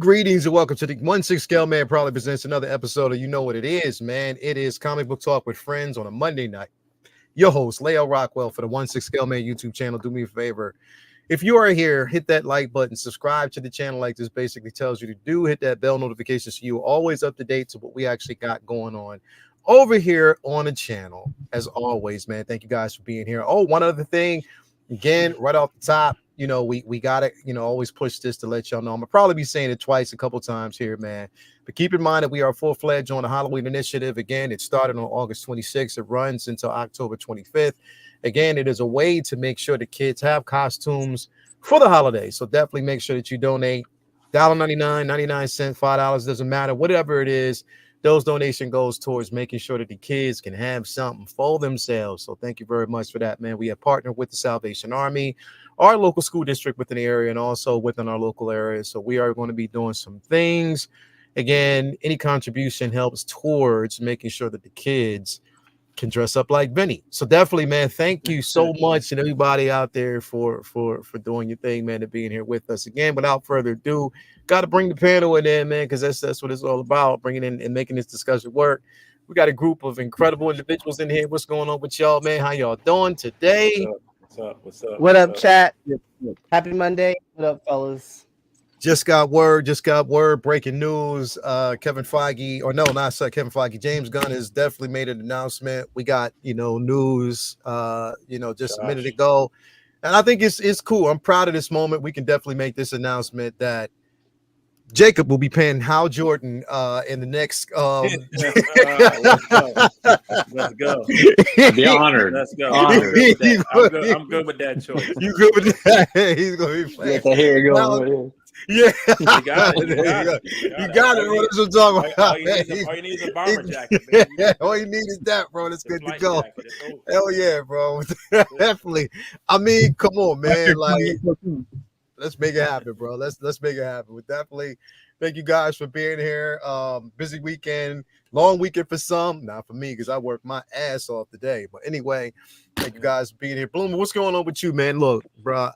Greetings and welcome to the 1/6 Scale Man probably presents another episode of You Know What It Is, man. It is Comic Book Talk with Friends on a Monday night. Your host, Leo Rockwell, for the 1/6 Scale Man YouTube channel. Do me a favor. If you are here, hit that like button, subscribe to the channel like this basically tells you to do. Hit that bell notification so you're always up to date to what we actually got going on over here on the channel. As always, man, thank you guys for being here. Oh, one other thing, again, right off the top, you know, we got to, always push this to let y'all know. I'm going to probably be saying it twice, a couple times here, man. But keep in mind that we are full-fledged on the Halloween initiative. Again, it started on August 26th. It runs until October 25th. Again, it is a way to make sure the kids have costumes for the holidays. So definitely make sure that you donate $1.99, 99 cents, $5, doesn't matter, whatever it is. Those donation goes towards making sure that the kids can have something for themselves. So thank you very much for that, man. We have partnered with the Salvation Army, our local school district within the area, and also within our local area. So we are going to be doing some things. Again, any contribution helps towards making sure that the kids can dress up like Benny. So definitely, man, thank you so much and everybody out there for doing your thing, man, and being here with us. Again, without further ado, got to bring the panel in there, man, because that's what it's all about, bringing in and making this discussion work. We got a group of incredible individuals in here. What's going on with y'all, man? How y'all doing today? What's up? What up, chat? Happy Monday. What up, fellas? Just got word, breaking news. Kevin Feige, or no, not Kevin Feige, James Gunn has definitely made an announcement. We got, news, just a minute ago. And I think it's cool. I'm proud of this moment. We can definitely make this announcement that Jacob will be paying Hal Jordan in the next. Let's go. I'd be honored. Let's go. Honored. I'm good with that choice. You good with that? He's going to be playing. Here you go. Yeah, You got it. You got it, bro. That's what I'm talking about. All you need is a bomber jacket. Yeah, all you need is that, bro. That's good to go. Hell yeah, bro. Definitely. I mean, come on, man. Like, let's make it happen, bro. Let's make it happen. We definitely thank you guys for being here. Busy weekend, long weekend for some, not for me because I worked my ass off today. But anyway, thank you guys for being here. Bloom, what's going on with you, man? Look, bro.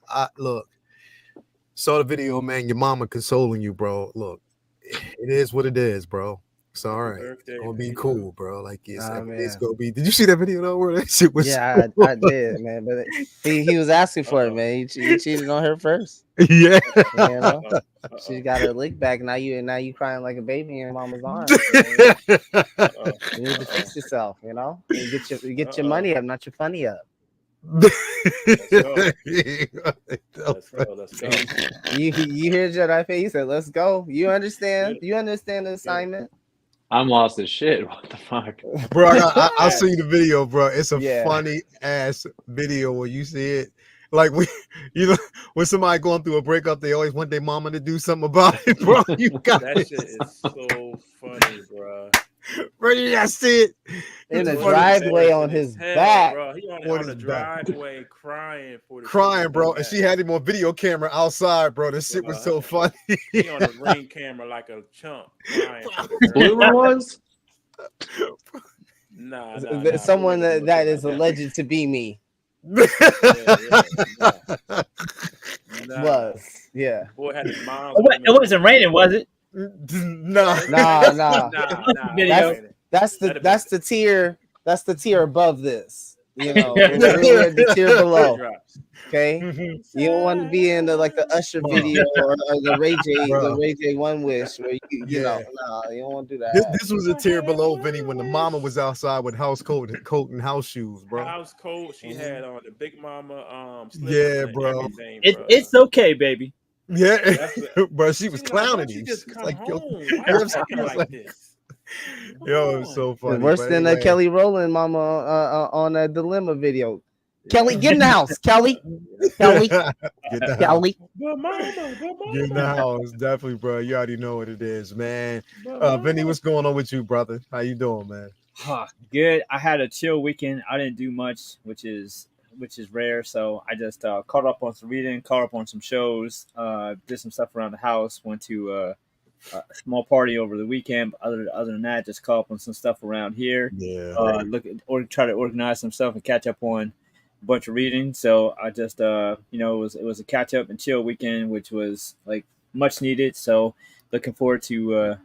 Saw the video, man. Your mama consoling you, bro. Look, it is what it is, bro. It's all right. It's gonna be cool, bro. Like it's gonna be. Did you see that video though? Where that shit was? Yeah, I did, man. But he was asking for it, man. He cheated on her first. Yeah. She got her lick back. Now you crying like a baby in your mama's arms. You need to fix yourself, You get your money up, not your funny up. Let's go. You hear Jedi face? He said, "Let's go." You understand? You understand the assignment? I'm lost as shit. What the fuck, bro? I see the video, bro. It's a funny ass video where you see it. Like when somebody going through a breakup, they always want their mama to do something about it, bro. You got that shit is so funny, bro. Bro, you gotta see it in the driveway on his back, bro. He on the driveway crying for bro. And she had him on video camera outside, bro. This shit was so funny. He on the ring camera like a chump. Bloomer was? Nah. Someone that is alleged to be me. Yeah. Boy had his mom. It wasn't raining, was it? Nah. That's the tier. That's the tier above this. We're the tier below. Okay, you don't want to be in the Usher video or the Ray J One Wish where you don't want to do that. This was a tier below Vinny when the mama was outside with house coat and house shoes, bro. House coat. She had on the Big Mama. Yeah, bro. It's okay, baby. Yeah, bro. She was clowning him. Just come home. Like this. Yo, it's so funny. Worse than the Kelly Rowland mama on a Dilemma video. Kelly, get in the house. Kelly. Get in the house, definitely, bro. You already know what it is, man. Vinny, what's going on with you, brother? How you doing, man? Good. I had a chill weekend. I didn't do much, which is rare. So I just caught up on some reading, caught up on some shows, did some stuff around the house. Went to a small party over the weekend. Other than that, just caught up on some stuff around here. Yeah. Try to organize some stuff and catch up on a bunch of reading. So I just it was a catch up and chill weekend, which was like much needed. So looking forward to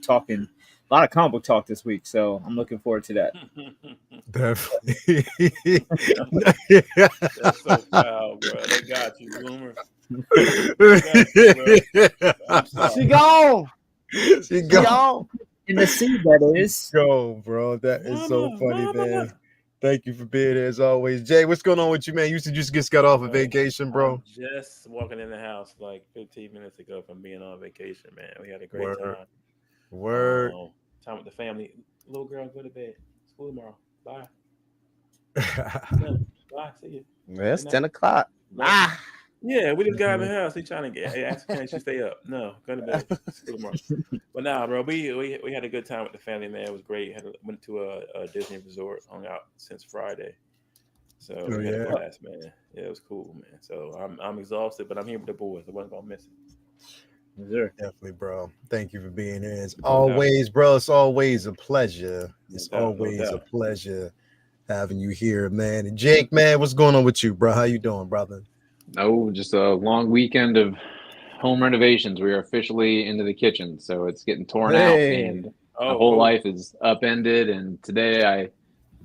talking a lot of comic book talk this week. So I'm looking forward to that. Definitely. That's so foul, bro. They got you, Bloomer. I'm sorry. She gone. She gone. In the sea, that is. Go, bro. That is so funny, man. Thank you for being here as always. Jay, what's going on with you, man? You said you just got off of vacation, bro. I'm just walking in the house like 15 minutes ago from being on vacation, man. We had a great time. Word. Time with the family. Little girl, go to bed. School tomorrow. Bye. Bye. See you. It's 10 o'clock. Ah. Yeah, we just got in the house. He trying to ask can she stay up? No, go to bed. School tomorrow. But nah, bro, we had a good time with the family, man. It was great. Went to a Disney resort, hung out since Friday. So we had a blast, man. Yeah, it was cool, man. So I'm exhausted, but I'm here with the boys. I wasn't gonna miss it. Sure. Definitely, bro. Thank you for being here. As always, bro. It's always a pleasure. It's always a pleasure having you here, man. And Jake, man, what's going on with you, bro? How you doing, brother? Oh, just a long weekend of home renovations. We are officially into the kitchen, so it's getting torn out, and my whole life is upended. And today I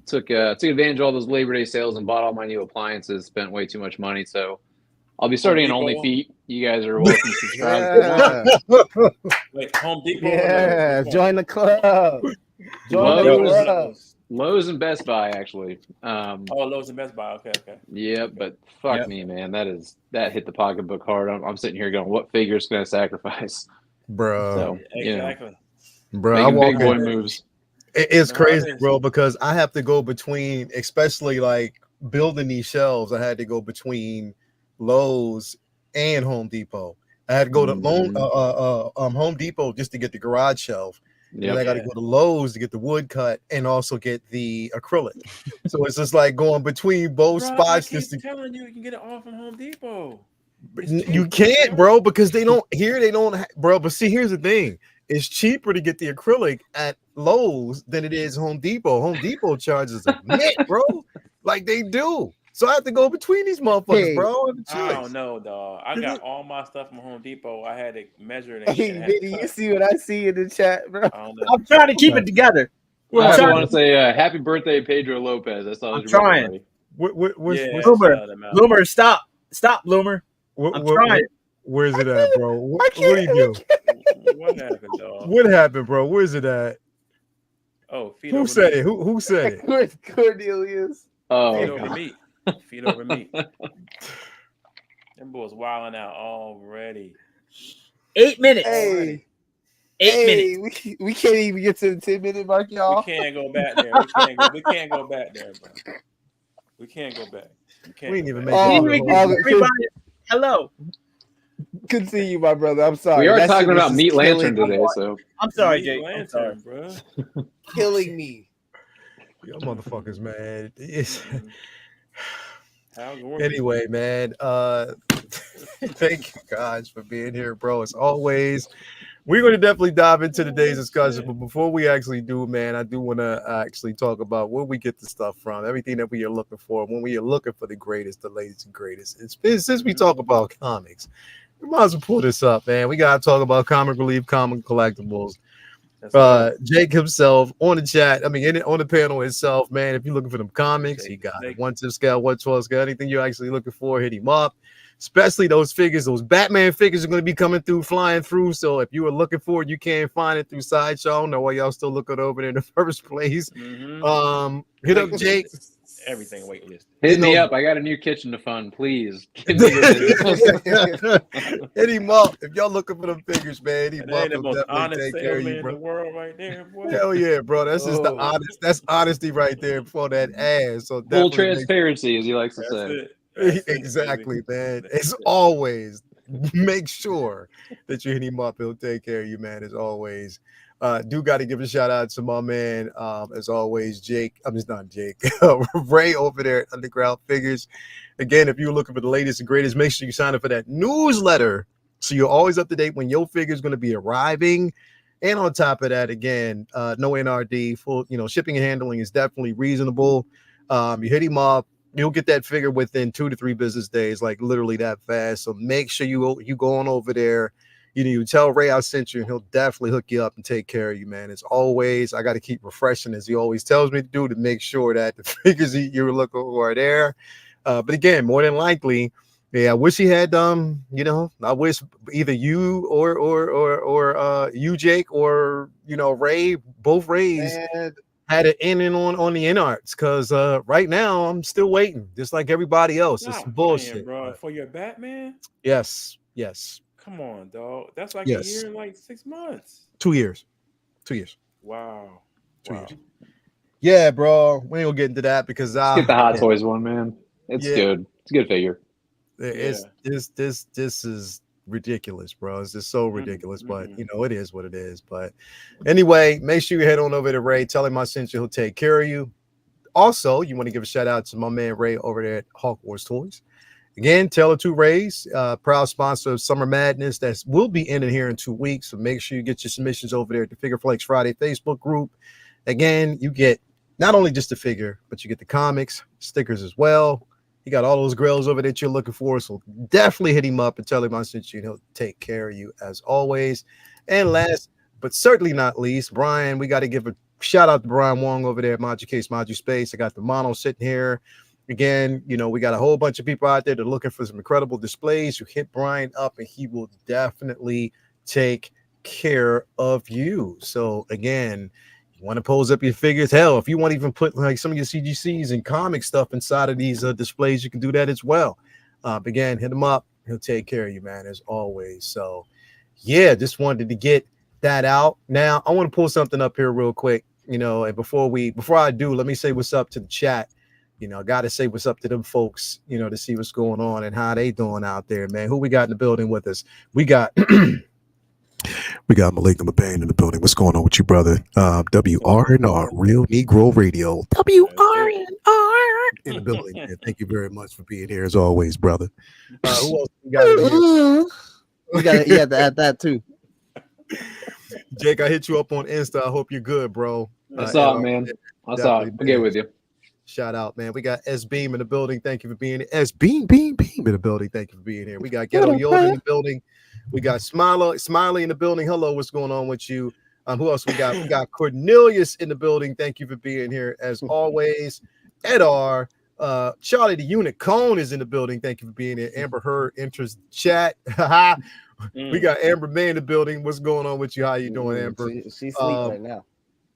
took advantage of all those Labor Day sales and bought all my new appliances. Spent way too much money, so I'll be starting an OnlyFeet. You guys are welcome to subscribe. Wait, Home Depot? Yeah, join the club. Join the club. Lowe's and Best Buy, actually. Lowe's and Best Buy. Okay. Yeah, but fuck me, man. That hit the pocketbook hard. I'm sitting here going, what figures can I sacrifice? Bro. So, exactly. Bro, I big boy moves. It's crazy, bro, because I have to go between, especially like building these shelves, I had to go between Lowe's and Home Depot. I had to go to Home Depot just to get the garage shelf. Yep. And I got to go to Lowe's to get the wood cut and also get the acrylic. So it's just like going between both spots. I keep telling you can get it all from Home Depot. You can't, bro, because they don't, bro. But see, here's the thing. It's cheaper to get the acrylic at Lowe's than it is Home Depot. Home Depot charges a net, bro. Like they do. So I have to go between these motherfuckers, bro. I don't know, dog. I got all my stuff from Home Depot. I had to measure it. Hey, Vinny, you see what I see in the chat, bro? I'm trying to keep it together. Well, I want to say happy birthday, Pedro Lopez. I saw. I'm trying. Bloomer, stop, Bloomer. I'm trying. Where's it at, bro? What do you do? What happened, dog? What happened, bro? Where's it at? Oh, who said it? Who said it? Where's Cornelius? Oh, feet over meat. Feet over meat. Them boys wilding out already. 8 minutes. Hey. 8 minutes. We can't even get to the 10-minute mark, y'all. We can't go back there. We can't go back there, bro. We can't go back. We ain't even make it. Hello. Continue, my brother. I'm sorry. We are talking about Meat Lantern today, so I'm sorry, Jake. I'm sorry, bro. Killing me. Y'all motherfuckers, man. Anyway, man. Thank you guys for being here, bro. As always, we're going to definitely dive into today's discussion. But before we actually do, man, I do want to actually talk about where we get the stuff from, everything that we are looking for. When we are looking for the greatest, the latest and greatest. Since we talk about comics, we might as well pull this up, man. We got to talk about Comic Relief, Comic Collectibles. Jake himself on the chat. I mean, on the panel itself, man. If you're looking for them comics, he got it. 1/10 scale, 1/12 scale. Anything you're actually looking for, hit him up. Especially those figures, those Batman figures are going to be coming through, flying through. So if you were looking for it, you can't find it through Sideshow. I don't know why y'all still looking over there in the first place. Hit up Jake. Everything waitlist. Hit me up. I got a new kitchen to fund. Please. Hit him up. If y'all looking for them figures, man, hit him up. The most honest salesman in the world right there, boy. Hell yeah, bro. That's just the honest. That's honesty right there for that ass. So full transparency, as he likes to say. Exactly, man. As always, make sure that you hit him up. He'll take care of you, man. As always. Do got to give a shout out to my man, as always, Jake. I mean, it's not Jake, Ray over there at Underground Figures. Again, if you're looking for the latest and greatest, make sure you sign up for that newsletter so you're always up to date when your figure is going to be arriving. And on top of that, again, no NRD, full, shipping and handling is definitely reasonable. You hit him up, you'll get that figure within 2 to 3 business days, like literally that fast. So make sure you go on over there. you tell Ray I sent you, and he'll definitely hook you up and take care of you, man. As always, I got to keep refreshing, as he always tells me to do, to make sure that the figures you're looking for are there. But again, more than likely, yeah, I wish he had I wish either you or you, Jake, or Ray, both Rays had it in and on the in arts, because right now I'm still waiting, just like everybody else. It's bullshit, bro. For your Batman? Yes. Come on, dog. That's like a Yes. year and like 6 months. 2 years. Wow. 2 years. Yeah, bro. We ain't gonna get into that because Let's get the Hot Toys one, man. It's good. It's a good figure. This is ridiculous, bro. It's just so ridiculous, but it is what it is. But anyway, make sure you head on over to Ray. Tell him I sent you. He'll take care of you. Also, you want to give a shout out to my man Ray over there at Hawk Wars Toys. Again, Taylor 2 Rays, proud sponsor of Summer Madness. That will be ending here in 2 weeks. So make sure you get your submissions over there at the Figure Flex Friday Facebook group. Again, you get not only just the figure, but you get the comics, stickers as well. He got all those grills over that you're looking for. So definitely hit him up and tell him I sent you, and he'll take care of you as always. And last, but certainly not least, Brian, we got to give a shout out to Brian Wong over there at Maju Case, Maju Space. I got the mono sitting here. Again, we got a whole bunch of people out there that are looking for some incredible displays. You hit Brian up and he will definitely take care of you. So again, you want to pose up your figures. Hell, if you want to even put like some of your CGCs and comic stuff inside of these displays, you can do that as well. Again, hit him up. He'll take care of you, man, as always. So yeah, just wanted to get that out. Now I want to pull something up here real quick, and before I do, let me say what's up to the chat. I got to say what's up to them folks, to see what's going on and how they doing out there, man. Who we got in the building with us? We got Malik Mabane in the building. What's going on with you, brother? WRNR, Real Negro Radio. WRNR in the building. Man. Thank you very much for being here as always, brother. Who else we got in here? You have to add that too. Jake, I hit you up on Insta. I hope you're good, bro. I saw it, man. I saw it. I'll get with you. Shout out, man. We got S Beam in the building. Thank you for being here. S Beam in the building. Thank you for being here. We got Ghetto Yoda in the building. We got Smiley in the building. Hello, what's going on with you? Who else we got? We got Cornelius in the building. Thank you for being here as always. Edar, Charlie the Unicorn is in the building. Thank you for being here. Amber Heard enters chat. We got Amber May in the building. What's going on with you? How you doing, Amber? She's asleep right now.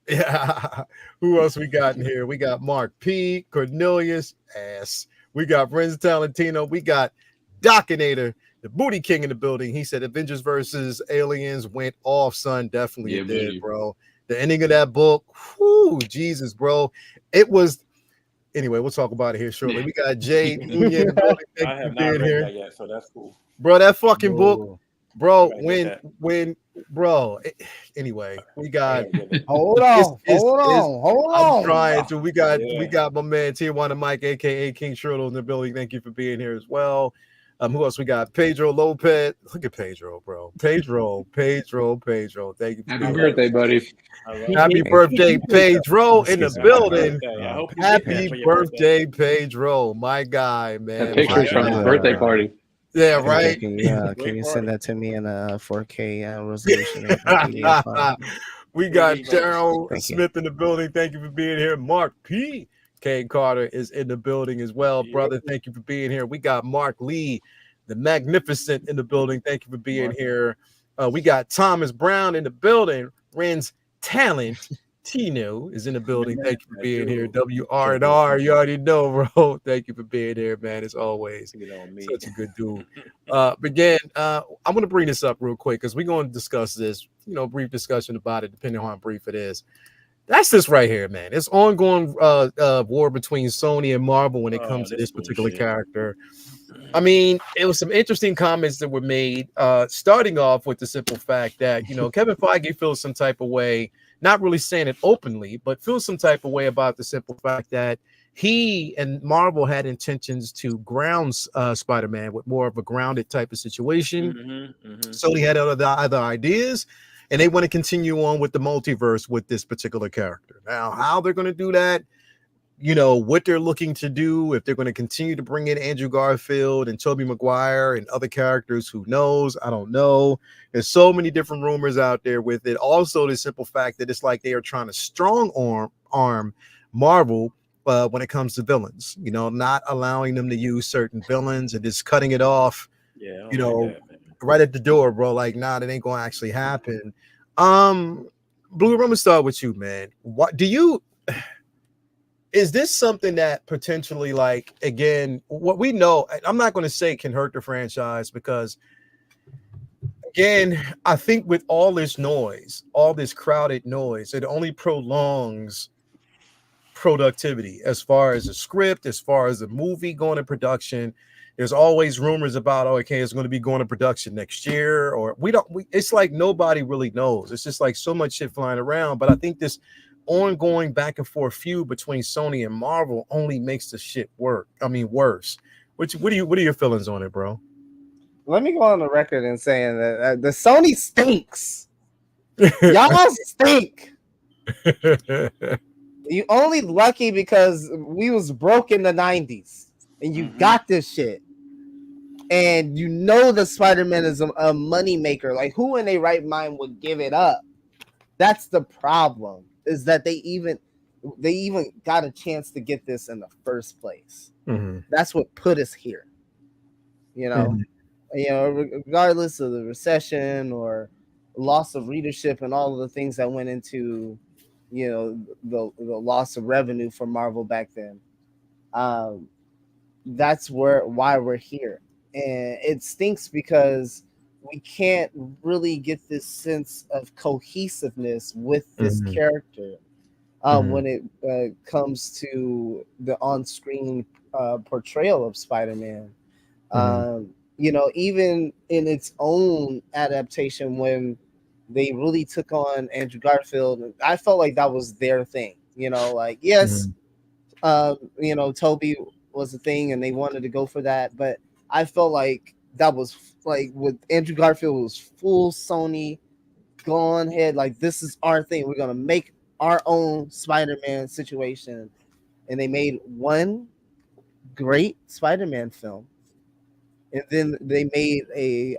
Yeah. Who else we got in here? We got Mark P, Cornelius, ass. We got Renz Talentino. We got Dockinator, the Booty King in the building. He said Avengers versus Aliens went off, son. Definitely it did, bro. The ending of that book, whoo, Jesus, bro. It was. Anyway, we'll talk about it here shortly. We got Jay in the building. I have not read that yet, so that's cool. Bro, that fucking book. Bro, bro. Anyway, we got. Hold on. I'm trying to. We got my man Tijuana Mike, aka King Shirtle, in the building. Thank you for being here as well. Who else we got? Pedro Lopez. Look at Pedro, bro. Pedro. Thank you. Happy birthday, buddy. Happy birthday, Pedro, in the building. Happy birthday, Pedro. My guy, man. Pictures from his birthday party. Yeah, right. Can you send that to me in a 4K resolution? We got Cheryl Smith in the building. Thank you for being here. Mark P. Kane Carter is in the building as well, brother. Thank you for being here. We got Mark Lee, the Magnificent, in the building. Thank you for being here. We got Thomas Brown in the building. Ren's Talent. Tino is in the building. Thank you for being here. WR&R, you already know, bro. Thank you for being here, man. As always, such a good dude. Again, I'm going to bring this up real quick because we're going to discuss this, brief discussion about it, depending on how brief it is. That's this right here, man. It's ongoing war between Sony and Marvel when it comes to this particular character. I mean, it was some interesting comments that were made, starting off with the simple fact that, Kevin Feige feels some type of way, not really saying it openly, but feels some type of way about the simple fact that he and Marvel had intentions to ground Spider-Man with more of a grounded type of situation. Sony had other ideas, and they want to continue on with the multiverse with this particular character. Now, how they're going to do that, what they're looking to do, if they're going to continue to bring in Andrew Garfield and Tobey Maguire and other characters. Who knows? I don't know. There's so many different rumors out there with it. Also, the simple fact that it's like they are trying to strong arm Marvel when it comes to villains, not allowing them to use certain villains and just cutting it off, right at the door, bro. Like, nah, that ain't going to actually happen. Blue, I'm going to start with you, man. What do you... Is this something that potentially, like, again, what we know, I'm not going to say can hurt the franchise because, again, I think with all this noise, all this crowded noise, it only prolongs productivity as far as a script, as far as a movie going to production. There's always rumors about, okay, it's going to be going to production next year, or it's like nobody really knows. It's just like so much shit flying around. But I think this ongoing back and forth feud between Sony and Marvel only makes the shit worse. What are your feelings on it, bro? Let me go on the record in saying that the Sony stinks. Y'all stink. You only lucky because we was broke in the 90s and you got this shit. And the Spider-Man is a money maker. Like, who in their right mind would give it up? That's the problem. Is that they even got a chance to get this in the first place. Mm-hmm. That's what put us here. Regardless of the recession or loss of readership and all of the things that went into, the loss of revenue for Marvel back then. That's why we're here. And it stinks because we can't really get this sense of cohesiveness with this character when it comes to the on-screen portrayal of Spider-Man. Even in its own adaptation, when they really took on Andrew Garfield, I felt like that was their thing. Toby was a thing and they wanted to go for that, but I felt like that was like with Andrew Garfield, it was full Sony, go on ahead, like, this is our thing. We're gonna make our own Spider-Man situation. And they made one great Spider-Man film. And then they made a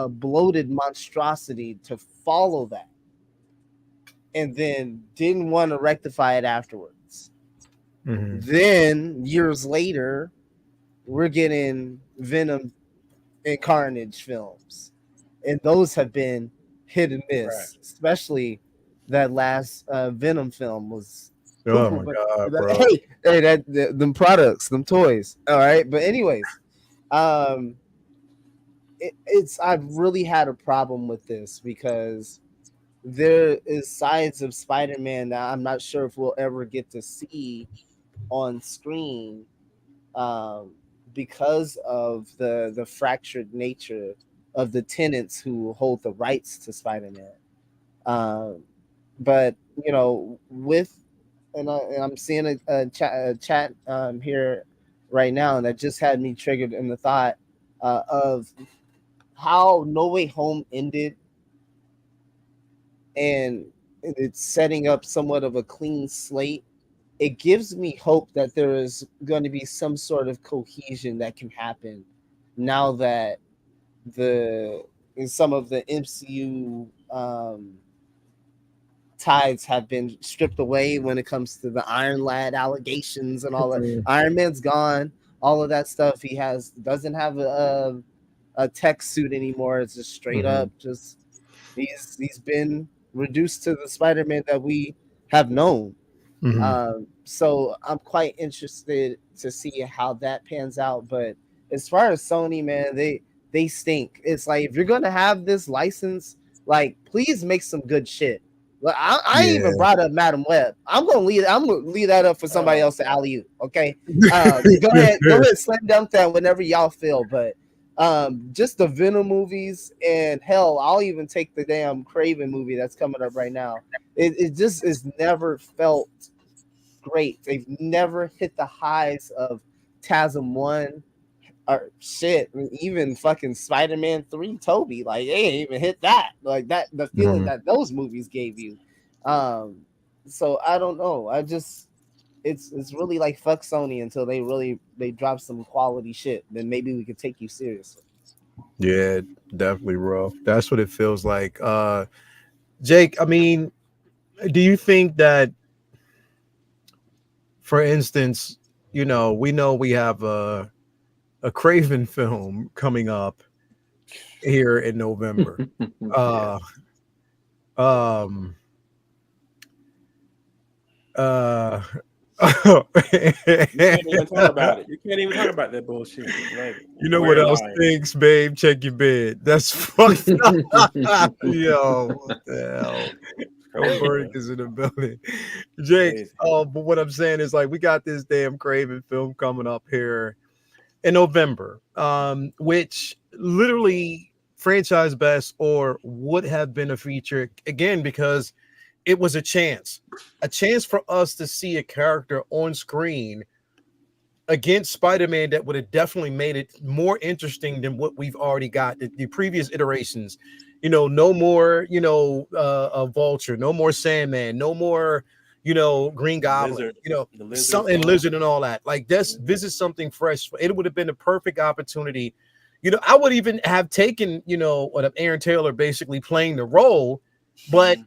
bloated monstrosity to follow that. And then didn't want to rectify it afterwards. Then years later, we're getting Venom and Carnage films. And those have been hit and miss, right. Especially that last Venom film was. Oh my God, bro. Hey, them products, them toys. All right. But anyways, I've really had a problem with this because there is sides of Spider-Man that I'm not sure if we'll ever get to see on screen because of the fractured nature of the tenants who hold the rights to Spider-Man. But I'm seeing a chat here right now that just had me triggered in the thought of how No Way Home ended, and it's setting up somewhat of a clean slate. It gives me hope that there is going to be some sort of cohesion that can happen now that some of the MCU tides have been stripped away when it comes to the Iron Lad allegations and all that. Iron Man's gone, all of that stuff. He doesn't have a tech suit anymore. It's just straight up just he's been reduced to the Spider-Man that we have known. So I'm quite interested to see how that pans out. But as far as Sony, man, they stink. It's like, if you're gonna have this license, like, please make some good shit. Like, I even brought up Madam Web. I'm gonna leave that up for somebody else to alley-oop. Okay, go ahead, slam dunk that whenever y'all feel. But just the Venom movies, and hell, I'll even take the damn Craven movie that's coming up right now. It just is never felt great. They've never hit the highs of TASM 1 or shit. Even fucking Spider-Man 3 Toby, like, they ain't even hit that. Like, that, the feeling that those movies gave you. So I don't know. it's really like fuck Sony until they drop some quality shit. Then maybe we could take you seriously. Yeah, definitely, bro. That's what it feels like. Jake, I mean, do you think that, for instance, we know we have a Craven film coming up here in November. uh um uh You can't even talk about it. You can't even talk about that bullshit. Like, You know what we're else lying. stinks, babe? Check your bed. That's fucked up. Yo, what the hell? Crazy, Verdict bro. is in the building. Jake, Crazy. but what I'm saying is, like, we got this damn Craven film coming up here in November, which literally franchise best or would have been a feature again because it was a chance for us to see a character on screen against Spider-Man that would have definitely made it more interesting than what we've already got. The previous iterations, no more, a Vulture, no more Sandman, no more, Green Goblin, Lizard. The lizard is something gone. Lizard and all that. Like this is something fresh. It would have been a perfect opportunity. I would even have taken, what Aaron Taylor basically playing the role, but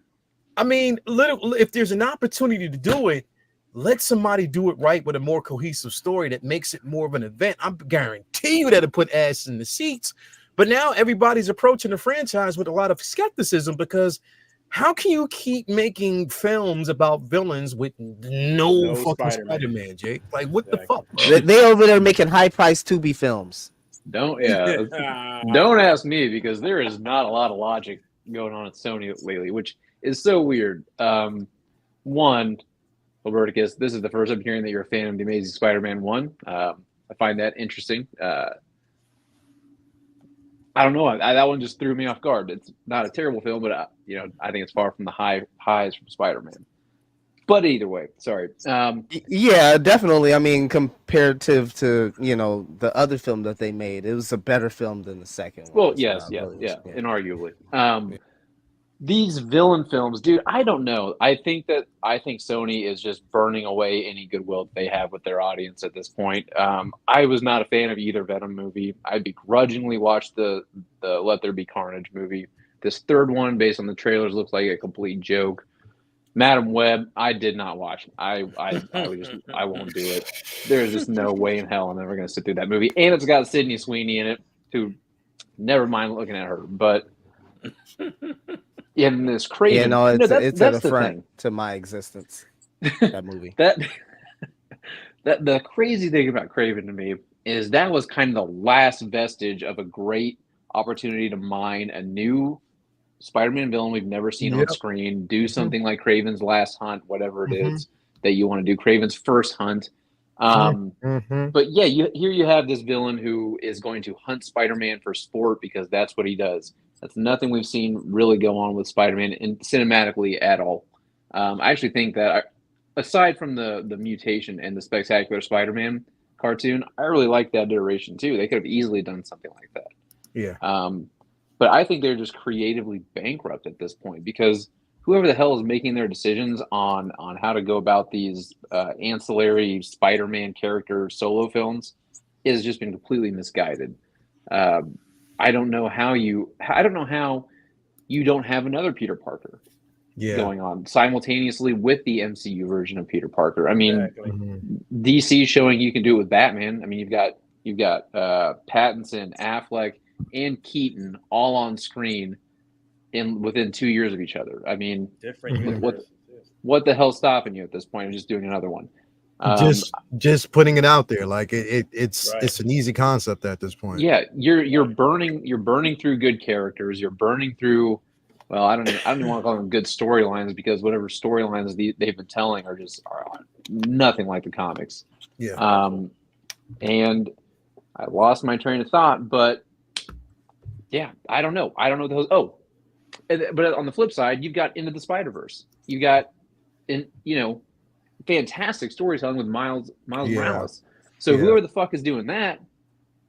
I mean, if there's an opportunity to do it, let somebody do it right with a more cohesive story that makes it more of an event. I guarantee you that'll put ass in the seats. But now everybody's approaching the franchise with a lot of skepticism because how can you keep making films about villains with no fucking Spider-Man, Jake? Like, what the fuck, bro? They over there making high price Tubi films. Don't ask me because there is not a lot of logic going on at Sony lately, which is so weird. One, Alberticus, this is the first I'm hearing that you're a fan of the Amazing Spider-Man 1. I find that interesting. I don't know. That one just threw me off guard. It's not a terrible film, but I think it's far from the highs from Spider-Man. But either way, sorry. Yeah, definitely. I mean, comparative to the other film that they made, it was a better film than the second one. Well, yes, inarguably. These villain films, dude, I don't know. I think Sony is just burning away any goodwill that they have with their audience at this point. I was not a fan of either Venom movie. I begrudgingly watched the Let There Be Carnage movie. This third one, based on the trailers, looks like a complete joke. Madam Web, I did not watch. I won't do it. There's just no way in hell I'm ever going to sit through that movie. And it's got Sydney Sweeney in it, who, never mind looking at her, but in this crazy, it's an affront to my existence. That movie. that the crazy thing about Craven to me is that was kind of the last vestige of a great opportunity to mine a new Spider-Man villain we've never seen on screen. Do something like Craven's Last Hunt, whatever it is that you want to do. Craven's First Hunt. But yeah, here you have this villain who is going to hunt Spider-Man for sport because that's what he does. That's nothing we've seen really go on with Spider-Man cinematically at all. I actually think that aside from the mutation and the Spectacular Spider-Man cartoon, I really like that iteration too. They could have easily done something like that. Yeah. But I think they're just creatively bankrupt at this point because whoever the hell is making their decisions on how to go about these ancillary Spider-Man character solo films has just been completely misguided. I don't know how you don't have another Peter Parker going on simultaneously with the MCU version of Peter Parker. I mean, DC showing you can do it with Batman. I mean, you've got Pattinson, Affleck, and Keaton all on screen within 2 years of each other. I mean, different. What the hell's stopping you at this point of just doing another one? Just putting it out there, like it's an easy concept at this point. Yeah, you're burning through good characters. You're burning through. Well, I don't even want to call them good storylines because whatever storylines they've been telling are nothing like the comics. Yeah. And I lost my train of thought, but yeah, I don't know. I don't know those. Oh, but on the flip side, you've got Into the Spider-Verse. You got fantastic storytelling with Miles Morales. So whoever the fuck is doing that,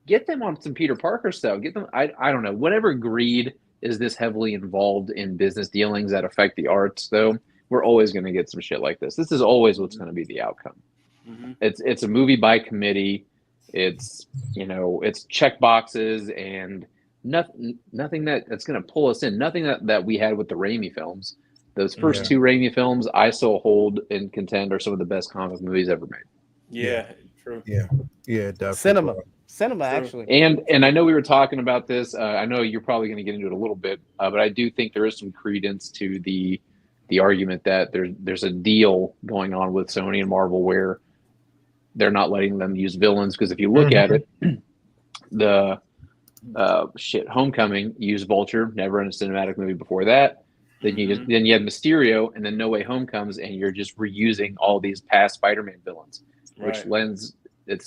get them on some Peter Parker stuff. Get them. I don't know. Whatever greed is this heavily involved in business dealings that affect the arts, though, we're always going to get some shit like this. This is always what's going to be the outcome. It's a movie by committee. It's it's check boxes and nothing that's going to pull us in. Nothing that we had with the Raimi films. Those first two Raimi films, I still hold and contend are some of the best comic movies ever made. Yeah, true. Yeah, definitely. Cinema, actually. And I know we were talking about this. I know you're probably going to get into it a little bit, but I do think there is some credence to the argument that there's a deal going on with Sony and Marvel where they're not letting them use villains, because if you look at it, the Homecoming used Vulture, never in a cinematic movie before that. Then you had Mysterio, and then No Way Home comes, and you're just reusing all these past Spider-Man villains, which lends us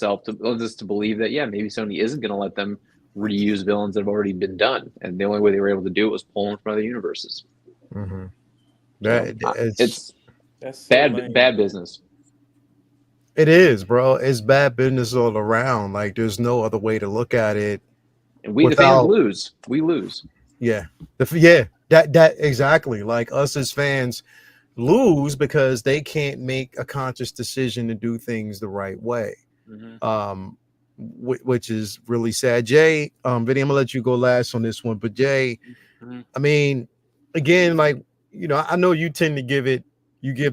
to believe that maybe Sony isn't going to let them reuse villains that have already been done, and the only way they were able to do it was pull them from other universes. It's bad business. It is, bro. It's bad business all around. Like, there's no other way to look at it. And we, the fans, lose. We lose. Yeah. That exactly. Like, us as fans lose because they can't make a conscious decision to do things the right way. Which is really sad. Jay, Vinny, I'm gonna let you go last on this one. But Jay, I mean, again, like, I know you tend to give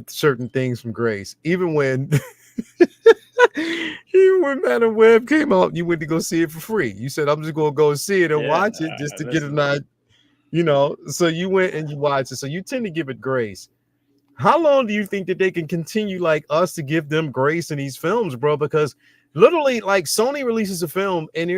certain things some grace, even when Madam Web came out, you went to go see it for free. You said, I'm just gonna go see it and watch it just to get a night, so you went and you watched it. So you tend to give it grace. How long do you think that they can continue, like us, to give them grace in these films, bro? Because literally, like, Sony releases a film and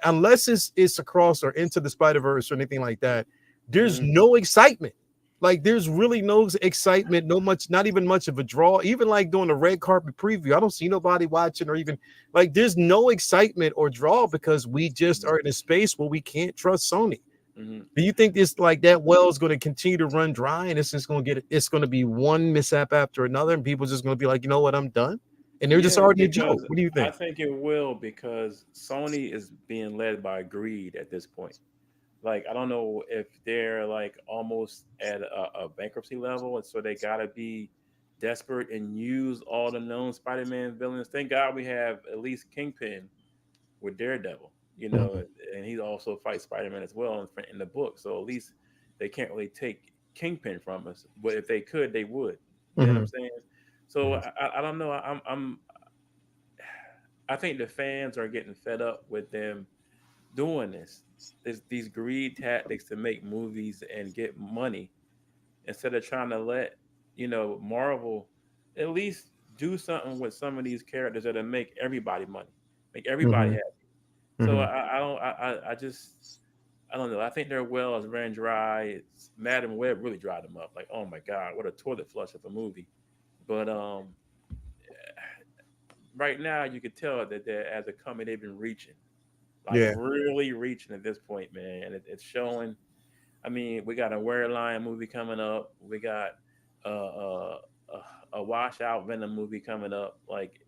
unless it's across or Into the Spider-Verse or anything like that, there's no excitement. Like, there's really no excitement, not even much of a draw. Even like doing a red carpet preview, I don't see nobody watching, or even like there's no excitement or draw because we just are in a space where we can't trust Sony. Do you think this, like, that well is going to continue to run dry, and it's going to be one mishap after another, and people just going to be like, you know what, I'm done? And they're just already a joke. What do you think? I think it will, because Sony is being led by greed at this point. Like, I don't know if they're like almost at a bankruptcy level, and so they gotta be desperate and use all the known Spider-Man villains. Thank God we have at least Kingpin with Daredevil, and he also fights Spider-Man as well in the book. So at least they can't really take Kingpin from us. But if they could, they would. You know what I'm saying? So I don't know. I think the fans are getting fed up with them doing these greed tactics to make movies and get money, instead of trying to let Marvel at least do something with some of these characters that'll make everybody money, make everybody happy. So I don't know. I think their well is ran dry. Madam Web really dried them up. Like, oh my God, what a toilet flush of a movie. But right now you could tell that they're, as a company, they've been reaching. Really reaching at this point, man. And it's showing. I mean, we got a Wereline movie coming up. We got a washout Venom movie coming up. Like,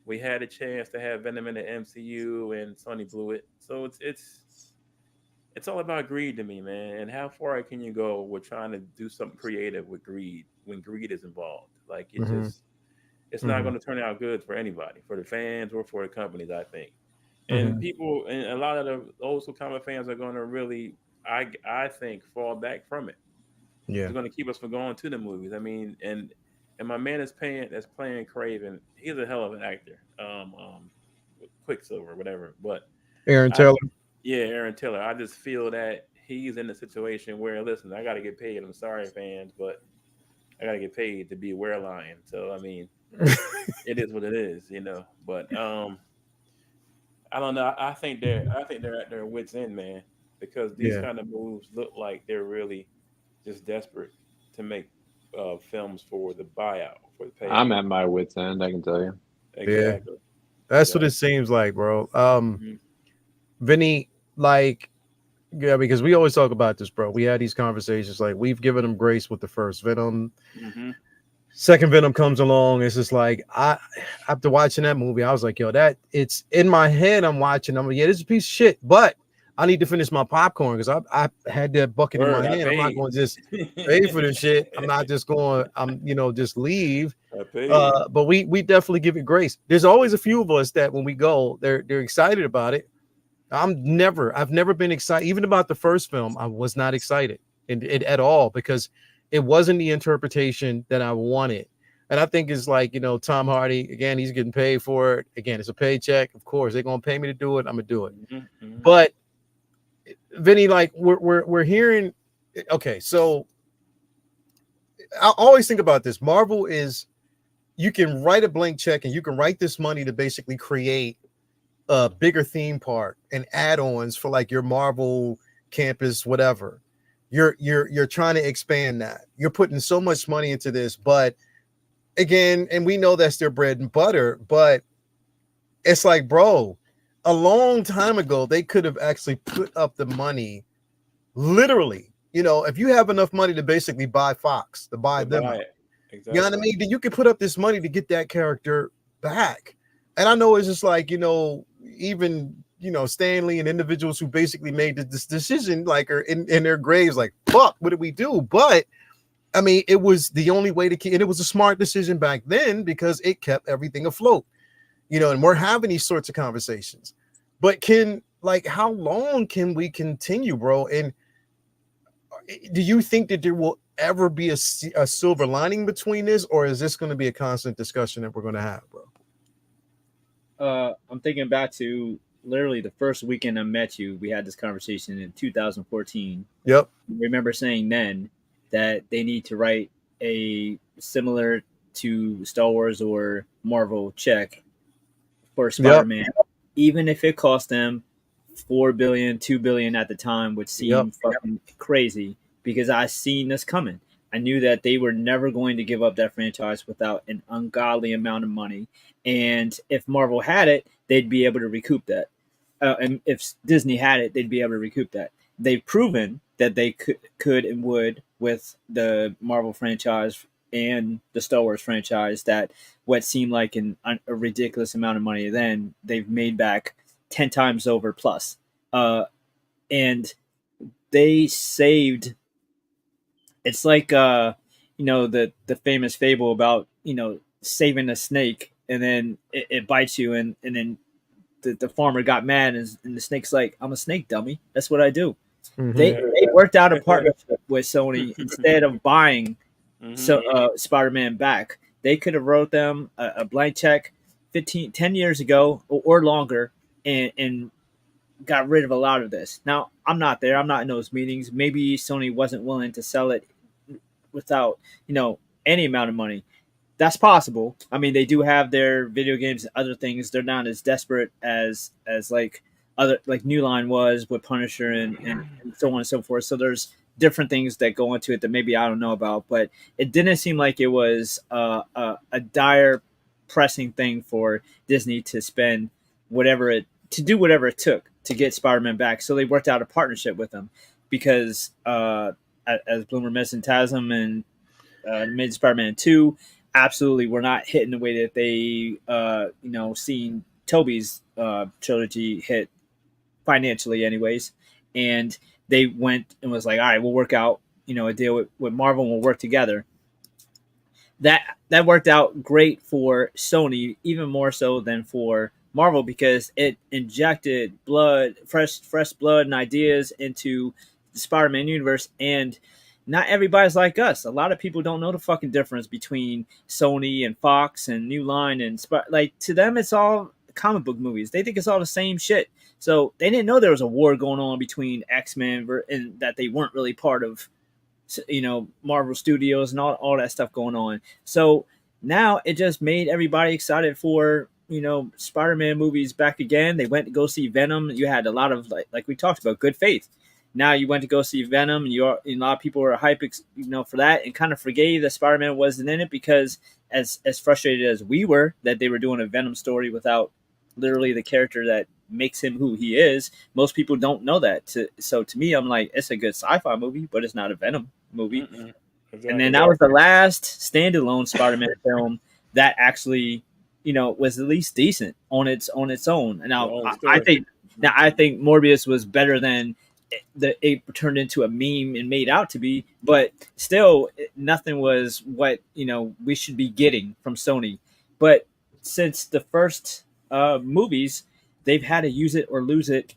we had a chance to have Venom in the MCU, and Sony blew it. So it's all about greed to me, man. And how far can you go with trying to do something creative with greed when greed is involved? Like, it's not going to turn out good for anybody, for the fans or for the companies, I think. And people, and a lot of the old school comic fans are going to really, I think, fall back from it. It's going to keep us from going to the movies. I mean, and my man that's playing Craven, he's a hell of an actor. Quicksilver, whatever. But Aaron Taylor. Aaron Taylor. I just feel that he's in a situation where, listen, I got to get paid. I'm sorry, fans, but I got to get paid to be Wereline. So, I mean, it is what it is, But I don't know. I think they're at their wits' end, man, because these kind of moves look like they're really just desperate to make films for the buyout, for the payout. I'm at my wits' end, I can tell you. Exactly. Yeah. That's what it seems like, bro. Vinny, like, because we always talk about this, bro. We had these conversations, like, we've given them grace with the first Venom. Second Venom comes along. It's just like, after watching that movie, I was like, yo, that it's in my head. I'm watching. I'm like, yeah, this is a piece of shit. But I need to finish my popcorn because I had that bucket in my hand. I'm not going to just pay for this shit. I'm not just going. Just leave. But we definitely give it grace. There's always a few of us that when we go, they're excited about it. I've never been excited even about the first film. I was not excited at all because it wasn't the interpretation that I wanted. And I think it's like, Tom Hardy, again, he's getting paid for it. Again, it's a paycheck. Of course, they're going to pay me to do it. I'm going to do it. Mm-hmm. But Vinny, like we're hearing, okay, so I always think about this. Marvel is, you can write a blank check and you can write this money to basically create a bigger theme park and add-ons for like your Marvel campus, whatever. You're trying to expand that. You're putting so much money into this, but again, and we know that's their bread and butter, but it's like, bro, a long time ago, they could have actually put up the money, literally. If you have enough money to basically buy Fox, to buy them, exactly. You know what I mean? Then you could put up this money to get that character back. And I know it's just like, even, Stan Lee and individuals who basically made this decision, like, are in their graves, like, fuck, what did we do? But I mean, it was the only way to keep, and it was a smart decision back then because it kept everything afloat, and we're having these sorts of conversations. But how long can we continue, bro? And do you think that there will ever be a silver lining between this, or is this going to be a constant discussion that we're going to have, bro? I'm thinking back to literally the first weekend I met you. We had this conversation in 2014. Yep. I remember saying then that they need to write a similar to Star Wars or Marvel check for Spider-Man, even if it cost them $4 billion, $2 billion at the time, which seemed fucking crazy because I seen this coming. I knew that they were never going to give up that franchise without an ungodly amount of money. And if Marvel had it, they'd be able to recoup that. And if Disney had it, they'd be able to recoup that. They've proven that they could and would with the Marvel franchise and the Star Wars franchise, that what seemed like a ridiculous amount of money then, they've made back 10 times over plus. And they saved, it's like, the famous fable about, saving a snake and then it bites you and then the farmer got mad and the snake's like, I'm a snake, dummy. That's what I do. Mm-hmm. They worked out a partnership with Sony instead of buying Spider-Man back. They could have wrote them a blank check 10 years ago or longer and got rid of a lot of this. Now, I'm not there. I'm not in those meetings. Maybe Sony wasn't willing to sell it without, any amount of money. That's possible. I mean, they do have their video games and other things. They're not as desperate as like other, like New Line was with Punisher and so on and so forth. So there's different things that go into it that maybe I don't know about, but it didn't seem like it was a dire pressing thing for Disney to spend to do whatever it took to get Spider-Man back. So they worked out a partnership with them because as Bloomer mentioned, TASM and made Spider-Man 2 absolutely were not hitting the way that they seen Tobey's trilogy hit financially anyways. And they went and was like, all right, we'll work out, a deal with Marvel and we'll work together. That worked out great for Sony, even more so than for Marvel, because it injected fresh blood and ideas into the Spider-Man universe. And not everybody's like us. A lot of people don't know the fucking difference between Sony and Fox and New Line and to them, it's all comic book movies. They think it's all the same shit. So they didn't know there was a war going on between X-Men and that they weren't really part of, Marvel Studios and all that stuff going on. So now it just made everybody excited for, Spider-Man movies back again. They went to go see Venom. You had a lot of like we talked about, good faith. Now you went to go see Venom, and a lot of people were hyped, for that, and kind of forgave that Spider-Man wasn't in it because as frustrated as we were that they were doing a Venom story without literally the character that makes him who he is. Most people don't know that. So to me, I'm like, it's a good sci-fi movie, but it's not a Venom movie. Exactly. And then that was the last standalone Spider-Man film that actually, was at least decent on its own. And now I think Now, I think Morbius was better than it turned into a meme and made out to be, but still, nothing was what we should be getting from Sony. But since the first movies, they've had to use it or lose it,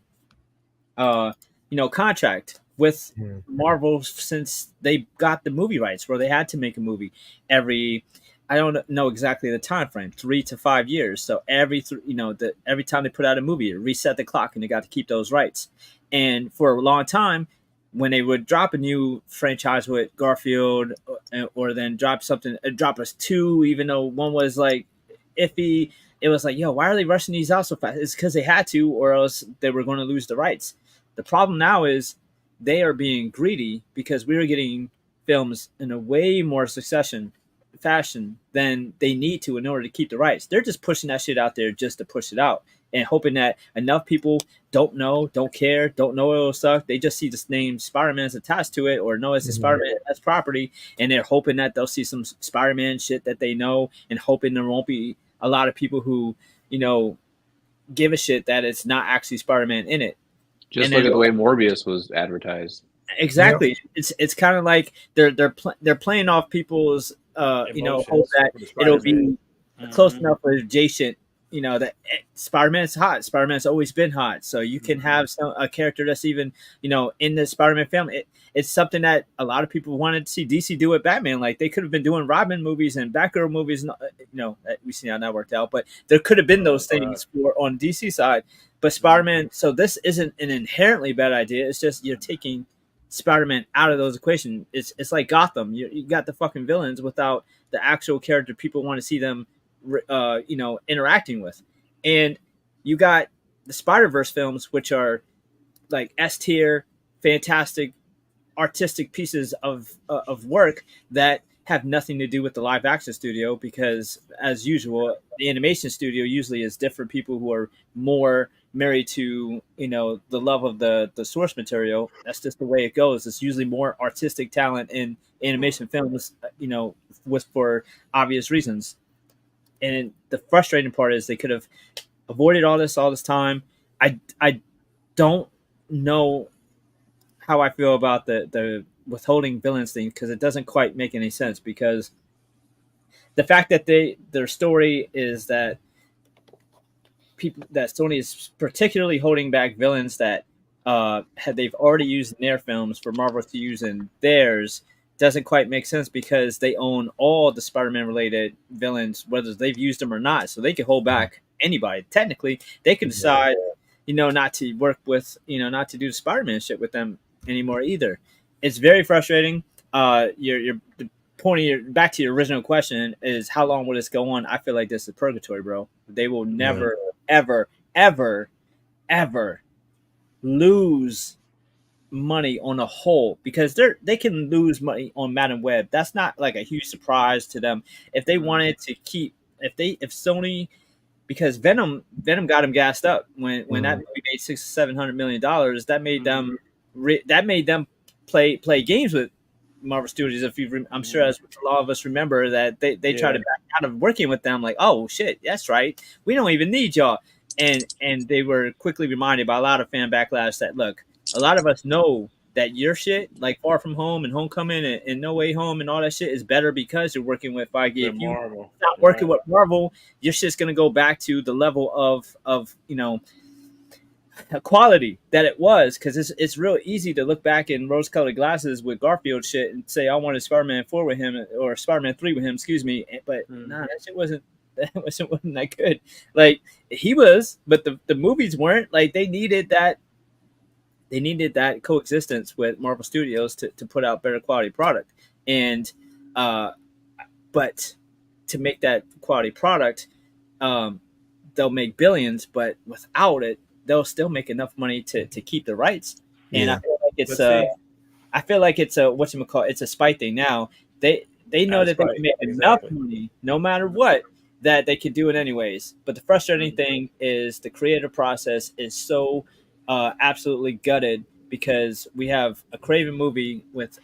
contract with Marvel since they got the movie rights, where they had to make a movie every. I don't know exactly the time frame, 3 to 5 years. So every time they put out a movie, it reset the clock, and they got to keep those rights. And for a long time, when they would drop a new franchise with Garfield, or then drop us two, even though one was like iffy, it was like, yo, why are they rushing these out so fast? It's because they had to, or else they were going to lose the rights. The problem now is they are being greedy because we are getting films in a way more fashion than they need to in order to keep the rights. They're just pushing that shit out there just to push it out, and hoping that enough people don't care, don't know it'll suck. They just see this name Spider-Man is attached to it, or know it's a Spider-Man as property, and they're hoping that they'll see some Spider-Man shit that they know, and hoping there won't be a lot of people who give a shit that it's not actually Spider-Man in it. Just look at the way Morbius was advertised. Exactly. Yep. It's kind of like they're playing off people's hope that it'll be close enough adjacent. That Spider-Man's hot. Spider-Man's always been hot. So you can have a character that's even in the Spider-Man film. It's something that a lot of people wanted to see DC do with Batman. Like they could have been doing Robin movies and Batgirl movies. We see how that worked out. But there could have been those things on DC side. But Spider-Man. So this isn't an inherently bad idea. It's just you're taking Spider-Man out of those equations. It's like Gotham. You got the fucking villains without the actual character people want to see them interacting with. And you got the Spider-Verse films, which are like S tier, fantastic, artistic pieces of work that have nothing to do with the live action studio, because as usual, the animation studio usually is different people who are more married to the love of the source material. That's just the way it goes. It's usually more artistic talent in animation films, with for obvious reasons. And the frustrating part is they could have avoided all this time. I don't know how I feel about the withholding villains thing, because it doesn't quite make any sense, because the fact that their story is that Sony is particularly holding back villains that they've already used in their films for Marvel to use in theirs doesn't quite make sense, because they own all the Spider-Man related villains, whether they've used them or not. So they could hold back anybody. Technically, they could decide, not to work with, not to do the Spider-Man shit with them anymore either. It's very frustrating. You're pointing back to your original question is how long will this go on? I feel like this is purgatory, bro. They will never, ever, ever, ever lose money on a whole, because they can lose money on Madam Web. That's not like a huge surprise to them. If they wanted to keep, if Sony, because Venom got them gassed up when that movie made $600-700 million. That made them play games with Marvel Studios. I'm sure as a lot of us remember that they tried to back out of working with them. Like, oh shit, that's right, we don't even need y'all. And they were quickly reminded by a lot of fan backlash that, look, a lot of us know that your shit, like Far From Home and Homecoming and No Way Home and all that shit, is better because you're working with Feige. If you stop working with Marvel, your shit's gonna go back to the level of quality that it was, because it's real easy to look back in rose-colored glasses with Garfield shit and say I wanted Spider-Man 4 with him, or Spider-Man 3 with him, excuse me, but nah, that shit wasn't that good. Like, he was, but the movies weren't. Like, they needed that coexistence with Marvel Studios to put out better quality product. And but to make that quality product, they'll make billions, but without it, they'll still make enough money to keep the rights. And I feel like it's a whatchamacallit, it's a spite thing now. They know that they can make enough money no matter what, that they can do it anyways. But the frustrating thing is the creative process is so absolutely gutted, because we have a Craven movie with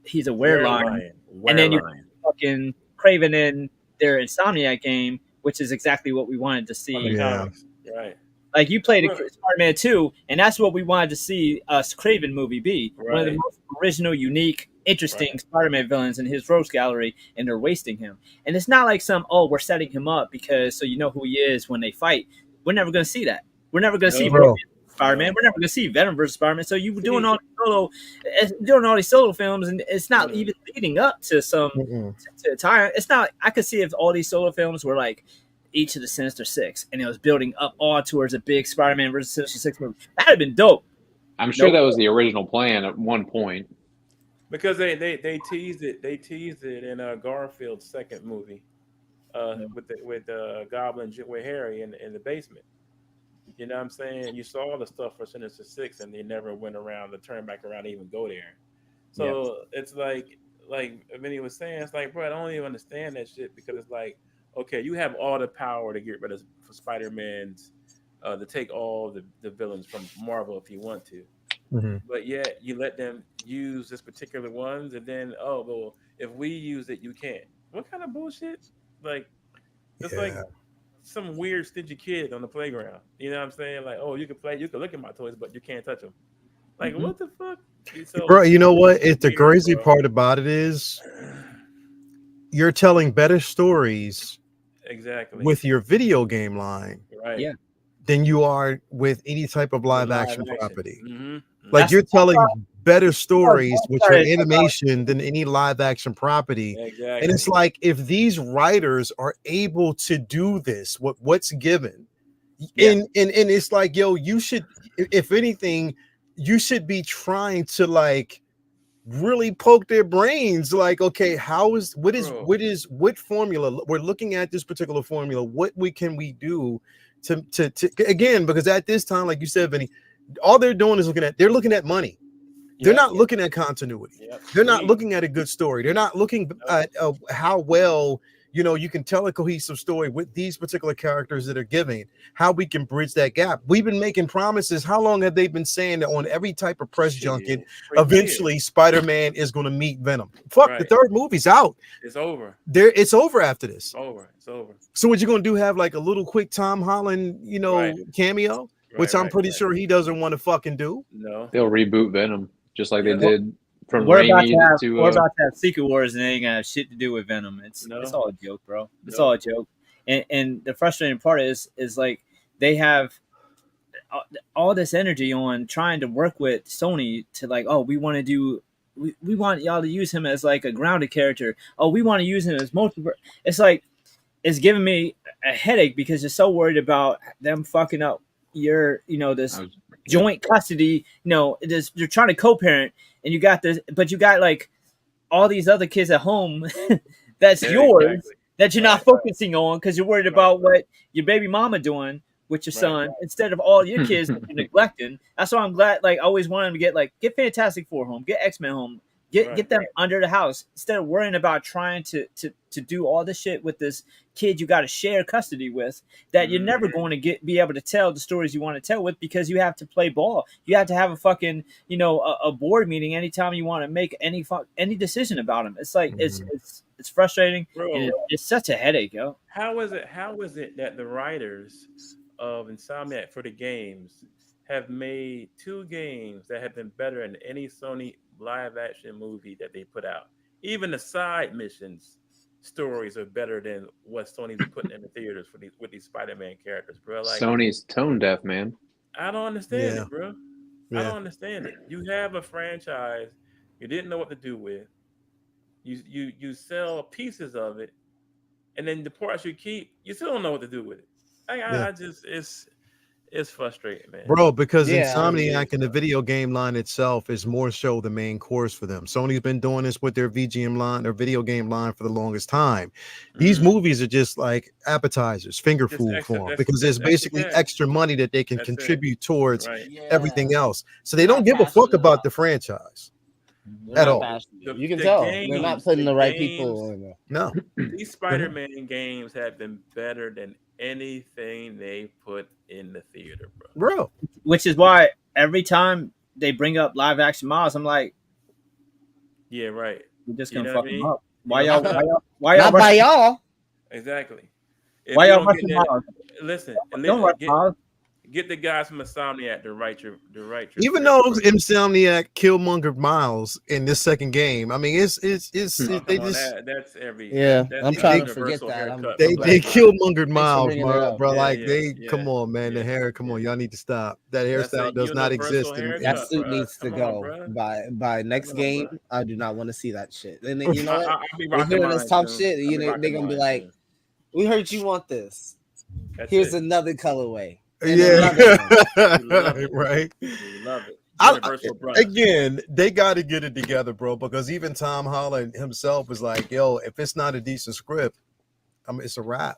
he's a werelion, and then you fucking Craven in their Insomniac game, which is exactly what we wanted to see. Yeah, right. Like you played Spider-Man 2, and that's what we wanted to see a Craven movie be. One of the most original, unique, interesting Spider-Man villains in his rogues gallery, and they're wasting him. And it's not like we're setting him up because so you know who he is when they fight. We're never going to see that. We're never going to see Spider-Man. We're never going to see Venom versus Spider-Man. So you were doing all these solo films, and it's not even leading up to to tie. It's not. I could see if all these solo films were like each of the Sinister Six, and it was building up all towards a big Spider-Man versus Sinister Six movie. That'd have been dope. I'm sure that was the original plan at one point. Because they teased it. They teased it in Garfield's second movie, with Goblin with Harry in the basement. You know what I'm saying? You saw the stuff for Sinister Six, and they never went around to turn back around to even go there. So it's like Vinny was saying, it's like, bro, I don't even understand that shit because it's like, okay, you have all the power to get rid of Spider-Man's, to take all the villains from Marvel if you want to. Mm-hmm. But yet you let them use this particular ones, and then well, if we use it, you can't. What kind of bullshit? Like it's like some weird stingy kid on the playground. You know what I'm saying? Like, you can look at my toys, but you can't touch them. Like, what the fuck? So, bro, you know what? The crazy part about it is you're telling better stories with your video game line. Right. Yeah. Than you are with any type of live action property. Mm-hmm. Like you're telling better stories with your animation than any live action property. Exactly. And it's like if these writers are able to do this, what's given, and it's like, yo, you should, if anything, you should be trying to like really poke their brains. Like, okay, what formula? We're looking at this particular formula. What can we do? To again, because at this time, like you said, Vinny, all they're doing is looking at money. They're not looking at continuity. They're not looking at a good story. They're not looking at how well you can tell a cohesive story with these particular characters that are giving, how we can bridge that gap. We've been making promises. How long have they been saying that on every type of press junket, eventually Spider-Man is going to meet Venom? Fuck, the third movie's out. It's over. It's over after this. It's over. So what you going to do, have like a little quick Tom Holland, cameo, which I'm pretty sure he doesn't want to fucking do. No. They'll reboot Venom just like they did. We're about to have Secret Wars, and they ain't got shit to do with Venom. It's all a joke, bro. It's all a joke. And the frustrating part is like they have all this energy on trying to work with Sony to like, we want to do, we want y'all to use him as like a grounded character. We want to use him as multiple. It's like it's giving me a headache because you're so worried about them fucking up your, this joint custody. You're trying to co-parent. And you got this, but you got like all these other kids at home that's yours that you're not focusing on because you're worried about what your baby mama doing with your son instead of all your kids that you're neglecting. That's why I'm glad. Like, I always wanted them to get Fantastic Four home, get X-Men home, get them under the house instead of worrying about trying to do all this shit with this kid you got to share custody with that you're never going to be able to tell the stories you want to tell with because you have to play ball. You have to have a fucking a board meeting anytime you want to make any decision about them. It's like it's frustrating. Bro, and it's such a headache, yo. How is it that the writers of Insomniac for the games have made 2 games that have been better than any Sony live action movie that they put out? Even the side missions stories are better than what Sony's putting in the theaters with these Spider-Man characters, bro. Like, Sony's tone deaf, man. I don't understand it, bro. I don't understand it. You have a franchise you didn't know what to do with. You sell pieces of it, and then the parts you keep, you still don't know what to do with it. I just it's frustrating, man. Bro, because Insomniac and the video game line itself is more so the main course for them. Sony's been doing this with their VGM line, their video game line, for the longest time. These movies are just like appetizers, finger food for them, because there's basically extra money that they can contribute towards everything else. So they don't give a fuck about the franchise at all. You can tell they're not putting the right people in there. No. These Spider-Man games have been better than anything they put in the theater, bro. Which is why every time they bring up live action Miles, I'm like, yeah, right. We're just gonna fuck them up. Why y'all? Not by y'all. Exactly. Why y'all rushing Miles? Listen, Get the guys from Insomniac to write your Even though Insomniac Killmonger Miles in this second game, I mean, it's they just that's every I'm trying to forget that. They Killmonger Miles, bro. Yeah, like come on, man. The hair, come on, y'all need to stop. That hairstyle does not exist. That suit needs to go by next game. I do not want to see that shit. And then, you know what? They're hearing us talk shit. You know, they're gonna be like, "We heard you want this. Here's another colorway." Yeah, right. Love it. Again, they got to get it together, bro. Because even Tom Holland himself was like, "Yo, if it's not a decent script, it's a wrap.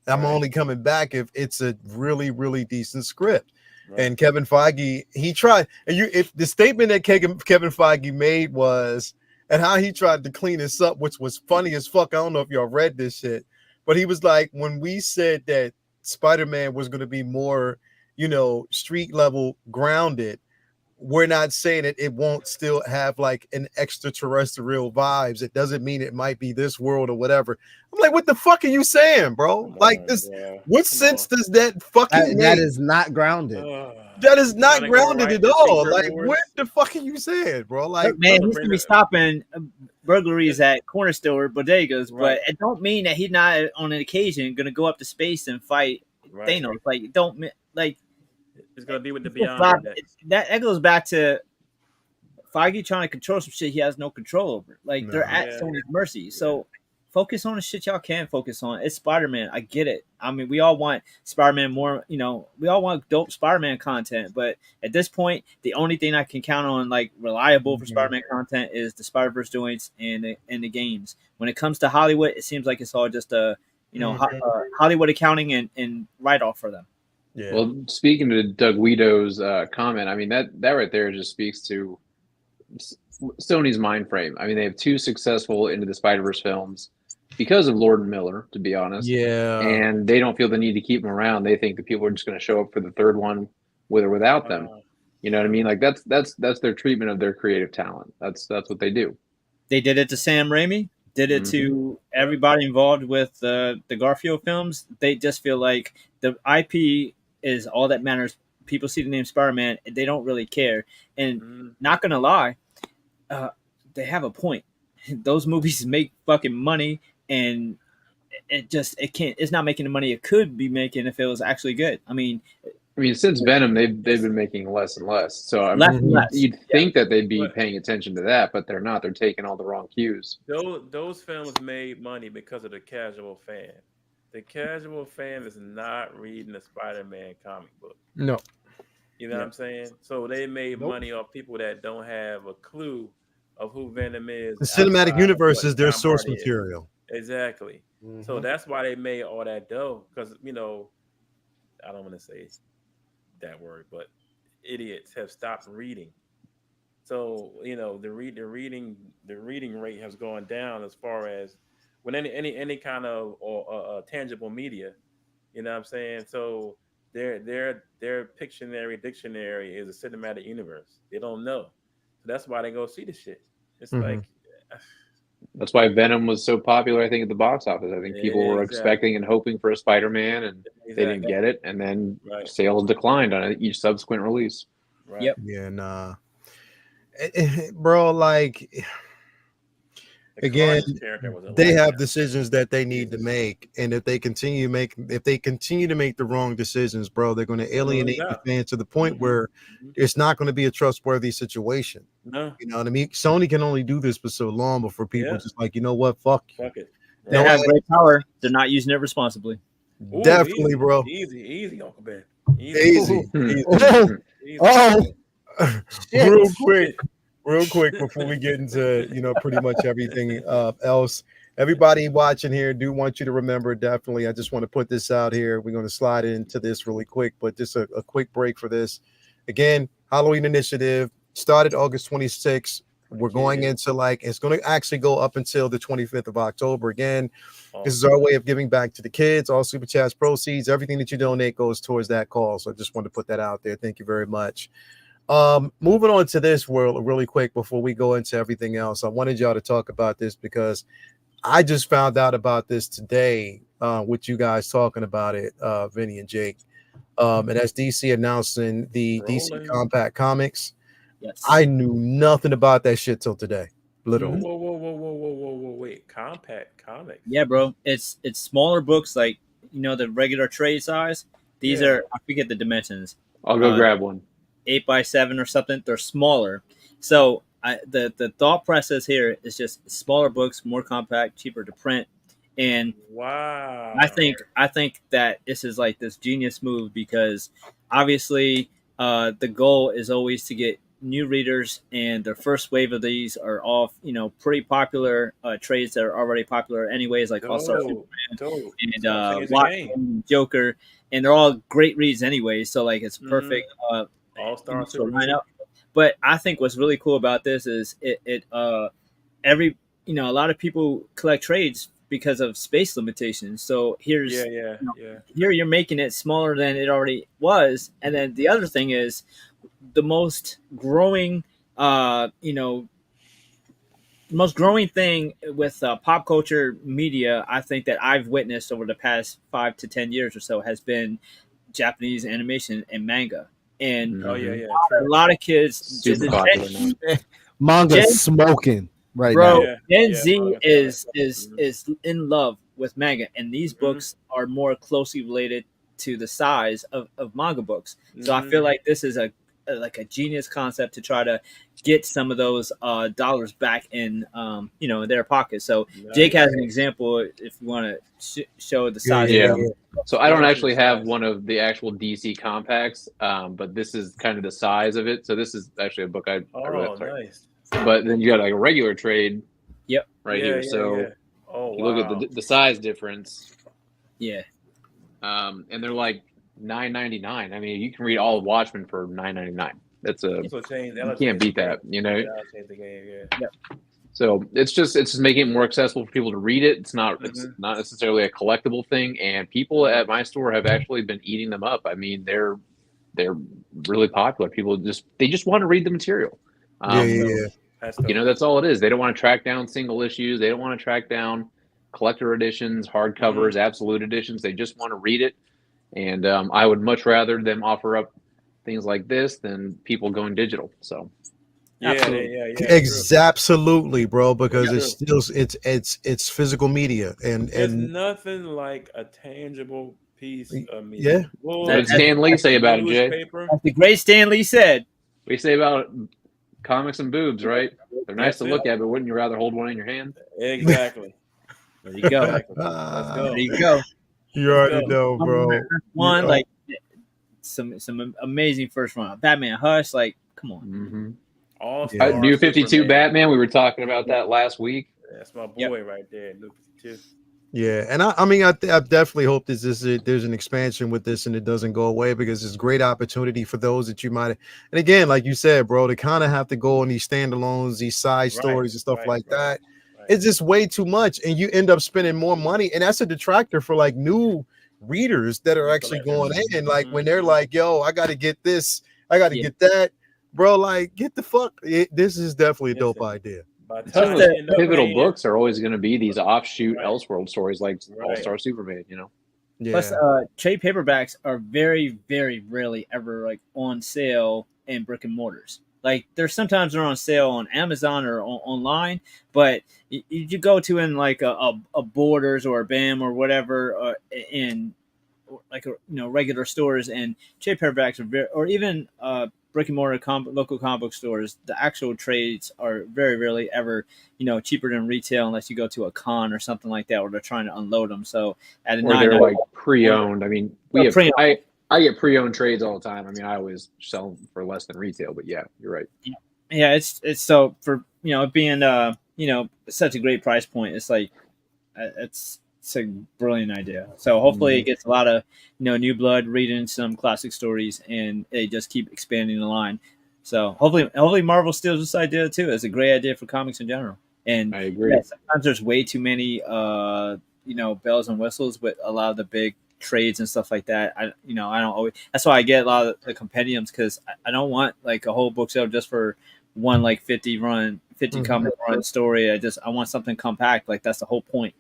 I'm only coming back if it's a really, really decent script." Right. And Kevin Feige, he tried. And if the statement that Kevin Feige made was, and how he tried to clean this up, which was funny as fuck. I don't know if y'all read this shit, but he was like, when we said that Spider-Man was going to be more, street level grounded, we're not saying it won't still have like an extraterrestrial vibes. It doesn't mean it might be this world or whatever. I'm like, what the fuck are you saying, bro? What sense does that fucking make? That is not grounded. That is not grounded at all. Like, what the fuck are you saying, bro? Like, look, man, he's gonna be stopping burglaries at corner store bodegas, but it don't mean that he's not on an occasion gonna go up to space and fight Thanos. Like, it's gonna be with the Beyond. That goes back to Feige trying to control some shit he has no control over. Like, they're at Sony's mercy. So focus on the shit y'all can focus on. It's Spider-Man. I get it. I mean, we all want Spider-Man more, we all want dope Spider-Man content. But at this point, the only thing I can count on, like, reliable for Spider-Man content is the Spider-Verse joints and the games. When it comes to Hollywood, it seems like it's all just Hollywood accounting and write-off for them. Yeah. Well, speaking to Doug Guido's comment, I mean, that right there just speaks to Sony's mind frame. I mean, they have two successful Into the Spider-Verse films because of Lord and Miller, to be honest. Yeah. And they don't feel the need to keep them around. They think that people are just going to show up for the third one with or without them. You know what I mean? Like, that's their treatment of their creative talent. That's what they do. They did it to Sam Raimi. Did it to everybody involved with the Garfield films. They just feel like the IP is all that matters. People see the name Spider-Man, and they don't really care. And not gonna lie, they have a point. Those movies make fucking money, and it's not making the money it could be making if it was actually good. I mean, since Venom, they've been making less and less. So you'd think that they'd be paying attention to that, but they're not. They're taking all the wrong cues. Those films made money because of the casual fan. The casual fan is not reading the Spider-Man comic book. No. You know what I'm saying? So they made money off people that don't have a clue of who Venom is. The cinematic universe is their source material. Exactly. So that's why they made all that dough. Because, I don't want to say that word, but idiots have stopped reading. So, the reading rate has gone down as far as when any kind of tangible media, you know what I'm saying? So their Pictionary dictionary is a cinematic universe. They don't know. So that's why they go see the shit. It's like that's why Venom was so popular, I think, at the box office. I think people were expecting and hoping for a Spider-Man, and they didn't get it, and then sales declined on each subsequent release. Right. Yep. Yeah, nah. Bro, like, again, they have decisions that they need to make, and if they continue to make the wrong decisions, bro, they're going to alienate the fans to the point where it's not going to be a trustworthy situation. No. You know what I mean? Sony can only do this for so long before people just like, you know what, fuck it. They have great power. They're not using it responsibly. Ooh, definitely, easy, bro. Easy, Uncle Ben. Easy. Real quick before we get into pretty much everything else. Everybody watching here, do want you to remember, definitely, I just want to put this out here. We're going to slide into this really quick, but just a quick break for this. Again, Halloween Initiative started August 26th. We're going into it's going to actually go up until the 25th of October. Again, this is our way of giving back to the kids. All Super Chats proceeds, everything that you donate goes towards that cause. So I just want to put that out there. Thank you very much. Moving on to this world really quick before we go into everything else. I wanted y'all to talk about this because I just found out about this today with you guys talking about it, Vinny and Jake. and that's DC announcing the DC Rolling. Compact Comics. Yes. I knew nothing about that shit till today. Literally. Whoa, wait. Compact comics. Yeah, bro. It's smaller books, like the regular trade size. These Yeah. are, I forget the dimensions. I'll go grab one. 8x7 or something. They're smaller. So the thought process here is just smaller books, more compact, cheaper to print. And wow, I think that this is like this genius move, because obviously the goal is always to get new readers, and the first wave of these are all pretty popular trades that are already popular anyways, like All Star Superman and Watchmen, Joker, and they're all great reads anyway. So like it's perfect All Star lineup. But I think what's really cool about this is it every a lot of people collect trades because of space limitations. So here's here you're making it smaller than it already was, and then the other thing is the most growing thing with pop culture media, I think, that I've witnessed over the past 5 to 10 years or so has been Japanese animation and manga. And a lot of kids, super popular now. Manga smoking right bro, now. Gen Z is in love with manga, and these books are more closely related to the size of manga books. So I feel like this is a genius concept to try to get some of those dollars back in their pockets. So Jake has an example if you want to show the size. So I don't actually have one of the actual DC compacts, but this is kind of the size of it. So this is actually a book I really like. Nice. But then you got like a regular trade. Yep. Right here. So you look at the size difference. Yeah. And they're like $9.99. I mean, you can read all of Watchmen for $9.99. That's you can't beat that, Change the game, Yep. So it's just making it more accessible for people to read it. It's not necessarily a collectible thing, and people at my store have actually been eating them up. I mean, they're really popular. People just want to read the material. That's all it is. They don't want to track down single issues. They don't want to track down collector editions, hardcovers, absolute editions. They just want to read it. And I would much rather them offer up things like this than people going digital. So absolutely, bro, because it's still it's physical media, and there's nothing like a tangible piece of media. Yeah. What did Stan Lee say about it, Jay? That's the great Stan Lee said. What do you say about comics and boobs, right? They're nice to look at, but wouldn't you rather hold one in your hand? Exactly. There you go. Let's go. There you go. You already know, bro. Like some amazing first run. Batman Hush, like, come on. New 52 Superman. Batman. We were talking about that last week. That's my boy right there, New 52. Yeah, and I definitely hope there's an expansion with this and it doesn't go away, because it's a great opportunity for those that you might. And again, like you said, bro, to kind of have to go on these standalones, these side stories and stuff like that. It's just way too much, and you end up spending more money, and that's a detractor for like new readers that are actually going in. Like when they're like, "Yo, I got to get this, I got to get that," bro. Like, get the fuck. This is definitely a dope idea. Pivotal books are always going to be these offshoot Elseworld stories, like All-Star Superman. Plus, trade paperbacks are very, very rarely ever like on sale in brick and mortars. Like there's sometimes they're on sale on Amazon or online, but you go to in like a Borders or a BAM or whatever in like regular stores, and trade paperbacks are very, or even brick and mortar local comic book stores, the actual trades are very rarely ever cheaper than retail unless you go to a con or something like that, or they're trying to unload them. So at they're like pre-owned. I mean, I get pre-owned trades all the time. I mean, I always sell them for less than retail, but yeah, you're right. Yeah, it's so for being such a great price point. It's like it's a brilliant idea. So hopefully it gets a lot of new blood reading some classic stories, and they just keep expanding the line. So hopefully Marvel steals this idea too. It's a great idea for comics in general. And I agree. Yeah, sometimes there's way too many bells and whistles with a lot of the big trades and stuff like that. I don't always. That's why I get a lot of the compendiums, because I don't want like a whole bookshelf just for one like 50 comic run story. I want something compact. Like that's the whole point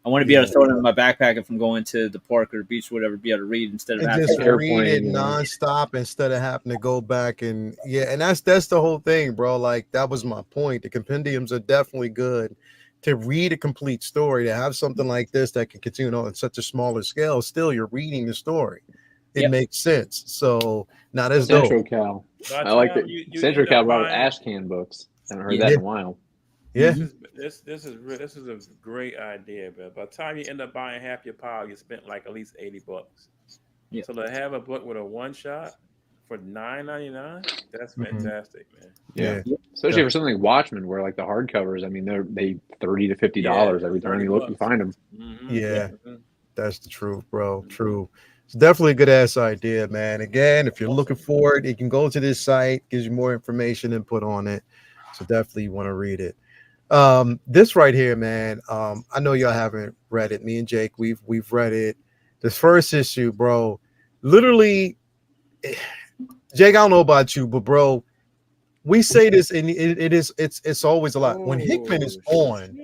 I want to be able to throw it in my backpack if I'm going to the park or the beach or whatever, be able to read instead of and having just to read it nonstop instead of having to go back and and that's the whole thing, bro. Like that was my point. The compendiums are definitely good to read a complete story. To have something like this that can continue on such a smaller scale, still you're reading the story. It makes sense. So now that's Central dope. Cal. By the I like time that. you Central end Cal up brought buying, Ash Can books. I haven't heard that in a while. Yeah. This is a great idea, but by the time you end up buying half your pile, you spent like at least $80. Yeah. So to have a book with a one shot for $9.99, that's Mhm. fantastic, man. Yeah. Especially for something like Watchmen, where like the hardcovers, I mean, they $30 to $50 every time you look, you find them. Mm-hmm. Yeah. Mm-hmm. That's the truth, bro. True. It's definitely a good ass idea, man. Again, if you're looking for it, you can go to this site, gives you more information and put on it. So definitely you want to read it. This right here, man. I know y'all haven't read it. Me and Jake, we've read it. This first issue, bro. Literally, Jake, I don't know about you, but bro, we say this and it's always a lot. When Hickman is on,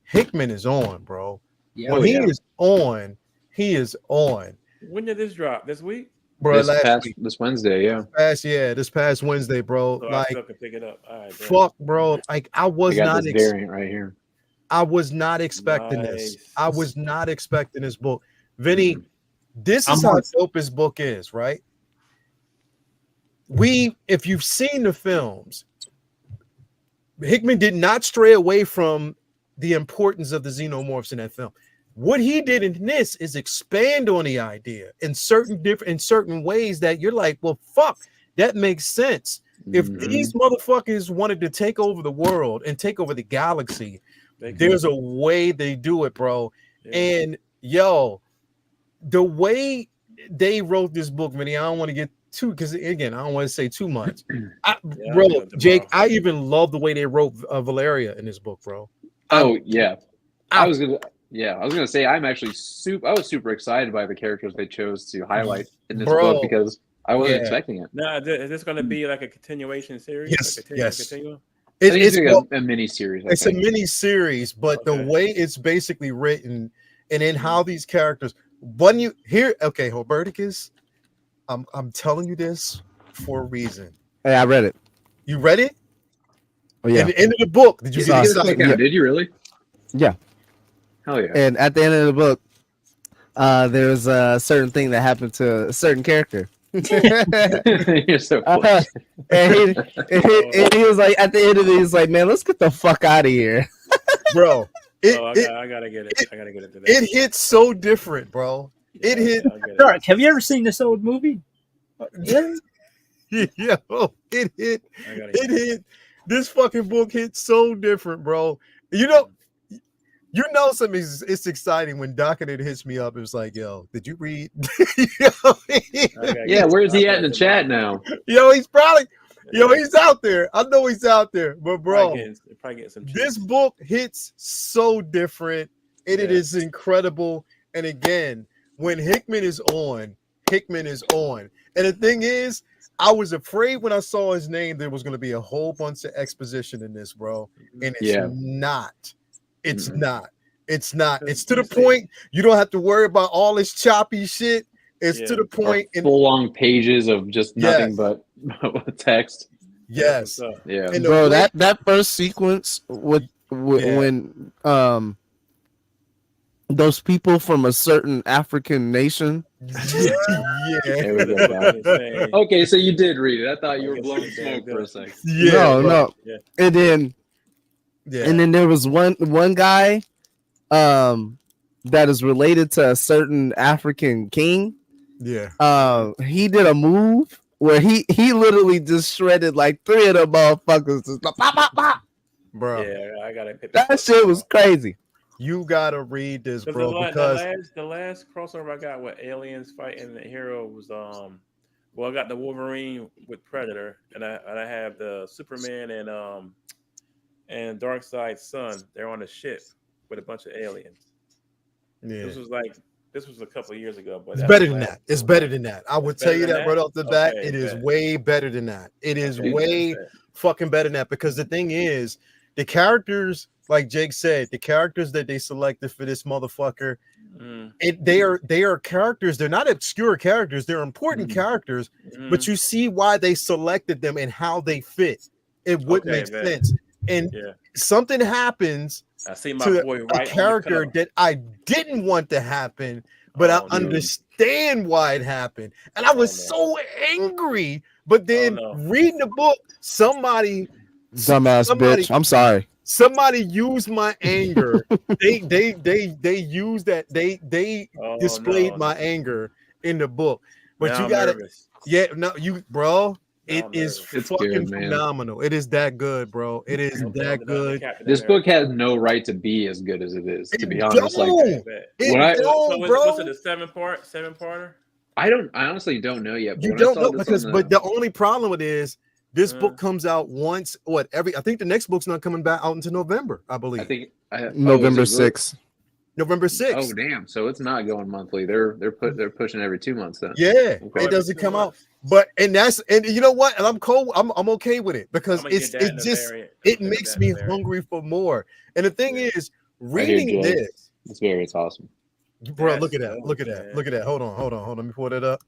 Hickman is on, bro. Yeah. When he is on, he is on. When did this drop? This week? Bro, This Wednesday, yeah. This past Wednesday, bro. So like, I still can pick it up. All right, fuck, bro. Like, I was got not this variant right here. I was not expecting this. I was not expecting this book. Vinny, this is how dope his book is, right? If you've seen the films, Hickman did not stray away from the importance of the xenomorphs in that film. What he did in this is expand on the idea in certain ways that you're like, well, fuck, that makes sense. If these motherfuckers wanted to take over the world and take over the galaxy, there's a way they do it, bro. And yo, the way they wrote this book, Vinny, I don't want to get too, because again, I don't want to say too much. Bro, Jake, I even love the way they wrote Valeria in this book, bro. I was gonna say I was super excited by the characters they chose to highlight in this book because I wasn't expecting it. Now, is this going to be like a continuation series? Yes. It's a mini series. It's a mini series, but the way it's basically written and in how these characters, when you hear, okay, Hoberticus, I'm telling you this for a reason. Hey, I read it. You read it? Oh yeah. At the end of the book, did you get excited? Did you really? Yeah. Hell yeah. And at the end of the book, there's a certain thing that happened to a certain character. You're so close. And he was like, at the end of it, he's like, man, let's get the fuck out of here. Bro. I gotta get it. I gotta get it today. It hits so different, bro. It hit. Dark, have you ever seen this old movie? Yo, it hit. It hit. This fucking book hit so different, bro. You know something it's exciting when Doc and it hits me up. It was like, yo, did you read? Yeah, where's he at in the chat now? Yo, he's out there. I know he's out there. But bro, probably getting some this book hits so different. It is incredible. And again, when Hickman is on. And the thing is, I was afraid when I saw his name there was going to be a whole bunch of exposition in this, bro. And it's not. It's not. It's not. It's to the point you don't have to worry about all this choppy shit. It's to the point. Full long pages of just nothing but text. Yes. Yeah. And bro, that first sequence when those people from a certain African nation. Okay, so you did read it. I thought you were blowing smoke for a second. No. And then there was one guy that is related to a certain African king. Yeah. He did a move where he literally just shredded like 3 of the motherfuckers. Just like, pop, pop, pop. Bro. Yeah, I gotta hit that shit was crazy. You gotta read this, bro. Because the last crossover I got with aliens fighting the hero was I got the Wolverine with Predator, and I have the Superman and Darkseid's son. They're on a ship with a bunch of aliens. Yeah. This was a couple of years ago, but it's better than that. It's better than that. I would tell you that right off the bat. It is way better than that. It is way fucking better than that, because the thing is, the characters like Jake said, the characters that they selected for this motherfucker, Mm. they are characters. They're not obscure characters. They're important characters, but you see why they selected them and how they fit. It would make sense. And something happens I see my to boy a right character that I didn't want to happen, but I understand why it happened. And I was so angry. But then reading the book, somebody bitch. I'm sorry. Somebody used my anger. they used that. They displayed my anger in the book. But now you gotta, bro. It is fucking good, phenomenal. It is that good, bro. It is that good. This book has no right to be as good as it is, to be honest. So bro. was it a 7-parter? I honestly don't know yet. You don't know but the only problem with it is this book comes out once. I think the next book's not coming back out until November, I believe. I think November 6th. November 6th. Oh damn! So it's not going monthly. They're pushing every 2 months then. Yeah, it doesn't come out. But and you know what? And I'm cool. I'm okay with it because it makes me hungry for more. And the thing is, reading this, it's awesome. Bro, look at that. Look at that. Hold on. Let me pull it up.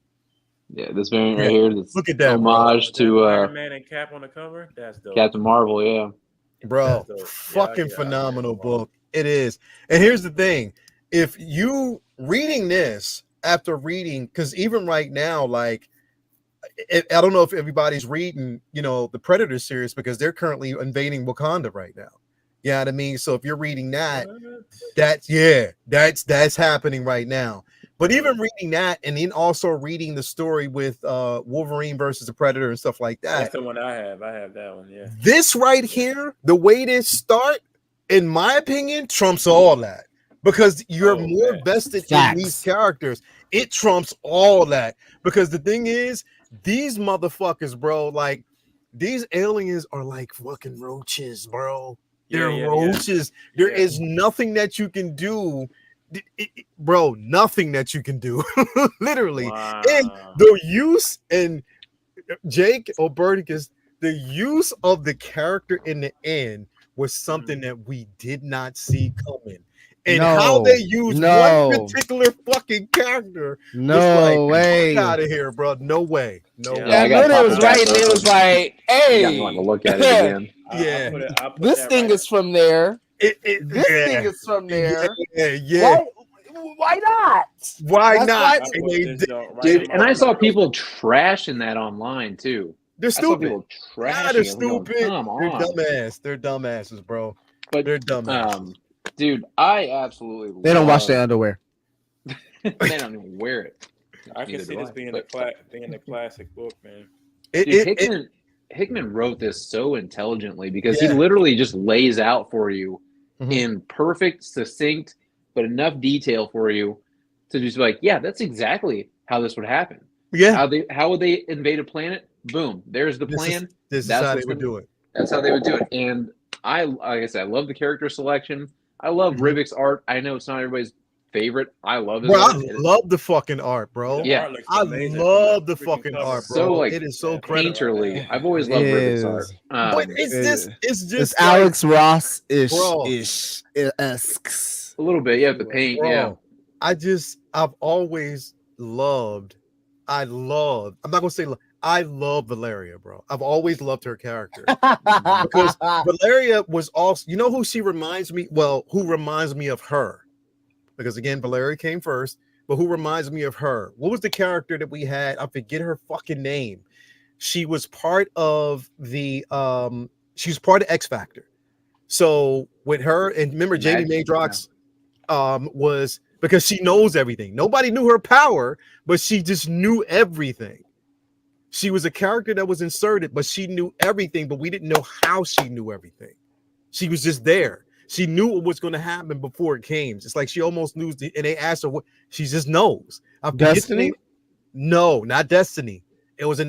Yeah, this variant right here. Look at that homage to Iron Man and Cap on the cover. That's dope. Captain Marvel. Yeah, bro, fucking phenomenal book. It is. And here's the thing: if you reading this after reading, because even right now, like, I don't know if everybody's reading, the Predator series because they're currently invading Wakanda right now. You know what I mean? So if you're reading that, that's happening right now. But even reading that, and then also reading the story with Wolverine versus the Predator and stuff like that. That's the one I have. I have that one. Yeah. This right here, the way they start, in my opinion, trumps all that because you're more vested in these characters. It trumps all that because the thing is, these motherfuckers, bro, like these aliens are like fucking roaches, bro. They're roaches. There is nothing that you can do. Bro, nothing that you can do, literally. Wow. And the use, and Jake Oberticus, the use of the character in the end was something that we did not see coming. And how they used one particular fucking character. No way. Get out of here, bro. No way. No way. I knew it was right, and it was like, hey, I'm to look at it again. This thing is from there. This thing is from there. Yeah. Why not? Why not? Dude, and I saw people trashing that online too. They're stupid. They're stupid. Come on. They're dumbasses, bro. But they're dumbasses. Dude, I absolutely. They don't wash their underwear. They don't even wear it. I can see this being a classic book, man. Hickman wrote this so intelligently because he literally just lays out for you in perfect, succinct, but enough detail for you to just be like, yeah, that's exactly how this would happen. Yeah. How would they invade a planet? Boom. There's the plan. This is how they would do it. That's how they would do it. And like I said, I love the character selection. I love Rivic's art. I know it's not everybody's favorite. I love it. Bro, I love the fucking art, bro. Yeah. I love the fucking art, bro. So like it is so painterly. I've always loved Rivic's art. But it's just Alex Ross ish. A little bit, yeah, the paint, bro, I've always loved. I'm not gonna say I love Valeria, bro. I've always loved her character because Valeria was also, you know who she reminds me? Well, who reminds me of her? Because again, Valeria came first, but who reminds me of her? What was the character that we had? I forget her fucking name. She was part of the she was part of X Factor. So with her, and remember Jamie Madrox was, because she knows everything. Nobody knew her power, but she just knew everything. She was a character that was inserted, but she knew everything, but we didn't know how she knew everything. She was just there. She knew what was going to happen before it came. It's like she almost knew, and they asked her what she just knows. Destiny? No, not Destiny. It was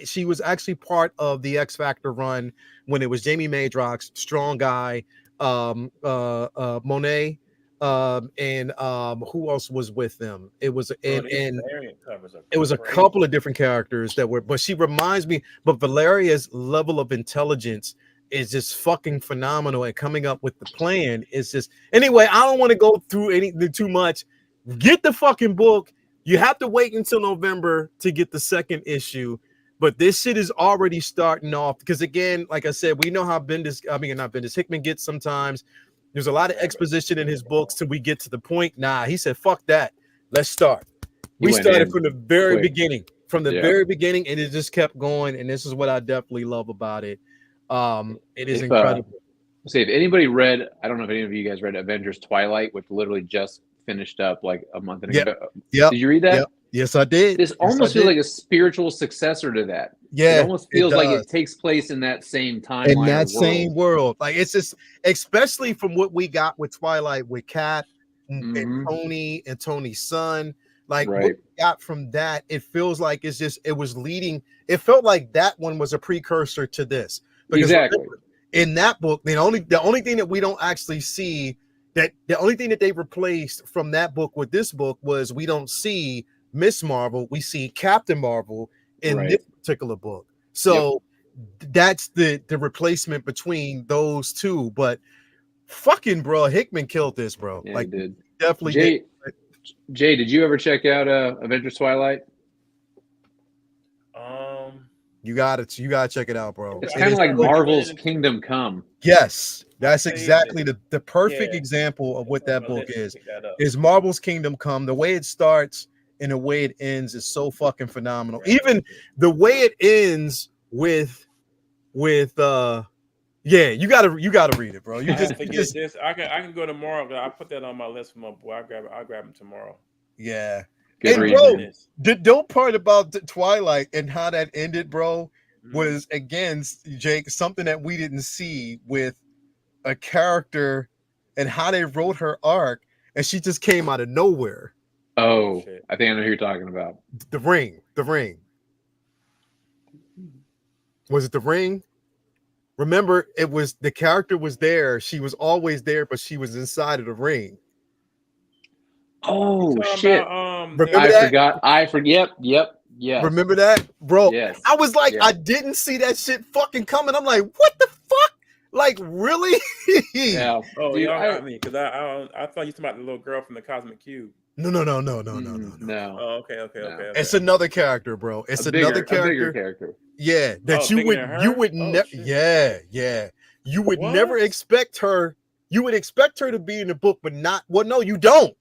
she was actually part of the X Factor run when it was Jamie Madrox, Strong Guy, Monet, and who else was with them? It was it was a couple of different characters that were, but she reminds me, but Valeria's level of intelligence is just fucking phenomenal, and coming up with the plan is just anyway. I don't want to go through anything too much. Get the fucking book. You have to wait until November to get the second issue, but this shit is already starting off because again, like I said, we know how not Bendis, Hickman gets sometimes. There's a lot of exposition in his books till we get to the point. Nah, he said, fuck that. Let's start. We started from the very beginning. From the very beginning, and it just kept going. And this is what I definitely love about it. It is incredible. If anybody read, I don't know if any of you guys read Avengers Twilight, which literally just finished up like a month ago. Yep. Did you read that? Yep. Yes, I did. This almost feels like a spiritual successor to that. Yeah, it almost feels like it takes place in that same timeline, in that same world. Like it's just, especially from what we got with Twilight with Cap and Tony and Tony's son. Like what we got from that, it feels like it's just it was leading. It felt like that one was a precursor to this. Because exactly. In that book, the only thing that we don't actually see, that the only thing that they replaced from that book with this book was we don't see Miss Marvel, we see Captain Marvel in this particular book. So that's the replacement between those two. But fucking bro, Hickman killed this, bro. Yeah, like he did. Definitely did. Jay, did you ever check out Avengers Twilight? You gotta check it out, bro. It's kind of like Marvel's Kingdom Come. Yes, that's exactly the perfect example of what that book is Marvel's Kingdom Come. The way it starts and the way it ends is so fucking phenomenal. Even the way it ends with you gotta read it, bro. You just this. I can go tomorrow. I put that on my list for my boy. I'll grab him tomorrow. Yeah. Good and bro, the dope part about the Twilight and how that ended, bro, was against Jake, something that we didn't see with a character and how they wrote her arc, and she just came out of nowhere. Oh, I think I know who you're talking about. The Ring. Was it The Ring? Remember, it was the character was there. She was always there, but she was inside of the ring. Oh shit! I forget. Yep. Yes. Remember that, bro? Yes. I was like, I didn't see that shit fucking coming. I'm like, what the fuck? Like, really? Yeah. Oh, dude, y'all got me because I thought you talking about the little girl from the Cosmic Cube. No. Oh, okay. It's another character, bro. It's another character. Yeah, that you would never. Yeah. You would never expect her. You would expect her to be in the book, but not. Well, no, you don't.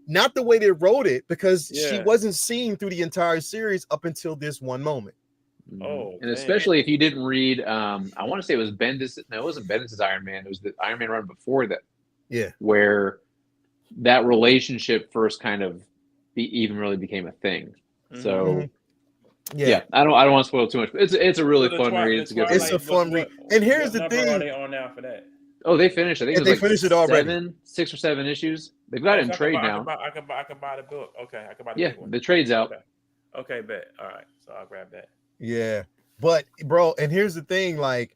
Not the way they wrote it, because she wasn't seen through the entire series up until this one moment. Oh, and especially if you didn't read, I want to say it was Bendis. No, it wasn't Bendis' Iron Man. It was the Iron Man run before that. Yeah, where that relationship first kind of even really became a thing. So, I don't want to spoil too much. But it's a really fun read. It's a fun read. And here's the thing: are they on now for that? Oh, they finished. I think they finished it already. 6 or 7 issues. They've got it in trade now. I can buy the book. Okay, I can buy the big one. The trade's out. Okay, bet. All right, so I'll grab that. Yeah, but bro, and here's the thing: like,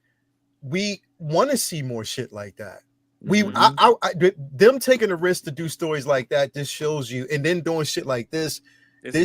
we want to see more shit like that. Them taking a risk to do stories like that just shows you, and then doing shit like this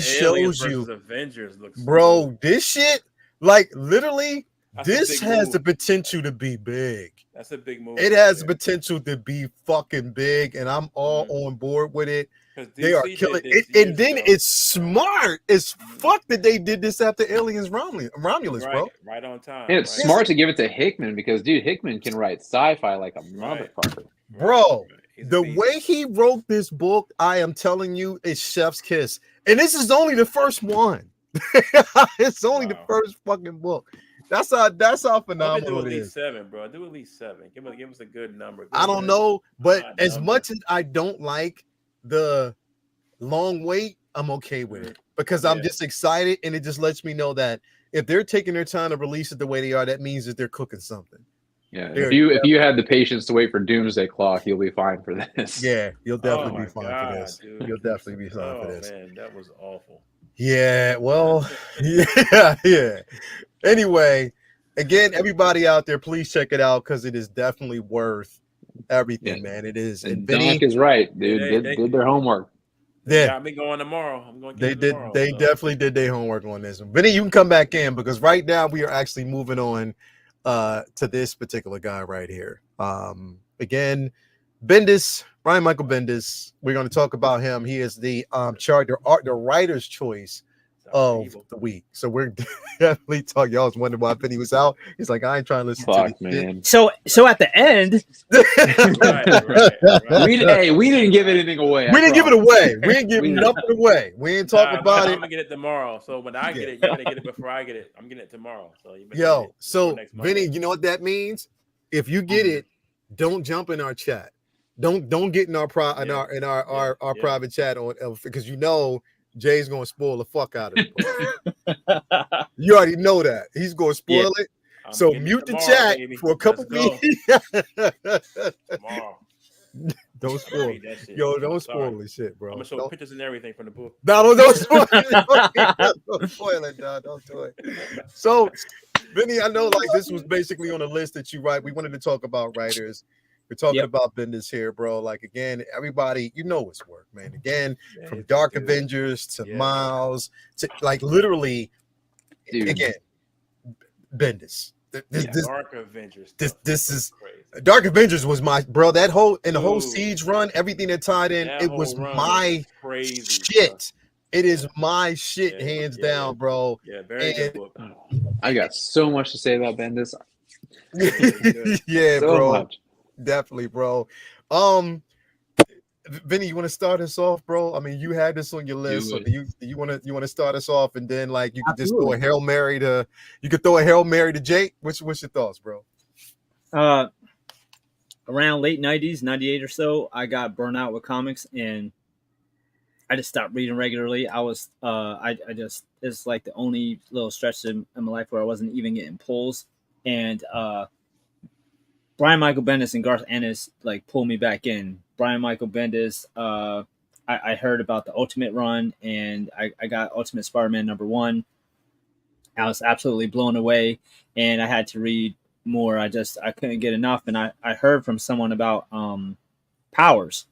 shows you. Avengers looks, bro, cool. This shit, like, literally. This has the potential to be big. That's a big move. It has the potential to be fucking big, and I'm all on board with it. They are killing it, and then it's smart as fuck that they did this after Aliens Romulus, bro. Right on time. And it's smart to give it to Hickman because, dude, Hickman can write sci-fi like a motherfucker. Bro, the way he wrote this book, I am telling you, it's chef's kiss. And this is only the first one. It's only the first fucking book. That's how phenomenal do it is. 7, bro. Do at least 7. Give us a good number. I don't know, but as much as I don't like the long wait, I'm okay with it because I'm just excited, and it just lets me know that if they're taking their time to release it the way they are, that means that they're cooking something. Yeah, if you had the patience to wait for Doomsday Clock, you'll be fine for this. Yeah, you'll definitely be fine for this. Dude. You'll definitely be fine for this. Man, that was awful. Yeah, well, yeah. Anyway, again, everybody out there, please check it out because it is definitely worth everything, man. It is. And Doc is right, dude. They did their homework. They got me going tomorrow. I'm going. They definitely did their homework on this one. Vinny, you can come back in because right now we are actually moving on to this particular guy right here. Again, Bendis, Brian Michael Bendis. We're going to talk about him. He is the the writer's choice of the week. So we're definitely talking. Y'all was wondering why Benny was out. He's like, I ain't trying to listen to this man. shit. So at the end, right. We didn't give anything away. We didn't give it away. We ain't giving nothing away. We ain't talking about it. I'm gonna get it tomorrow. So when I get it, you're gonna get it before I get it. I'm getting it tomorrow. So so Vinny, you know what that means? If you get it, don't jump in our chat. Don't get in our private chat on because you know Jay's gonna spoil the fuck out of it. You already know that he's gonna spoil it. So mute the chat for a couple weeks. Tomorrow. Don't spoil it. Yo, don't spoil this shit, bro. I'm gonna show pictures and everything from the book. No, don't spoil it. Don't spoil it, dog. Don't do it. So, Vinny, I know like this was basically on a list that you write. We wanted to talk about writers. We're talking about Bendis here, bro. Like again, everybody, you know his work, man. Again, from Dark Avengers to Miles to like literally, again, Bendis. Dark Avengers. This is crazy. Dark Avengers was my bro. That whole and the whole Siege run, everything that tied in, it was my shit. It is my shit, hands down, bro. Yeah, very good book. I got so much to say about Bendis. Yeah, so bro. Much. Definitely, bro. Vinny, you want to start us off, bro? I mean, you had this on your list. So do you want to start us off, and then like you could just throw a Hail Mary to Jake. What's your thoughts, bro? Around late 90s, 98 or so, I got burnt out with comics, and I just stopped reading regularly. I was it's like the only little stretch in my life where I wasn't even getting pulls, and Brian Michael Bendis and Garth Ennis like pulled me back in. Brian Michael Bendis, I heard about the Ultimate run, and I got Ultimate Spider-Man #1. I was absolutely blown away, and I had to read more. I couldn't get enough, and I heard from someone about Powers.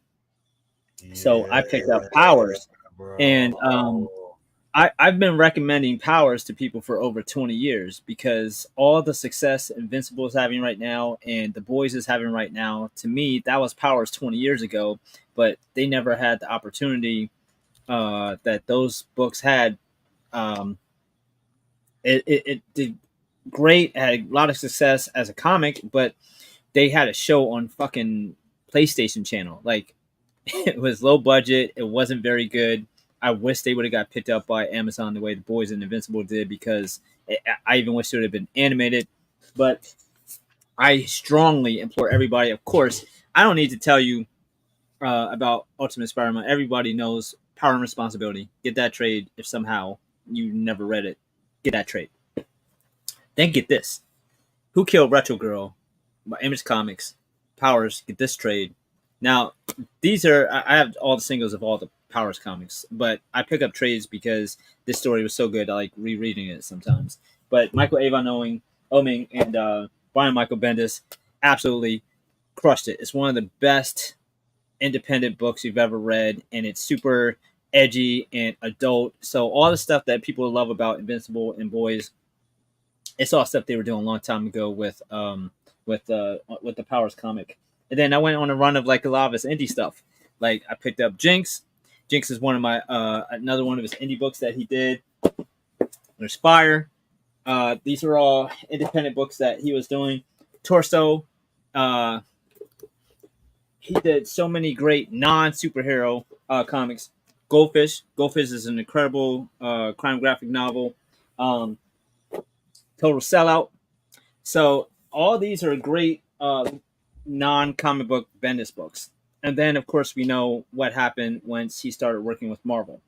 So I picked up Powers, bro. And I've been recommending Powers to people for over 20 years because all the success Invincible is having right now and The Boys is having right now, to me, that was Powers 20 years ago, but they never had the opportunity that those books had. It did great, had a lot of success as a comic, but they had a show on fucking PlayStation channel. Like, it was low budget. It wasn't very good. I wish they would have got picked up by Amazon the way The Boys and Invincible did, because I even wish it would have been animated. But I strongly implore everybody. Of course, I don't need to tell you about Ultimate Spider-Man. Everybody knows Power and Responsibility. Get that trade if somehow you never read it. Get that trade. Then get this. Who Killed Retro Girl by Image Comics. Powers, get this trade. Now, these are, I have all the singles of all the Powers comics, but I pick up trades because this story was so good. I like rereading it sometimes. But Michael Avon Oeming and Brian Michael Bendis absolutely crushed it. It's one of the best independent books you've ever read, and it's super edgy and adult. So all the stuff that people love about Invincible and Boys, it's all stuff they were doing a long time ago with the Powers comic. And then I went on a run of like a lot of his indie stuff. Like I picked up Jinx. Jinx is one of my another one of his indie books that he did. There's Fire. These are all independent books that he was doing. Torso. He did so many great non-superhero comics. Goldfish. Goldfish is an incredible crime graphic novel. Total Sellout. So all these are great non-comic book Bendis books. And then, of course, we know what happened once he started working with Marvel.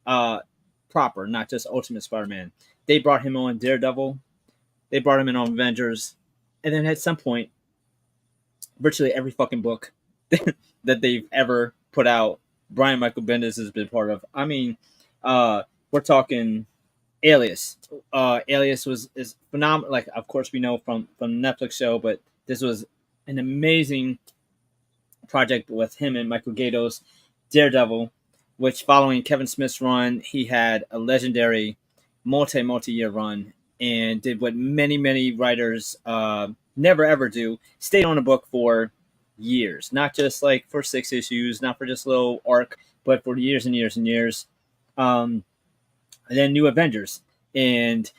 Proper, not just Ultimate Spider-Man. They brought him on Daredevil. They brought him in on Avengers. And then at some point, virtually every fucking book that they've ever put out, Brian Michael Bendis has been part of. I mean, we're talking Alias. Alias is phenomenal. Like, of course, we know from the Netflix show, but this was an amazing project with him and Michael Gaydos. Daredevil, which following Kevin Smith's run, he had a legendary multi-year run. and did what many writers never ever do. Stayed on a book for years, not just like for 6 issues, not for just a little arc, but for years and years and years. And then New Avengers, and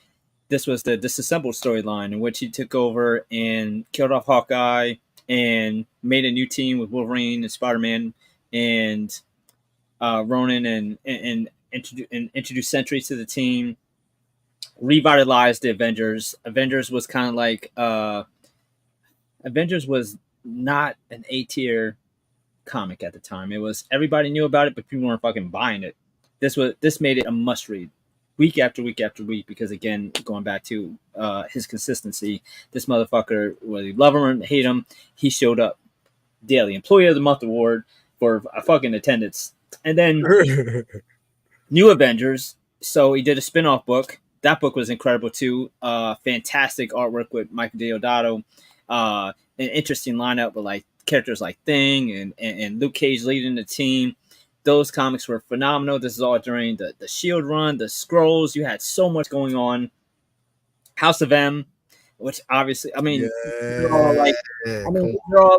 this was the disassembled storyline in which he took over and killed off Hawkeye and made a new team with Wolverine and Spider-Man and Ronan and introduced Sentry to the team, revitalized the Avengers. Avengers was kind of like Avengers was not an A-tier comic at the time. It was, everybody knew about it, but people weren't fucking buying it. This made it a must read, week after week after week, because again, going back to his consistency, this motherfucker, whether you love him or hate him, he showed up daily. Employee of the Month award for a fucking attendance. And then New Avengers. So he did a spin-off book. That book was incredible too. Fantastic artwork with Michael Deodato. An interesting lineup with like characters like Thing and Luke Cage leading the team. Those comics were phenomenal. This is all during the Shield run, the Skrulls. You had so much going on. House of M, which obviously, I mean, they're all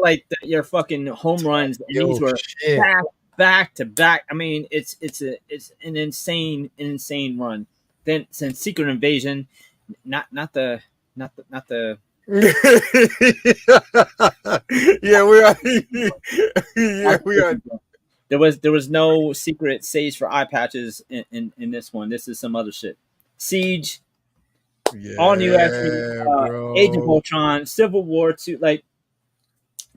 like, your fucking home runs. And these were back to back. I mean, it's an insane run. Then since Secret Invasion, not the yeah, we are. Yeah, we are. There was no secret Sage for eye patches in this one. This is some other shit. Siege, all new Age of Ultron, Civil War 2. Like,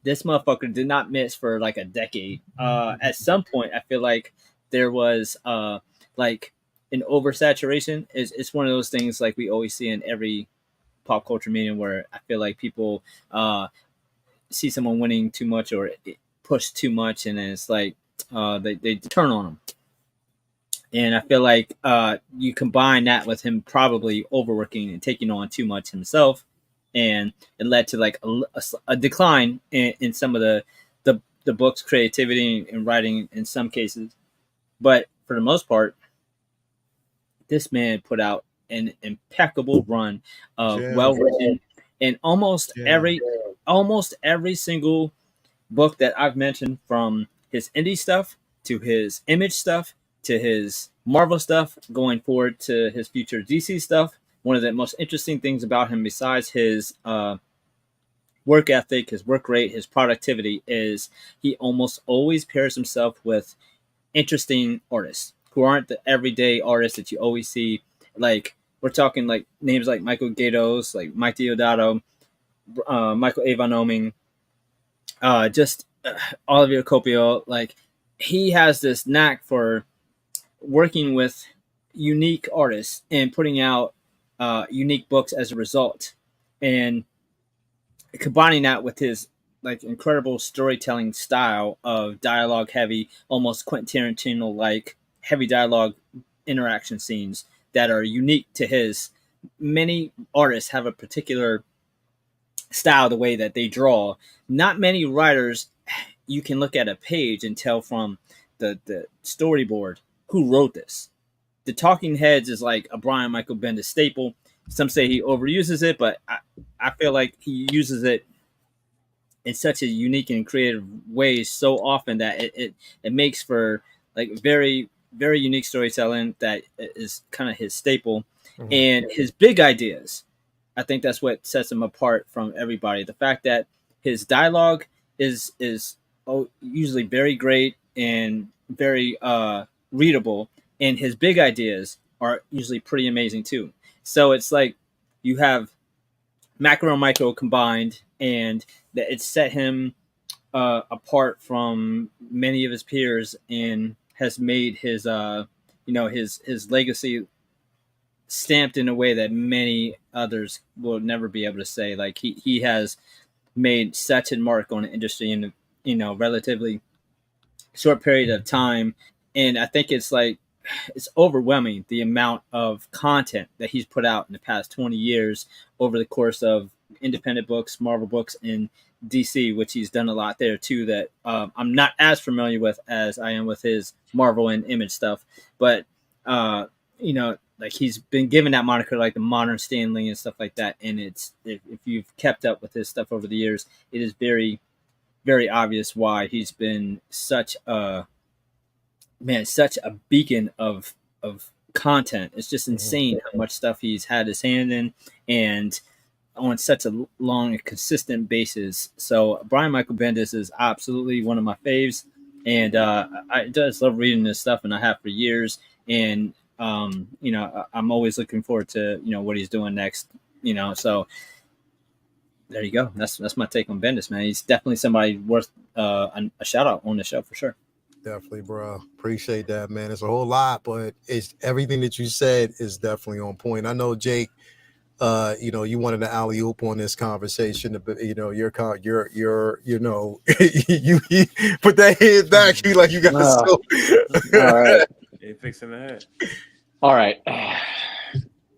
this motherfucker did not miss for like a decade. At some point, I feel like there was like an oversaturation. It's one of those things like we always see in every pop culture medium where I feel like people see someone winning too much or push too much, and then it's like they turn on him. And I feel like you combine that with him probably overworking and taking on too much himself, and it led to like a decline in some of the book's creativity and writing in some cases. But for the most part, this man put out an impeccable run of well-written, and almost every single book that I've mentioned, from his indie stuff to his Image stuff to his Marvel stuff, going forward to his future DC stuff. One of the most interesting things about him, besides his work ethic, his work rate, his productivity, is he almost always pairs himself with interesting artists who aren't the everyday artists that you always see. Like, we're talking like names like Michael Gaydos, like Mike Deodato, Michael Avon Oming, Olivier Copiel. Like, he has this knack for working with unique artists and putting out unique books as a result, and combining that with his like incredible storytelling style of dialogue heavy, almost Quentin Tarantino like heavy dialogue interaction scenes that are unique to his. Many artists have a particular style, the way that they draw. Not many writers, you can look at a page and tell from the storyboard who wrote this. The Talking Heads is like a Brian Michael Bendis staple. Some say he overuses it, but I feel like he uses it in such a unique and creative way so often that it makes for like very, very unique storytelling that is kind of his staple. Mm-hmm. And his big ideas, I think that's what sets him apart from everybody. The fact that his dialogue is usually very great and very readable, and his big ideas are usually pretty amazing too. So it's like you have Macro and Micro combined, and that it set him apart from many of his peers, and has made his his legacy stamped in a way that many others will never be able to say. Like, he has made such a mark on the industry in relatively short period of time, and I think it's overwhelming the amount of content that he's put out in the past 20 years over the course of independent books, Marvel books, and DC, which he's done a lot there too that I'm not as familiar with as I am with his Marvel and Image stuff. But like he's been given that moniker like the modern Stan Lee and stuff like that. And it's if you've kept up with his stuff over the years, it is very, very obvious why he's been such a beacon of content. It's just insane how much stuff he's had his hand in, and on such a long and consistent basis. So Brian Michael Bendis is absolutely one of my faves, and I just love reading this stuff, and I have for years. And you know, I'm always looking forward to, you know, what he's doing next. You know, so there you go. That's my take on Bendis, man. He's definitely somebody worth a shout out on the show for sure. Definitely, bro. Appreciate that, man. It's a whole lot, but it's everything that you said is definitely on point. I know, Jake, you know, you wanted to alley oop on this conversation, but you know, you're you know, you put that head back, you like you got All right. Ain't fixing the head. All right.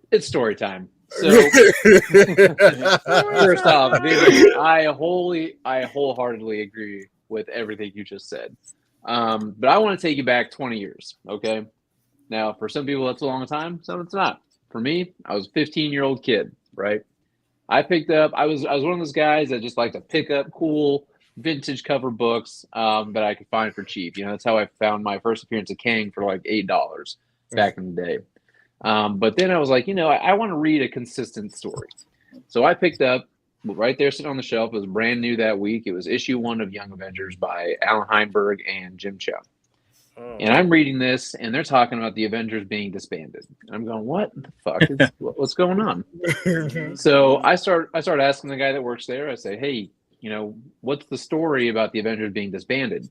It's story time. So first off, Vinny, I wholeheartedly agree with everything you just said. But I want to take you back 20 years. Okay. Now, for some people, that's a long time. Some it's not. For me, I was a 15-year-old kid, right? I was one of those guys that just like to pick up cool vintage cover books that I could find for cheap. You know, that's how I found my first appearance of Kang for like $8 back in the day. But then I was like, you know, I want to read a consistent story. So I picked up, right there sitting on the shelf, it was brand new that week. It was issue 1 of Young Avengers by Alan Heinberg and Jim Chow. Oh. And I'm reading this, and they're talking about the Avengers being disbanded. And I'm going, what the fuck? What's going on? So I start asking the guy that works there. I say, hey, you know, what's the story about the Avengers being disbanded?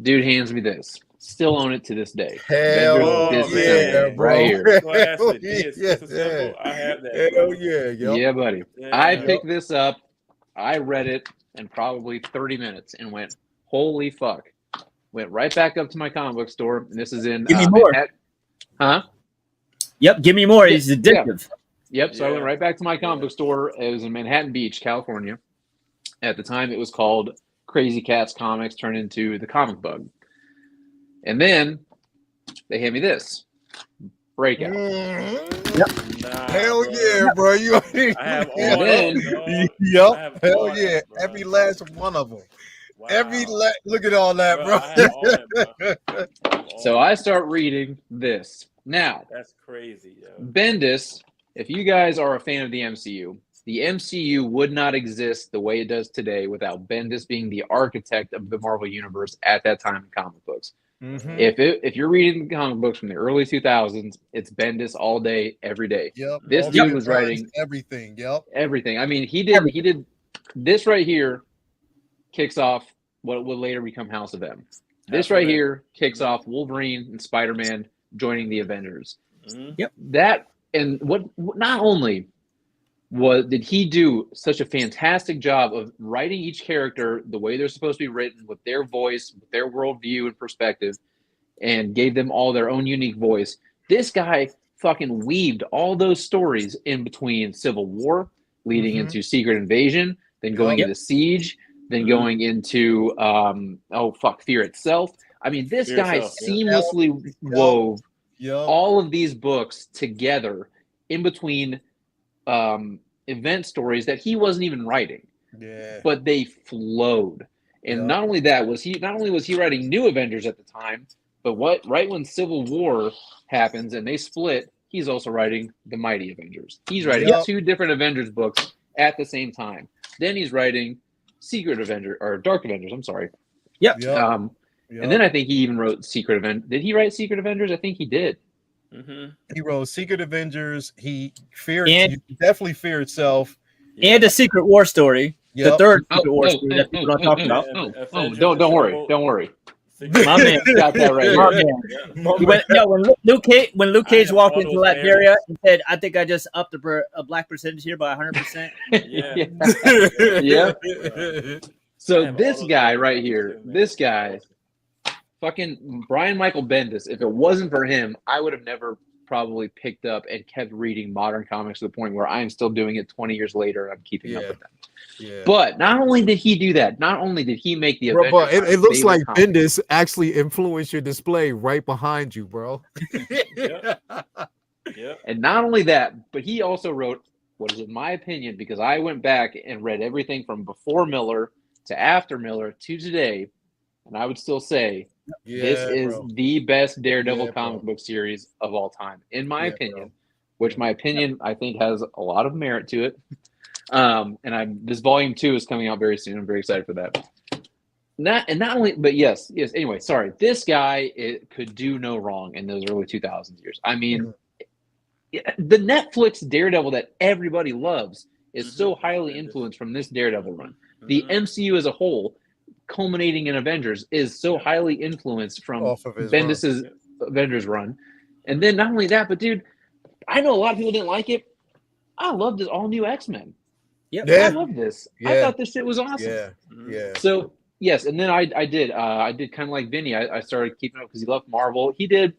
Dude hands me this. Still own it to this day. Hell yeah, bro. Right here. Yeah. I have that. Hell yeah, yo. Yeah, buddy. Yeah, I picked this up. I read it in probably 30 minutes and went, holy fuck. Went right back up to my comic book store. And this is in Give me more. Huh? Yep, give me more. He's addictive. Yep. So I went right back to my comic book store. It was in Manhattan Beach, California. At the time, it was called Crazy Cats Comics, turned into the Comic Bug. And then they hand me this Breakout. Yep. Nah, hell yeah, bro. You I have all then, yep. Hell yeah. Every last one of them. Wow. Look at all that, bro. I have all that, bro. So I start reading this. Now, that's crazy, yo. Bendis, if you guys are a fan of the MCU would not exist the way it does today without Bendis being the architect of the Marvel Universe at that time in comic books. Mm-hmm. If you're reading comic books from the early 2000s, it's Bendis all day, every day. Yep. This dude was writing everything. Yep. Everything. I mean, he did this right here kicks off what would later become House of M. This right here kicks off Wolverine and Spider-Man joining the Avengers. Mm-hmm. Yep. That and what not only did he do such a fantastic job of writing each character the way they're supposed to be written, with their voice, with their worldview and perspective, and gave them all their own unique voice. This guy fucking weaved all those stories in between Civil War, leading into Secret Invasion, then going into Siege, then going into Fear Itself. I mean, this guy seamlessly wove all of these books together in between event stories that he wasn't even writing, but they flowed. And not only was he writing New Avengers at the time, but right when Civil War happens and they split, he's also writing the Mighty Avengers. He's writing 2 different Avengers books at the same time. Then he's writing Dark Avengers. I'm sorry. Yep. And then I think he even wrote Secret Avengers. Did he write Secret Avengers? I think he did. Mm-hmm. He wrote Secret Avengers. He definitely Fear Itself, and a Secret War story. Yep. The third Secret War story that people don't talk about. Don't worry. My man got that right. When Luke Cage walked into Latveria and said, "I think I just upped a black percentage here by 100%." Yeah. So this guy right here, fucking Brian Michael Bendis, if it wasn't for him, I would have never probably picked up and kept reading modern comics to the point where I'm still doing it 20 years later. I'm keeping up with them. Yeah. But not only did he do that, not only did he make the Avengers. But it looks like Bendis actually influenced your display right behind you, bro. Yep. And not only that, but he also wrote what is, in my opinion, because I went back and read everything from before Miller to after Miller to today, and I would still say this is the best Daredevil comic book series of all time, in my opinion. Which my opinion, I think, has a lot of merit to it. This volume 2 is coming out very soon. I'm very excited for that. Not only, but yes. Anyway, sorry. This guy could do no wrong in those early 2000s years. I mean, the Netflix Daredevil that everybody loves is so highly influenced from this Daredevil run. The MCU as a whole, culminating in Avengers, is so highly influenced from Bendis's Avengers run. And then not only that, but dude, I know a lot of people didn't like it. I loved this all new X-Men. Yep. I love this. I thought this shit was awesome. So yes, and then I did kind of like Vinny. I started keeping up because he loved Marvel. They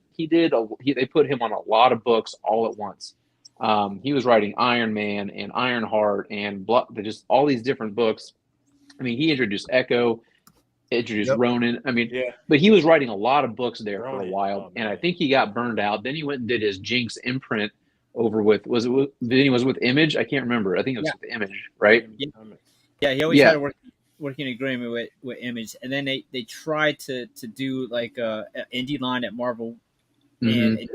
put him on a lot of books all at once. He was writing Iron Man and Ironheart and just all these different books. I mean, he introduced Echo, introduced Ronin. I mean, but he was writing a lot of books there for a while, and I think he got burned out. Then he went and did his Jinx imprint over with was with Image? I can't remember. I think it was with Image, right? Yeah, he always had a working agreement with Image, and then they tried to do like an indie line at Marvel, and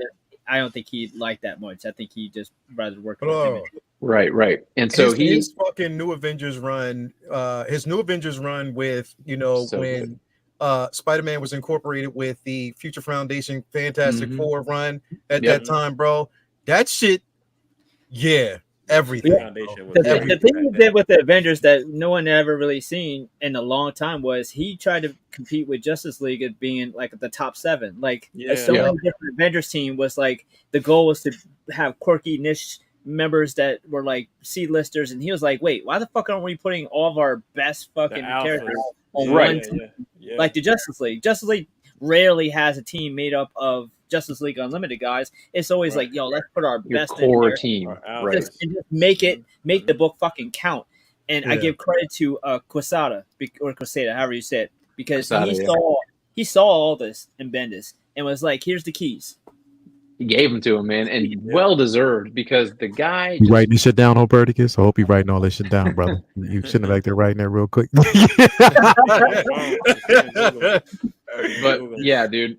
I don't think he liked that much. I think he just rather work with Image. Right. And so his fucking New Avengers run, with when Spider-Man was incorporated with the Future Foundation Fantastic Four run at that time, bro. That shit, everything. The thing he did with the Avengers that no one ever really seen in a long time was he tried to compete with Justice League as being like the top 7. Like many different Avengers team was like the goal was to have quirky niche members that were like C-listers, and he was like, wait, why the fuck aren't we putting all of our best fucking characters on one team? Like the Justice League. Justice League rarely has a team made up of Justice League Unlimited guys. It's always like, yo, let's put our best core in team, and just make the book fucking count. And I give credit to Quesada or Quesada, however you say it, because he saw all this in Bendis and was like, here's the keys. He gave them to him, man, and well deserved, because the guy you writing this shit down, Hoperticus? I hope you writing all this shit down, brother. You shouldn't have back there writing that real quick. But yeah, dude,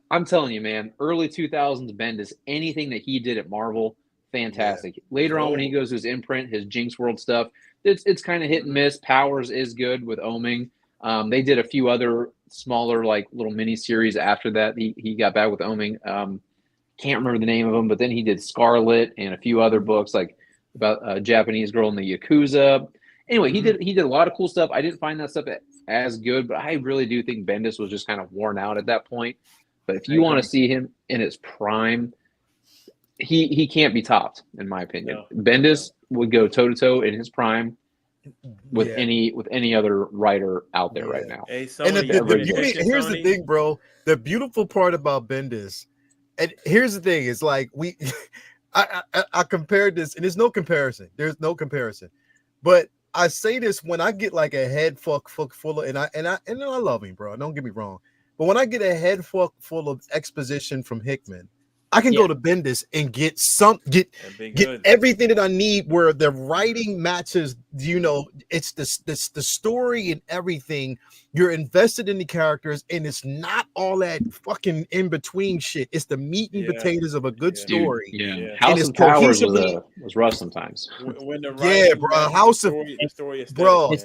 I'm telling you, man, early 2000s Bendis, anything that he did at Marvel, fantastic. Later on, when he goes to his imprint, his Jinx World stuff, it's kind of hit and miss. Powers is good with Oming. They did a few other smaller, like, little mini series after that. He got back with Oming. Can't remember the name of them, but then he did Scarlet and a few other books, like about a Japanese girl in the Yakuza. Anyway, he did a lot of cool stuff. I didn't find that stuff as good, but I really do think Bendis was just kind of worn out at that point. But if you want to see him in his prime, he can't be topped, in my opinion. Bendis would go toe to toe in his prime with any other writer out there right now. Hey, and here's the thing, bro. The beautiful part about Bendis, and here's the thing, is like I compared this, and there's no comparison. There's no comparison. But I say this when I get like a head full of, and I love him, bro. Don't get me wrong. But when I get a head full of exposition from Hickman, I can go to Bendis and get everything that I need, where the writing matches, it's the story and everything. You're invested in the characters, and it's not all that fucking in between shit. It's the meat and potatoes of a good story. House of Powers was rough sometimes. When the bro. House of story is bro.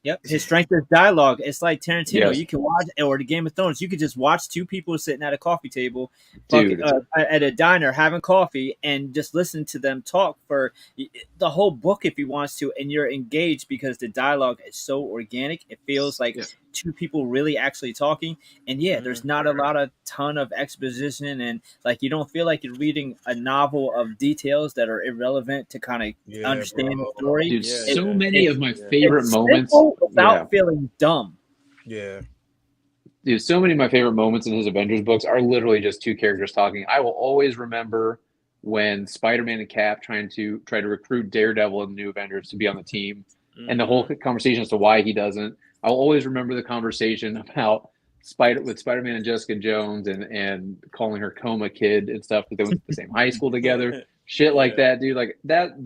Yep, his strength is dialogue. It's like Tarantino. You can watch, or the Game of Thrones. You could just watch two people sitting at a coffee table, at a diner, having coffee, and just listen to them talk for the whole book if he wants to, and you're engaged because the dialogue is so organic. It feels like two people really actually talking, and there's not a ton of exposition, and like you don't feel like you're reading a novel of details that are irrelevant to kind of understand the story. Dude, so many of my favorite moments without feeling dumb. Dude, so many of my favorite moments in his Avengers books are literally just two characters talking. I will always remember when Spider-Man and Cap try to recruit Daredevil and the New Avengers to be on the team, and the whole conversation as to why he doesn't. I'll always remember the conversation about Spider-Man and Jessica Jones and calling her Coma Kid and stuff because they went to the same high school together. Shit like that, dude. Like that.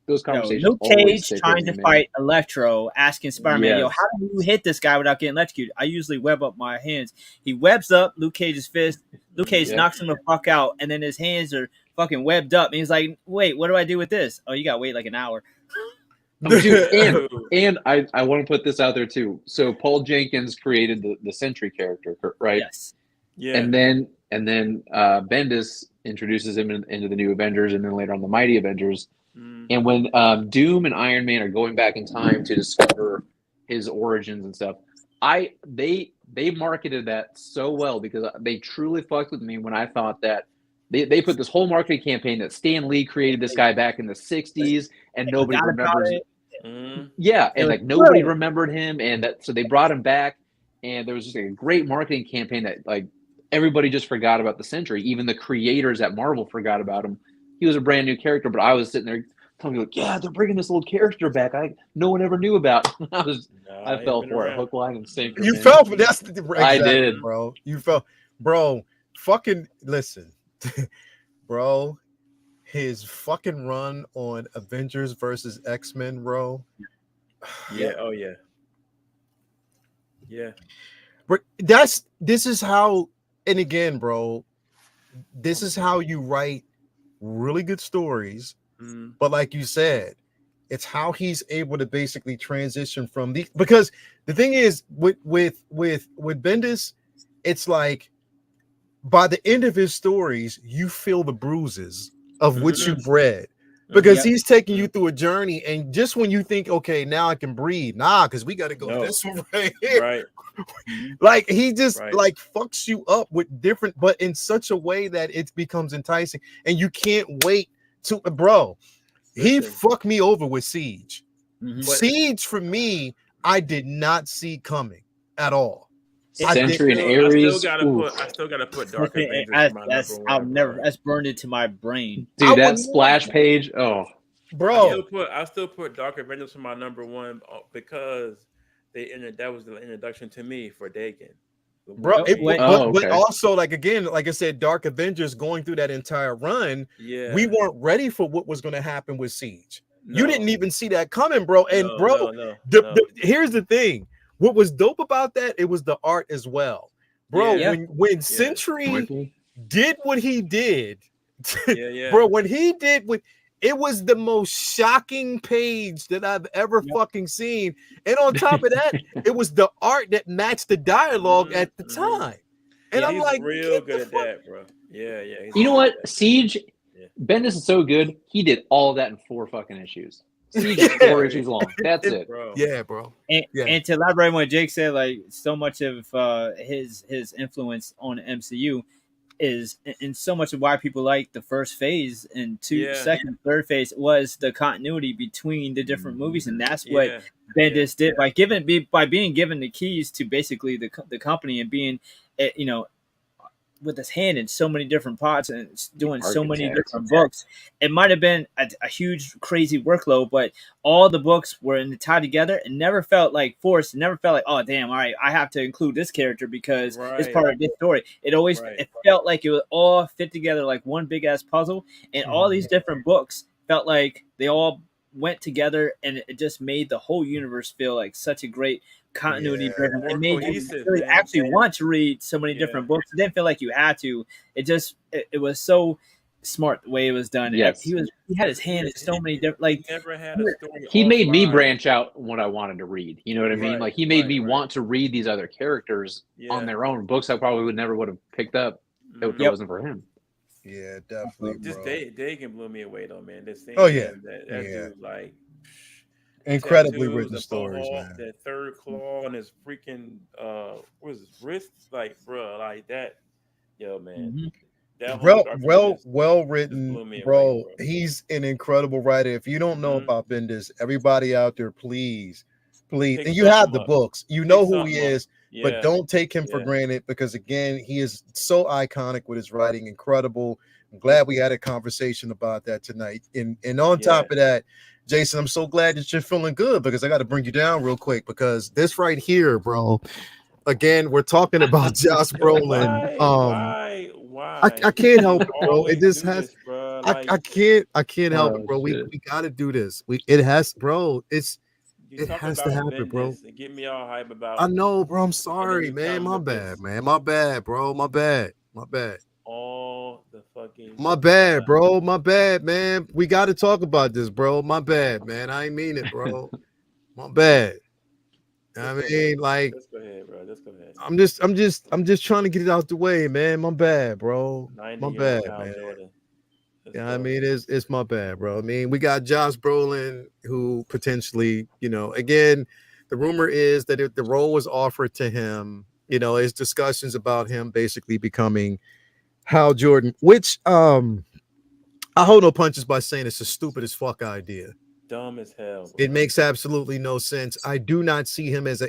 Those conversations Luke always Cage stick trying with me, to man. fight Electro, asking Spider-Man, Yes. how do you hit this guy without getting electrocuted? I usually web up my hands. He webs up Luke Cage's fist. Luke Cage knocks him the fuck out, and then his hands are fucking webbed up. And he's like, wait, what do I do with this? Oh, you got to wait like an hour. Dude, and I want to put this out there too. So Paul Jenkins created the Sentry character, right? Yes. Yeah. And then Bendis introduces him into the new Avengers, and then later on the Mighty Avengers. And when Doom and Iron Man are going back in time to discover his origins and stuff, they marketed that so well because they truly fucked with me when I thought that they put this whole marketing campaign that Stan Lee created this guy back in the 60s and nobody remembers it. Yeah, and like nobody remembered him, and so they brought him back, and there was just like a great marketing campaign that like everybody just forgot about the Sentry. Even the creators at Marvel forgot about him. He was a brand new character, but I was sitting there telling me like, yeah, they're bringing this old character back. No one ever knew about. I fell for it, hook, line, and sinker. You fell for that's exactly, I did, bro. You fell, bro. Fucking listen, bro. His fucking run on Avengers versus X-Men, bro. Yeah. Oh yeah. Yeah. But this is how, and again, bro, this is how you write really good stories. But like you said, it's how he's able to basically transition from the, because the thing is with Bendis, it's like by the end of his stories, you feel the bruises of which you bred. Because he's taking you through a journey, and just when you think, okay, now I can breathe, because we got to go this way right here. Right. Like he just like fucks you up with different, but in such a way that it becomes enticing, and you can't wait to, bro. He fucked me over with Siege. Siege for me, I did not see coming at all. Sentry and Ares. I still gotta put Dark Avengers my number one. I'll never. That's burned into my brain, dude. That splash page. Oh, bro. I still put Dark Avengers for my number one because that was the introduction to me for Dagon. Bro, but also, like again, like I said, Dark Avengers going through that entire run, we weren't ready for what was going to happen with Siege. You didn't even see that coming, bro. And here's the thing: what was dope about that? It was the art as well, bro. When Sentry did what he did, bro, when he did what. It was the most shocking page that I've ever fucking seen. And on top of that, it was the art that matched the dialogue at the time. And I'm like, real good at that, bro. Yeah. You know what? Siege, Bendis is so good. He did all of that in 4 fucking issues. Siege is 4 issues long. That's it. Bro. Yeah, bro. And to elaborate on what Jake said, like so much of his influence on the MCU is, and so much of why people like the first phase and second, third phase was the continuity between the different movies, and that's what Bendis did by being given the keys to basically the company and being, with his hand in so many different pots and doing so many different books. It might have been a huge, crazy workload, but all the books were tied together and never felt like forced. It never felt like, oh, damn, all right, I have to include this character because it's part of this story. It always it felt like it was all fit together like one big-ass puzzle, and all these different books felt like they all went together, and it just made the whole universe feel like such a great continuity driven. It made you really actually want to read so many different books. It didn't feel like you had to. It was so smart the way it was done. Yes. He had his hand in so many different, like, never had a story. He made me branch out what I wanted to read. You know what I mean? Like he made me want to read these other characters on their own. Books I probably would have picked up if it wasn't for him. Yeah, definitely. Just Dagan blew me away though, man. This thing, that dude, like, incredibly written stories, man. That third claw on his freaking what is his wrist, like, bro, like that, yo, man. That well written, bro. He's an incredible writer. If you don't know about Bendis, everybody out there, please, and you have the books, you know who he is. But don't take him for granted, because again, he is so iconic with his writing. Incredible. I'm glad we had a conversation about that tonight. And on top of that, Jason, I'm so glad that you're feeling good, because I got to bring you down real quick, because this right here, bro, again, we're talking about Josh Brolin. I can't help it, bro. It just has. This, bro. I can't help it, bro. We got to do this. It has, bro. It has to happen, bro. Get me all hype about. I know, bro. I'm sorry, man. My bad, man. My bad, bro. My bad. All the fucking. My bad, bro. My bad, man. We got to talk about this, bro. My bad, man. I ain't mean it, bro. My bad. I mean, like, let's go ahead, bro. Let's go ahead. I'm just trying to get it out the way, man. My bad, bro. My bad, man. Yeah, I mean, it's my bad, bro. I mean, we got Josh Brolin, who potentially, again, the rumor is that if the role was offered to him, there's discussions about him basically becoming Hal Jordan, which I hold no punches by saying it's a stupid as fuck idea. Dumb as hell. Bro. It makes absolutely no sense. I do not see him as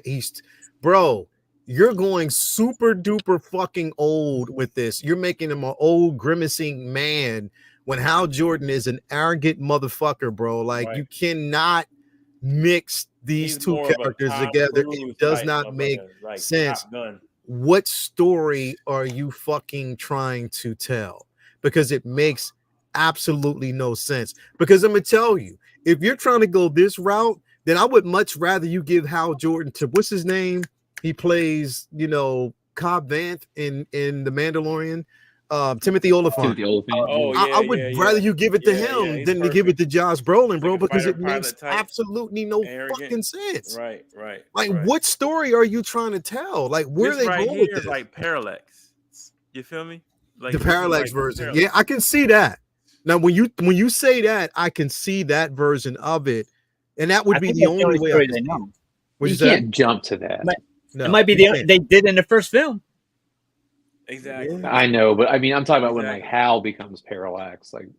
bro. You're going super duper fucking old with this. You're making him an old grimacing man when Hal Jordan is an arrogant motherfucker, bro. Like, you cannot mix these two characters together. It does not make sense. What story are you fucking trying to tell? Because it makes absolutely no sense. Because I'm gonna tell you, if you're trying to go this route, then I would much rather you give Hal Jordan to what's his name? He plays, Cobb Vanth in The Mandalorian. Timothy Oliphant. Oh, yeah, I would rather you give it to him than to give it to Josh Brolin, bro, because it makes absolutely no fucking sense. Right. Like, what story are you trying to tell? Like, where are they going with this? Like Parallax. You feel me? Like the Parallax version. Yeah, I can see that. Now, when you say that, I can see that version of it, and that would be the only way I can know. You can't jump to that. It might be they did in the first film. Exactly. Yeah. I know, but I mean, I'm talking about when like Hal becomes Parallax, like.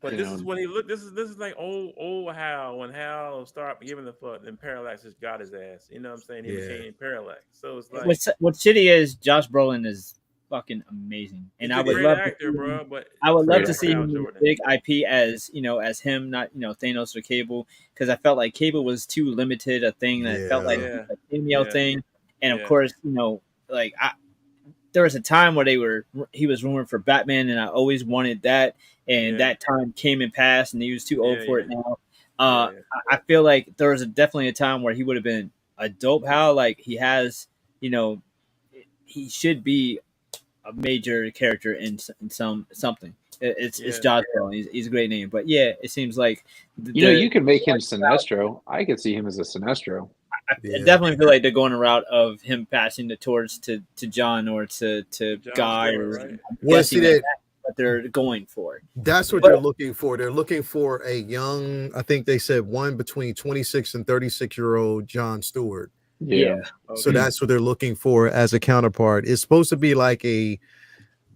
But this is when he looked. This is like old Hal when Hal started giving the fuck, and Parallax just got his ass. You know what I'm saying? He became Parallax. So it's like what's shitty is Josh Brolin is fucking amazing, and I would love actor, bro. But I would love to see him in big IP as as him, not Thanos or Cable, because I felt like Cable was too limited a thing that felt like a cameo thing, and of course like there was a time where he was rumored for Batman, and I always wanted that, and that time came and passed, and he was too old for it now. I feel like there was definitely a time where he would have been a dope Hal, like he has, he should be a major character in something. It's Josh Brolin. He's a great name, but it seems like you could make him Sinestro. I could see him as a Sinestro. I definitely feel like they're going a route of him passing the torch to John or to Guy or what they're going for. That's what they're looking for. They're looking for a young, I think they said one between 26 and 36-year-old John Stewart. Yeah. So that's what they're looking for as a counterpart. It's supposed to be like a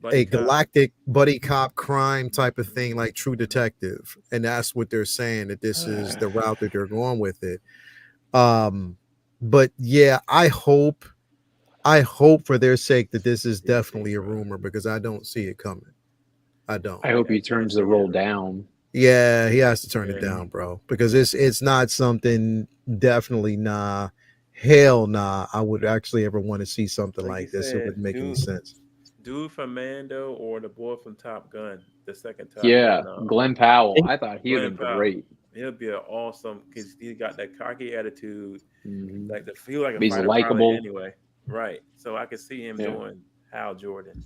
galactic buddy cop crime type of thing, like True Detective. And that's what they're saying, that this is the route that they're going with it. But yeah, I hope for their sake that this is definitely a rumor, because I don't see it coming. I don't. I hope he turns the role down. Yeah, he has to turn it down, bro, because it's not something. Definitely hell nah. I would actually ever want to see something like this. It wouldn't make any sense. Dude from Mando or the boy from Top Gun, the second Top Gun. Glenn Powell. I thought he would be great. He'll be an awesome, because he's got that cocky attitude, like the feel like a he's likable anyway. Right. So I could see him doing Hal Jordan.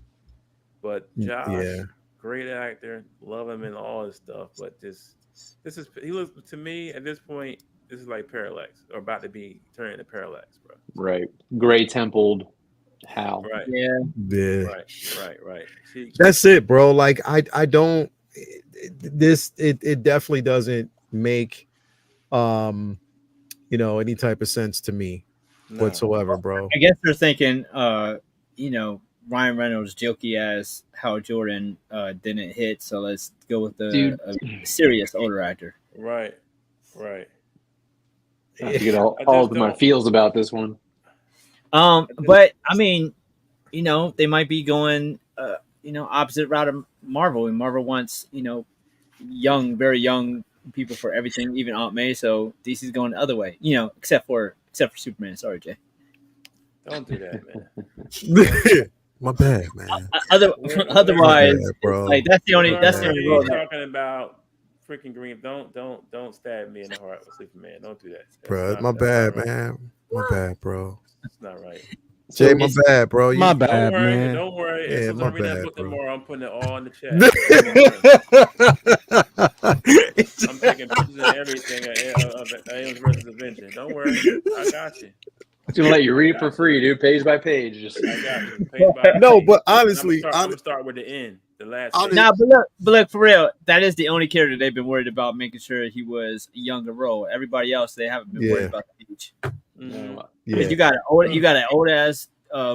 But Josh, great actor, love him in all his stuff. But he looks to me at this point. This is like Parallax, or about to be turned into Parallax, bro. Right. Gray templed Hal. Right. Yeah. Right. See, that's it, bro. Like I don't. It definitely doesn't make any type of sense to me whatsoever, bro. I guess they're thinking Ryan Reynolds jokey as Hal Jordan didn't hit, so let's go with a serious older actor. Right. I get all of my feels about this one. But I mean, they might be going opposite route of Marvel, and Marvel wants young, very young people for everything, even Aunt May. So DC's going the other way, except for Superman. Sorry, Jay. Don't do that, man. My bad, man. Otherwise, bad, bro. like that's the only bad, role. Talking about freaking Green. Don't stab me in the heart with Superman. Don't do that, Bro. My bad, man. My bad, bro. It's not right. Jay, my bad, bro. My bad, man. Don't worry. Yeah, As soon as I read that bad, book bro. tomorrow, I'm putting it all in the chat. I'm taking pictures of everything of Aliens versus Avengers. Don't worry, I got you. I'm gonna let you read it for free, dude. Page by page. Just I got you. Page by No, page. but honestly, I'm gonna start with the end, the last. Page. Nah, but look, for real, that is the only character they've been worried about making sure he was a younger role. Everybody else, they haven't been worried about the age. Mm-hmm. Because you got an old ass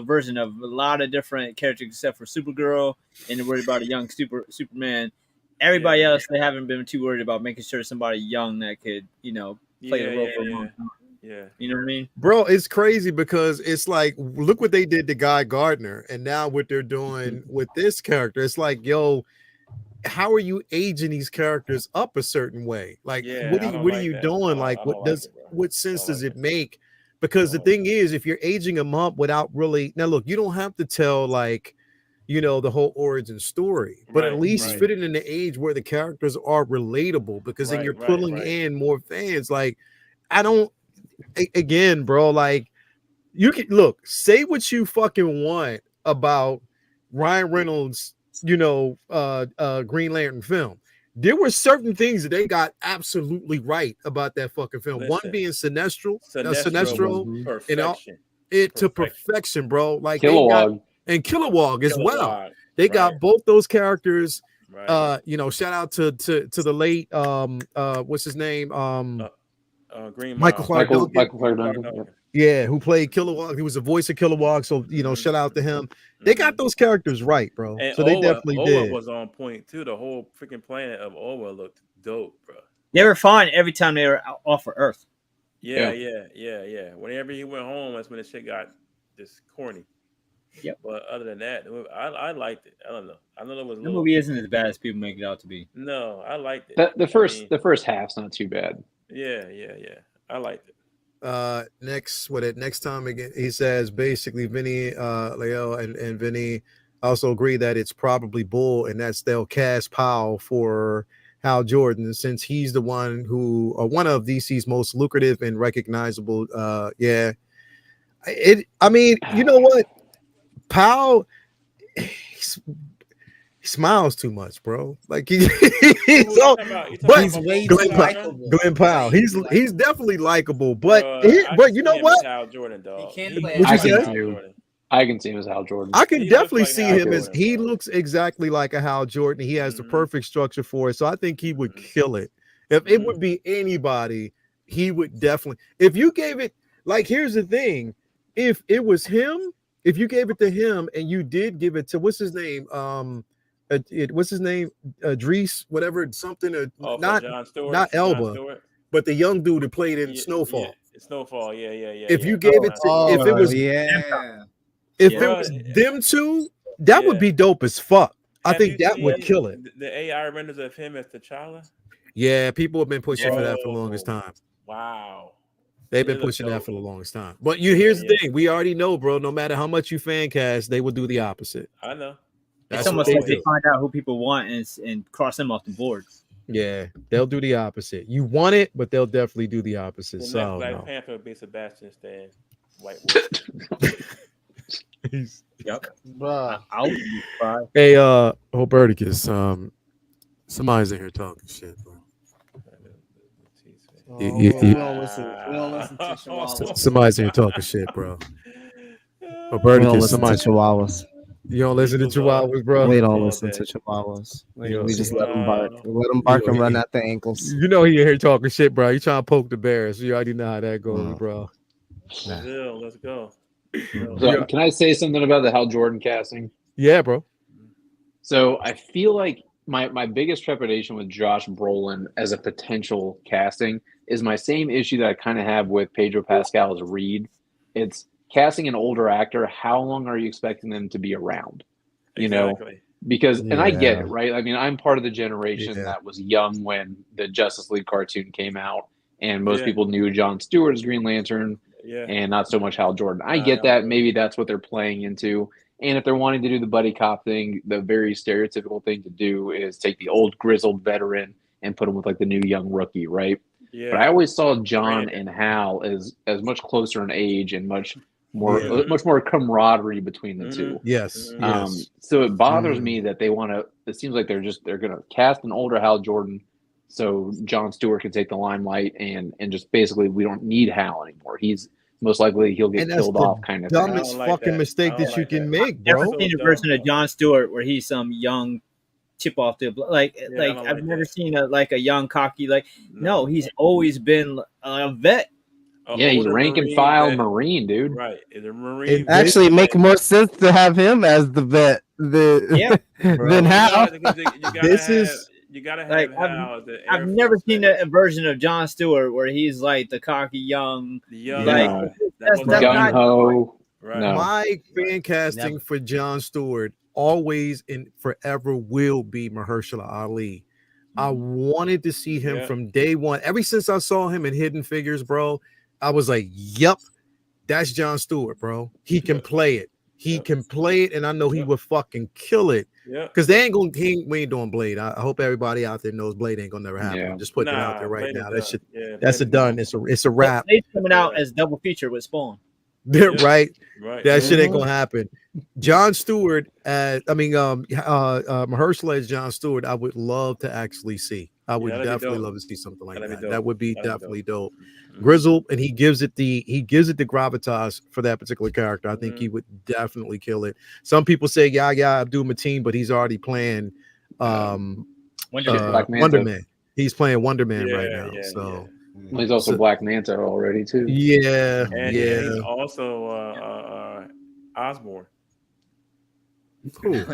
version of a lot of different characters except for Supergirl, and they're worried about a young Superman. Everybody else, they haven't been too worried about making sure somebody young that could, play the role for a long time. Yeah. You know what I mean? Bro, it's crazy because it's like, look what they did to Guy Gardner, and now what they're doing with this character. It's like, yo, how are you aging these characters up a certain way? Like, what are you doing? Like, what sense does it make? Because the thing is, if you're aging them up without really, now look, you don't have to tell like, the whole origin story, but at least fit it in the age where the characters are relatable, because then you're pulling in more fans. Like, again, bro, like, you can say what you fucking want about Ryan Reynolds, Green Lantern film. There were certain things that they got absolutely right about that fucking film. Listen, one being Sinestro, perfection. To perfection, bro. Like Kilowog. And Kilowog as well. They got both those characters. Right. Shout out to the late what's his name? Green Michael Clark Duncan. Yep. Yeah, who played Kilowog. He was the voice of Kilowog. So shout out to him. They got those characters right, bro. And so they definitely did. was on point too. The whole freaking planet of Oa looked dope, bro. They were fine every time they were off of Earth. Yeah. Whenever he went home, that's when the shit got just corny. Yep. But other than that, I liked it. I don't know. I know it was. The movie isn't as bad as people make it out to be. No, I liked it. The first half's not too bad. Yeah. I liked it. Next time again, he says basically Vinny, Leo, and Vinny also agree that it's probably bull, and that's they'll cast Powell for Hal Jordan, since he's the one who one of DC's most lucrative and recognizable. I mean, you know what? Powell, he smiles too much, bro. Like he's way too likable. Glenn Powell. He's definitely likable, but you know what? Hal Jordan, dog. I can see him as Hal Jordan. I can definitely see him as he looks exactly like a Hal Jordan. He has the perfect structure for it, so I think he would kill it. If it would be anybody, he would definitely. If you gave it, like, here's the thing: if it was him. If you gave it to him and you did give it to what's his name? Dries, whatever, something. Not John Stewart, not Elba, but the young dude who played in Snowfall. Snowfall, yeah. If you gave it to, if it was, if it was them two, that would be dope as fuck. I think that would kill it. The AI renders of him as T'Challa. Yeah, people have been pushing for that for the longest time. Wow. They've been pushing that for the longest time. But here's the thing. We already know, bro, no matter how much you fan cast, they will do the opposite. I know. It's almost like they find out who people want and cross them off the board. Yeah, they'll do the opposite. You want it, but they'll definitely do the opposite. The so next Black Panther would be Sebastian Stan. White Wolf. Yep. Hey, Hoberticus, somebody's in here talking shit, bro. We don't listen to Chihuahuas. Somebody's in here talking shit, bro. We don't listen to Chihuahuas. You don't listen to Chihuahuas, bro? We don't listen to Chihuahuas. We just let them bark. Let them bark and run at the ankles. You know he in here talking shit, bro. You trying to poke the bears. You already know how that goes, bro. Brazil, let's go. So, can I say something about the Hal Jordan casting? Yeah, bro. So I feel like my biggest trepidation with Josh Brolin as a potential casting is my same issue that I kind of have with Pedro Pascal's Reed. It's casting an older actor. How long are you expecting them to be around? You know, because, and I get it, right? I mean, I'm part of the generation that was young when the Justice League cartoon came out, and most people knew Jon Stewart as Green Lantern. and not so much Hal Jordan. I get that. Maybe that's what they're playing into. And if they're wanting to do the buddy cop thing, the very stereotypical thing to do is take the old grizzled veteran and put him with like the new young rookie, right? Yeah. But I always saw John and Hal as much closer in age and much more camaraderie between the two. Yes. So it bothers me that they want to. It seems like they're going to cast an older Hal Jordan, so Jon Stewart can take the limelight, and just basically we don't need Hal anymore. He's most likely he'll get killed off, kind of dumbest fucking mistake that you can make, bro. I've never seen a version of Jon Stewart where he's some young chip off the I've never seen a young cocky no, he's always been a vet. Yeah, he's rank and file Marine, dude. Right, is a Marine. It actually make more sense to have him as the vet than Hal. You gotta have Hal. I've never seen a version of Jon Stewart where he's like the cocky young, gung ho. Right. No. My fan casting for Jon Stewart always and forever will be Mahershala Ali. I wanted to see him from day one. Ever since I saw him in Hidden Figures, bro, I was like, "Yep, that's Jon Stewart, bro. He can play it. He can play it, and I know he would fucking kill it." Yeah, because we ain't doing Blade. I hope everybody out there knows Blade ain't gonna never happen. I'm just putting it out there right now. That's a done. It's a wrap. Blade's coming out as double feature with Spawn. Right. That shit ain't gonna happen. Jon Stewart, Mahershala as Jon Stewart, I would love to actually see. I would definitely love to see something like that. That would be definitely dope. Grizzle, and he gives it the gravitas for that particular character. I think he would definitely kill it. Some people say Abdul Mateen, but he's already playing Wonder Man. He's playing Wonder Man right now. Well, he's also Black Manta already too. And he's also Osborn. Cool.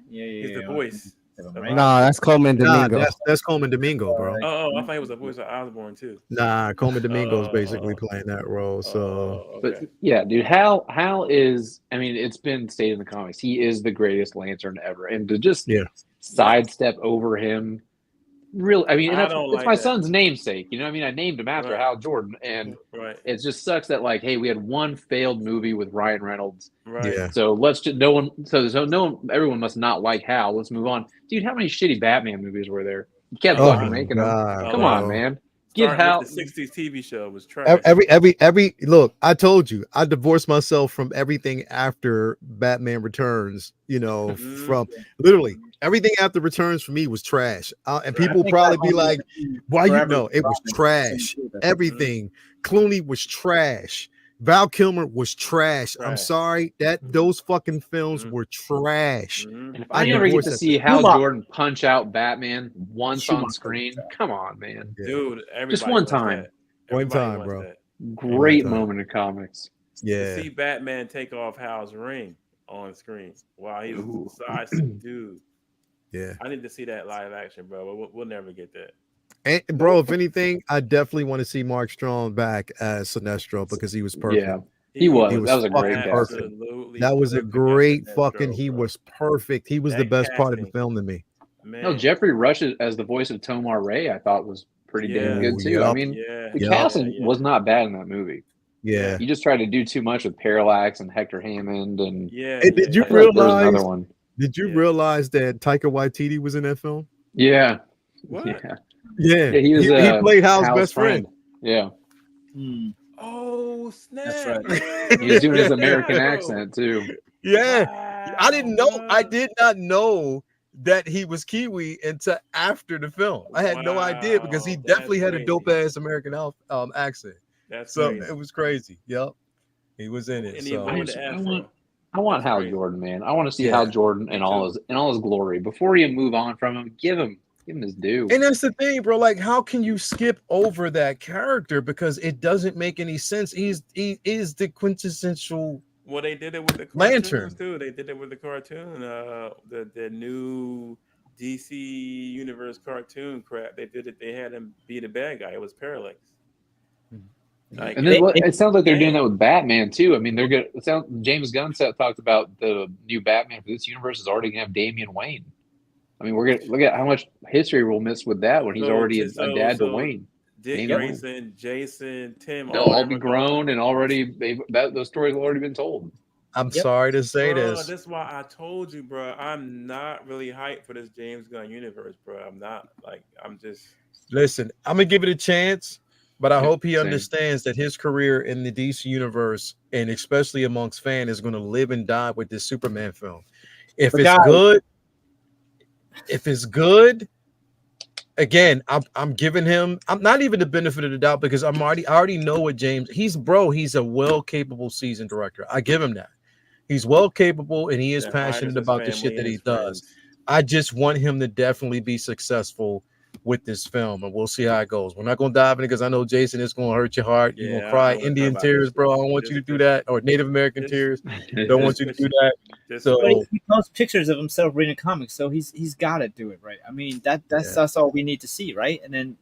He's the voice. Nah, that's Coleman Domingo. That's Coleman Domingo, bro. Oh, I thought he was the voice of Osborn too. Nah, Coleman Domingo is basically playing that role. But yeah, dude, Hal is. I mean, it's been stated in the comics. He is the greatest Lantern ever, and to just sidestep over him. Really, I mean, it's my son's namesake. You know what I mean? I named him after Hal Jordan, and it just sucks that hey, we had one failed movie with Ryan Reynolds. Right. Yeah. So everyone must not like Hal. Let's move on, dude. How many shitty Batman movies were there? You kept fucking making them. Come on, man. Get Hal. The '60s TV show was trash. Every look. I told you, I divorced myself from everything after Batman Returns. From literally. Everything after Returns for me was trash. And people probably be like, why it was trash. Everything. Clooney was trash. Val Kilmer was trash. I'm sorry. Those fucking films were trash. And if I never get to see Hal Jordan punch out Batman once on screen, come on, man. Dude, just one time. One time, bro. Great moment in comics. Yeah. To see Batman take off Hal's ring on screen while he was dude. Yeah, I need to see that live action, bro. But we'll never get that. And bro, if anything, I definitely want to see Mark Strong back as Sinestro because he was perfect. Yeah, he was. That was a great perfect. That was a great fucking. He was perfect. He was the best part of the film to me. Man. No, Jeffrey Rush as the voice of Tomar Ray, I thought was pretty damn good too. I mean, the casting was not bad in that movie. Yeah, you just tried to do too much with Parallax and Hector Hammond and did you realize another one? Did you realize that Taika Waititi was in that film? Yeah. What? Yeah. He was. He played Hal's best friend. Yeah. Oh snap! That's right. He was doing his American accent too. Yeah. Wow. I didn't know. I did not know that he was Kiwi until after the film. I had no idea because he definitely had a dope ass American accent. That's crazy. It was crazy. Yep. He was in it. I want Hal Jordan, man. I want to see Hal Jordan in all his glory. Before you move on from him, give him his due. And that's the thing, bro. Like, how can you skip over that character because it doesn't make any sense? He is the quintessential. Well, they did it with the Lantern too. They did it with the cartoon. The new DC Universe cartoon crap. They did it. They had him be the bad guy. It was Parallax. Like, and then it sounds like they're doing that with Batman too. I mean, they're good. James Gunn talked about the new Batman for this universe is already gonna have Damian Wayne. I mean, we're gonna look at how much history we'll miss with that when he's already a dad to Wayne. Dick Grayson, Jason, Tim. They'll all be grown and already. Those stories have already been told. I'm sorry to say this. That's why I told you, bro. I'm not really hyped for this James Gunn universe, bro. I'm not. Like, I'm just. Listen, I'm gonna give it a chance, but I hope he same. understands that his career in the DC universe, and especially amongst fans, is going to live and die with this Superman film. If it's good, again, I'm giving him. I'm not even the benefit of the doubt because I already know what James. He's a well capable seasoned director. I give him that. He's well capable and he is passionate about the shit that he does. I just want him to definitely be successful with this film, and we'll see how it goes. We're not gonna dive in it because I know Jason, it's gonna hurt your heart. You're gonna cry Indian tears, bro. I don't want you to do that, or Native American tears. Don't want you to do that. So he posts pictures of himself reading comics, so he's got to do it right. I mean, that's all we need to see, right? And then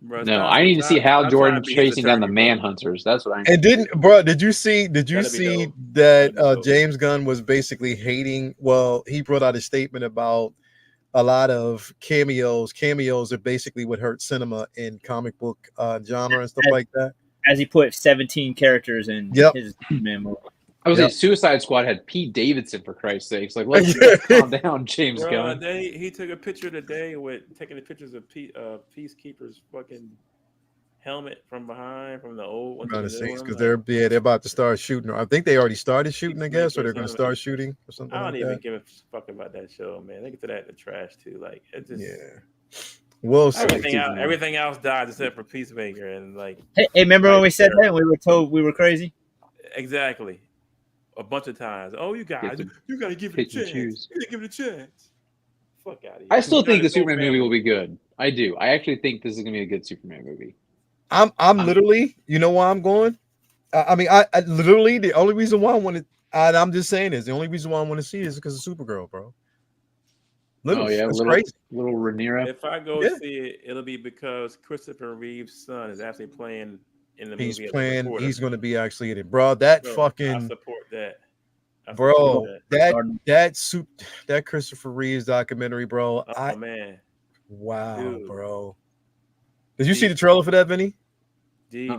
Bro, no, I need to see Hal Jordan chasing down the Manhunters. That's what I need. And did you see that James Gunn was basically hating? Well, he brought out a statement about a lot of cameos. Cameos are basically what hurt cinema in comic book genre and stuff like that. As he put 17 characters in his Superman movie. I was saying Suicide Squad had Pete Davidson, for Christ's sakes. Like, let's calm down, James Gunn. He took a picture today with taking the pictures of Peacekeeper's fucking helmet from behind, from the old one. Behind the scenes, because they're about to start shooting. I think they already started shooting, I guess, or they're going to start shooting or something. I don't even give a fuck about that show, man. They get to that in the trash too. Like, it just Well, everything else died except for Peacemaker, and like. Hey, remember when we said that and we were told we were crazy? Exactly. A bunch of times. Oh, you guys, you got to give it a chance. You got to give it a chance. Fuck out of here. I still think the Superman movie will be good. I do. I actually think this is going to be a good Superman movie. I'm literally, you know why I'm going? I mean, I literally, the only reason why I want to, I'm just saying this, the only reason why I want to see this is because of Supergirl, bro. Literally, that's crazy. Little Rhaenyra. If I go see it, it'll be because Christopher Reeve's son is actually playing in the movie. He's playing. He's going to be actually in it, bro. That fucking. I support that. That Christopher Reeves documentary, bro. Oh man. Wow, dude. Bro. Did you see the trailer for that, Vinny? Deep.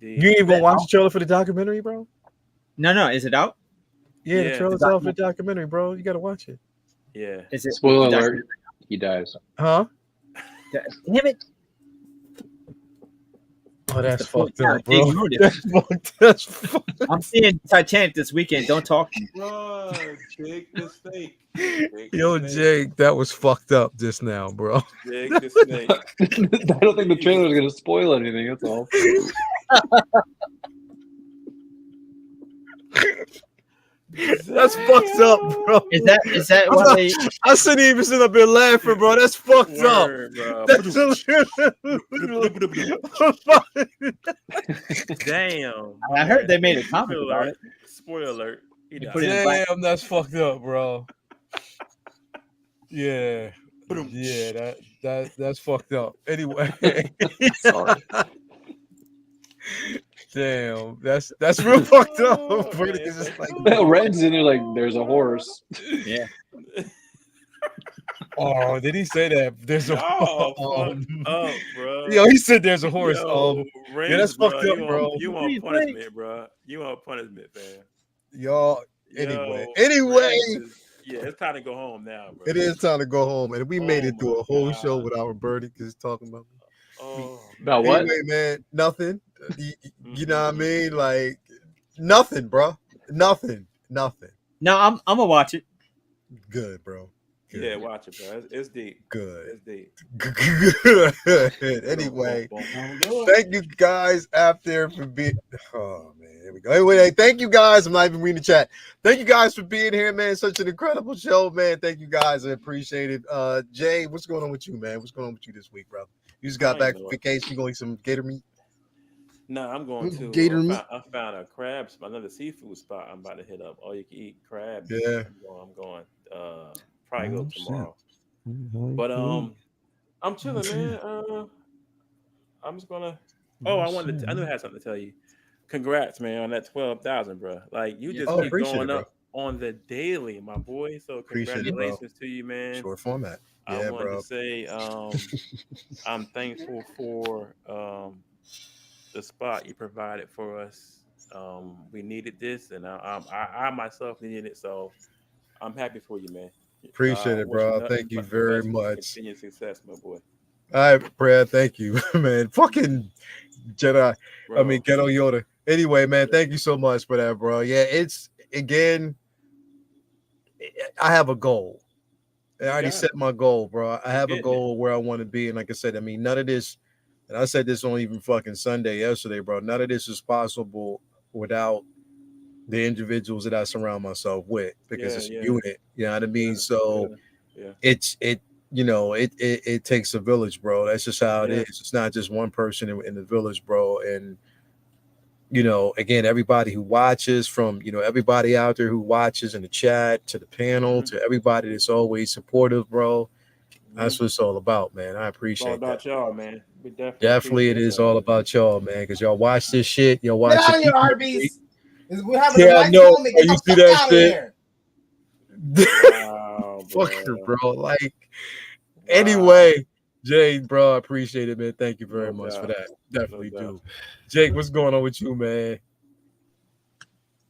You ain't even watch the trailer for the documentary, bro? No. Is it out? Yeah, the trailer's out for the documentary, bro. You got to watch it. Yeah. Is it? Spoiler alert. He dies. Huh? Damn it. Oh, that's fucked up, bro. That's fucked up. I'm seeing Titanic this weekend. Don't talk to me. Bro, Jake the Snake. Yo, Jake, that was fucked up just now, bro. Jake the Snake. I don't think the trailer is going to spoil anything. That's all. That's fucked up, bro. Is that why they? I shouldn't even sit up here laughing, bro. That's fucked up. Damn. I heard they made a comment about it. Spoiler alert. Damn, that's fucked up, bro. Yeah. Yeah, that's fucked up. Anyway. Sorry. Damn, that's real fucked up. Red's in there like there's a horse. Yeah. Oh, did he say that? There's a bro. Yo, he said there's a horse. Renz, yeah, that's fucked up, bro. You want punishment, bro. You want punishment, man. Y'all. Anyway. Yeah, it's time to go home now, bro. It is time to go home, and we made it through a whole show without Birdie because talking about me. About what? Anyway, man, nothing. You know what I mean? Like nothing, bro. Nothing. No, I'm gonna watch it. Good, bro. Good. Yeah, watch it, bro. It's deep. Good. It's deep. Good. Anyway, thank you guys out there for being. Oh man, here we go. Anyway, thank you guys. I'm not even reading the chat. Thank you guys for being here, man. Such an incredible show, man. Thank you guys. I appreciate it. Jay, what's going on with you, man? What's going on with you this week, bro? You just got back from vacation. You going to eat some gator meat? No, I'm going to gator meat. I found a crab spot, another seafood spot. I'm about to hit up. All you can eat crab. Yeah, I'm going. Probably go tomorrow. But I'm chilling, man. I'm just gonna. I knew I had something to tell you. Congrats, man, on that 12,000, bro. Like you just keep going up on the daily, my boy. So congratulations to you, man. Short format. I wanted to say I'm thankful for the spot you provided for us. We needed this, and I myself needed it, so I'm happy for you, man. Appreciate it, Wish you bro. nothing Thank you but the very best for much. continued success, my boy. All right, Brad. Thank you, man. Fucking Jedi. I mean, Bro, Ghetto Yoda. Anyway, man, thank you so much for that, bro. Yeah, it's again. I have a goal. I already set my goal, bro. I have a goal where I want to be, and like I said, I mean, none of this. And I said this on even fucking Sunday yesterday, bro. None of this is possible without the individuals that I surround myself with, because it's a unit. You know what I mean? So it it takes a village, bro. That's just how it is. It's not just one person in the village, bro. And again, everybody who watches, from everybody out there who watches in the chat to the panel to everybody that's always supportive, bro. That's what it's all about, man. I appreciate it's all about that. y'all, man. We Definitely, it is all about y'all, man. Because y'all watch this shit. Y'all watch Get out it. of here, Arby's. We're having a Yeah, nice no. moment. Get You the see fuck that out shit? of here. Wow, Fucker, bro. Like, anyway, Jay, bro, I appreciate it, man. Thank you very much for that. Definitely do. Jake, what's going on with you, man?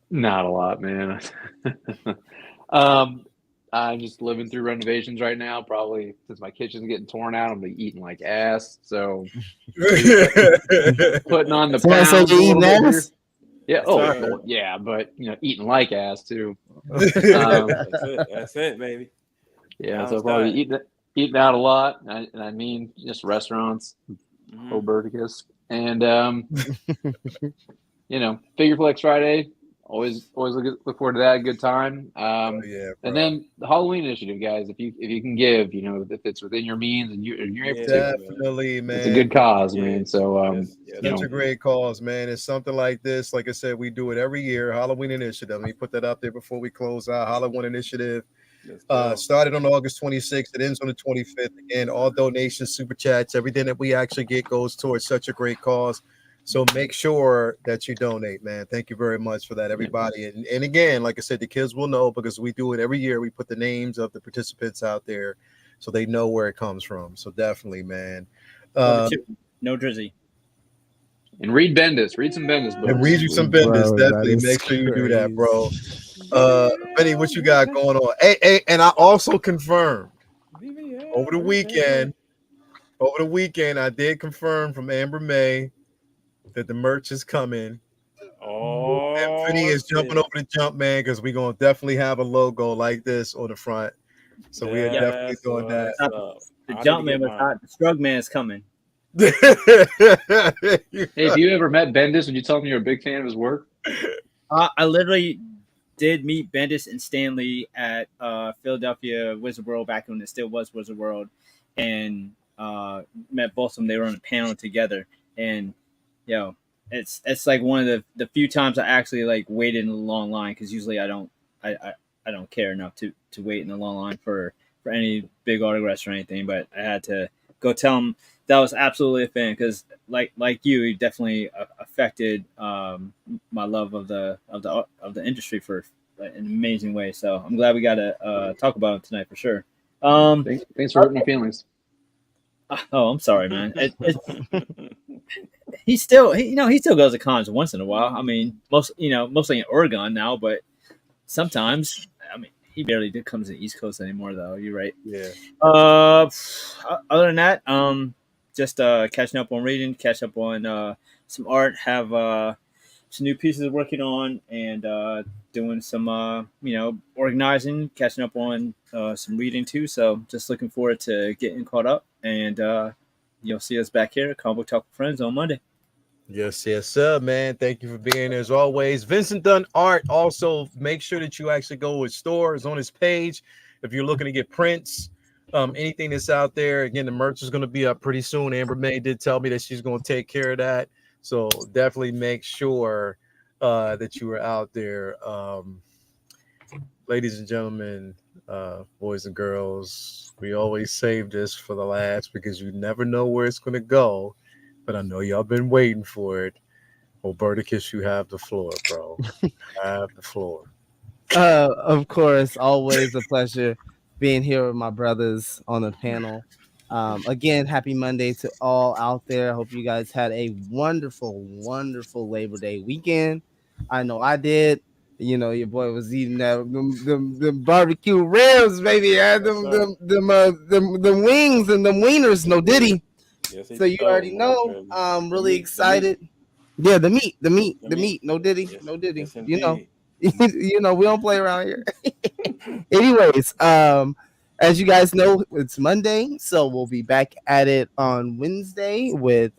Not a lot, man. I'm just living through renovations right now. Probably since my kitchen's getting torn out, I'm gonna be eating like ass. So putting on the pounds a little bit here. Yeah. Oh, yeah. But eating like ass too. That's it, baby. Yeah. So probably eating out a lot, and I mean just restaurants, Oberticus, and Figure Flex Friday. Always look forward to that. Good time. And then the Halloween initiative, guys. If you can give, if it's within your means and you're able to, definitely, man. It's a good cause, man. So such a great cause, man. It's something like this. Like I said, we do it every year. Halloween initiative. Let me put that up there before we close out. Halloween initiative. Started on August 26th. It ends on the 25th. Again, all donations, super chats, everything that we actually get goes towards such a great cause. So make sure that you donate, man. Thank you very much for that, everybody. And again, like I said, the kids will know because we do it every year. We put the names of the participants out there so they know where it comes from. So definitely, man. No Drizzy. And read Bendis. Read some Bendis books. And read you some Bendis. Definitely make sure you do that, bro. Benny, what you got going on? Hey, and I also confirmed over the weekend, I did confirm from Amber May that the merch is coming. And Vinny is jumping over the jump, man, because we're going to definitely have a logo like this on the front. So we are definitely doing that. The jump man was hot. The Strug man is coming. Hey, have you ever met Bendis? Would you tell him you're a big fan of his work? I literally did meet Bendis and Stanley at Philadelphia Wizard World back when it still was Wizard World, and met both of them. They were on a panel together, and it's like one of the few times I actually like waited in a long line, because usually I don't care enough to wait in a long line for any big autographs or anything, but I had to go tell him that I was absolutely a fan, because like you, he definitely affected my love of the industry for an amazing way. So I'm glad we got to talk about him tonight for sure. Thanks for hurting my feelings. Oh, I'm sorry, man. He still goes to cons once in a while. I mean, mostly in Oregon now, but sometimes, I mean, he barely comes to the East Coast anymore, though. You're right. Yeah. Other than that, just catching up on reading, catch up on some art, have some new pieces working on, and doing some organizing, catching up on some reading too. So just looking forward to getting caught up, and you'll see us back here at Comic Book Talk with Friends on Monday. Yes, sir, man. Thank you for being here as always. Vincent Dunn Art. Also, make sure that you actually go to his store. It's on his page. If you're looking to get prints, anything that's out there. Again, the merch is going to be up pretty soon. Amber May did tell me that she's going to take care of that. So definitely make sure that you are out there. Ladies and gentlemen, boys and girls, we always save this for the last because you never know where it's going to go. But I know y'all been waiting for it. Oberticus, you have the floor, bro. Have the floor. Of course, always a pleasure. being here with my brothers on the panel. Again, happy Monday to all out there. I hope you guys had a wonderful, wonderful Labor Day weekend. I know I did. You know, your boy was eating them barbecue ribs, baby. Had them wings and them wieners. No diddy. Yes, So you already know. I'm really excited. Yeah, the meat. No diddy. Yes, No diddy. yes, You know. indeed. You know, we don't play around here. Anyways, as you guys know, it's Monday, so we'll be back at it on Wednesday with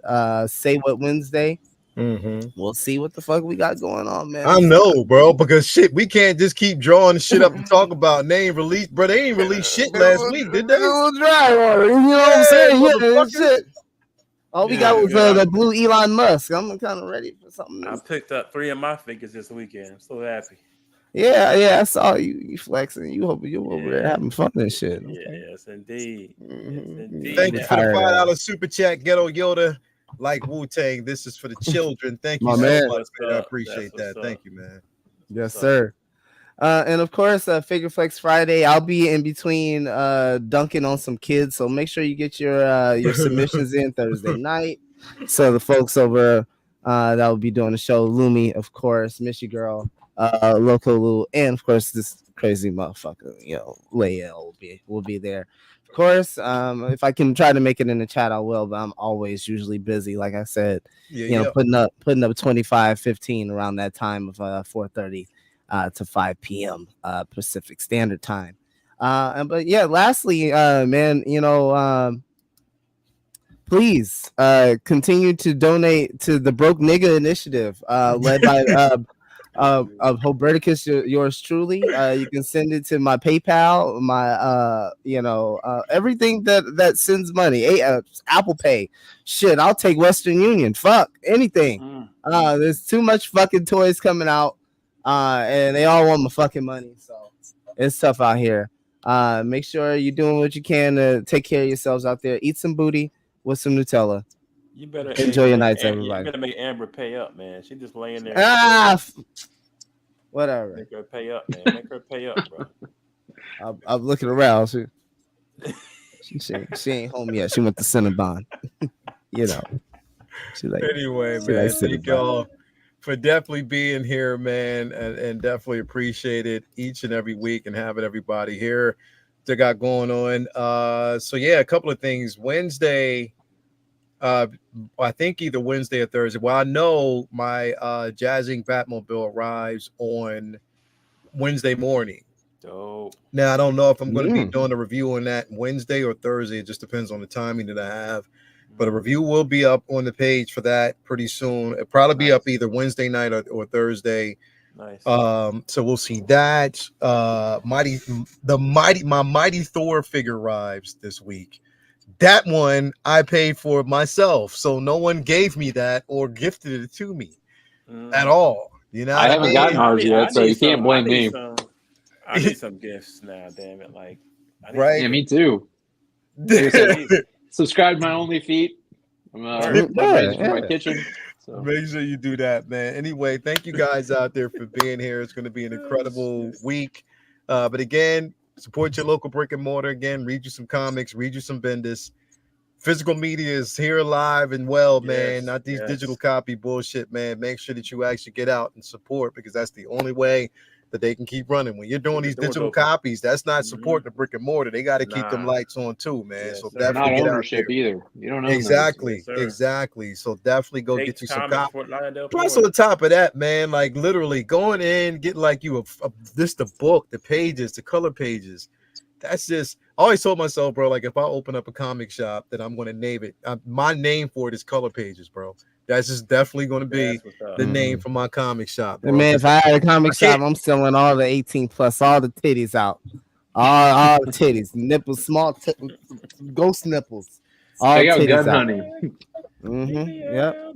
Say What Wednesday. We'll see what the fuck we got going on, man. I know, bro, because shit, we can't just keep drawing shit up to talk about. And they ain't released, bro. They ain't released shit last week, did they? It was dry water. You know what I'm saying? Yeah, motherfuckers. shit. All we got was the blue Elon Musk. I'm kind of ready for something. I picked up 3 of my figures this weekend. I'm so happy. Yeah, I saw you flexing. You over there having fun and shit. Okay. Yes, indeed. Yes, indeed. Thank you for the $5 super chat, Ghetto Yoda. Like Wu-Tang, this is for the children. Thank you so much, man. I appreciate that. Thank you, man. Yes, sir. And of course, Figure Flex Friday. I'll be in between dunking on some kids, so make sure you get your submissions in Thursday night. So the folks over that will be doing the show, Lumi, of course, Miss You Girl, Loco Lou, and of course this crazy motherfucker, Leia will be there. Of course, if I can try to make it in the chat, I will, but I'm always usually busy. Like I said, putting up 25-15 around that time of 4:30 to 5 p.m. Pacific Standard Time. But yeah, lastly, man, please continue to donate to the Broke Nigga Initiative, led by of Hoberticus, yours truly. You can send it to my PayPal, my everything that sends money. Apple Pay. Shit, I'll take Western Union. Fuck anything. There's too much fucking toys coming out, and they all want my fucking money. So it's tough out here. Make sure you're doing what you can to take care of yourselves out there. Eat some booty with some Nutella. You better enjoy your nights, everybody. You better make Amber pay up, man. She just laying there. Whatever. Make her pay up, man. Make her pay up, bro. I'm looking around. She ain't home yet. She went to Cinnabon. Anyway, man. Thank y'all for definitely being here, man, and definitely appreciate it each and every week and having everybody here that got going on. So yeah, a couple of things. Wednesday. I think either Wednesday or Thursday. Well, I know my Jazzing Batmobile arrives on Wednesday morning. Dope. Now I don't know if I'm going to be doing a review on that Wednesday or Thursday. It just depends on the timing that I have. But a review will be up on the page for that pretty soon. It'll probably be up either Wednesday night or Thursday. Nice. So we'll see that. My Mighty Thor figure arrives this week. That one I paid for myself, so no one gave me that or gifted it to me at all. I haven't gotten ours yet, so you can't blame me. I need some gifts now, damn it! Right? Yeah, me too. Subscribe to my OnlyFeed. I'm ready for my kitchen. So. Make sure you do that, man. Anyway, thank you guys out there for being here. It's going to be an incredible week. But again, support your local brick and mortar. Again, read you some comics, read you some Bendis. Physical media is here alive and well, man. Not these digital copy bullshit, man. Make sure that you actually get out and support, because that's the only way that they can keep running. When you're doing these digital copies, that's not supporting the brick and mortar. They got to keep them lights on too, man. So definitely not get ownership out there. Either. You don't know exactly. So definitely go get you some copies. Plus, on the top of that, man, like literally going in, get like you the book, the pages, the color pages. That's just. I always told myself, bro, like if I open up a comic shop, that I'm going to name it. My name for it is Color Pages, bro. That's just definitely going to be the name for my comic shop. Bro. Man, if I had a comic shop, I'm selling all the 18 plus, all the titties out, all the titties, nipples, small ghost nipples. All check out titties Gun out. Honey. Yep.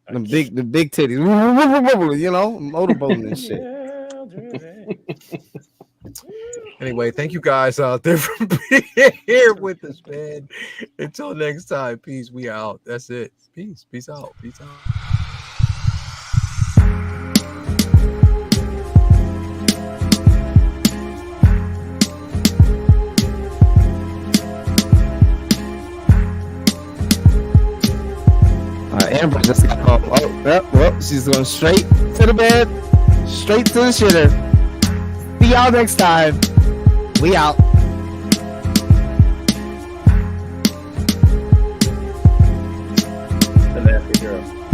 The big titties, motorboating and shit. Anyway, thank you guys out there for being here with us, man. Until next time, peace. We out. That's it. Peace. Peace out. Peace out. Amber just got home. Oh, well, she's going straight to the bed, straight to the shitter. See y'all next time. We out. The nasty girl.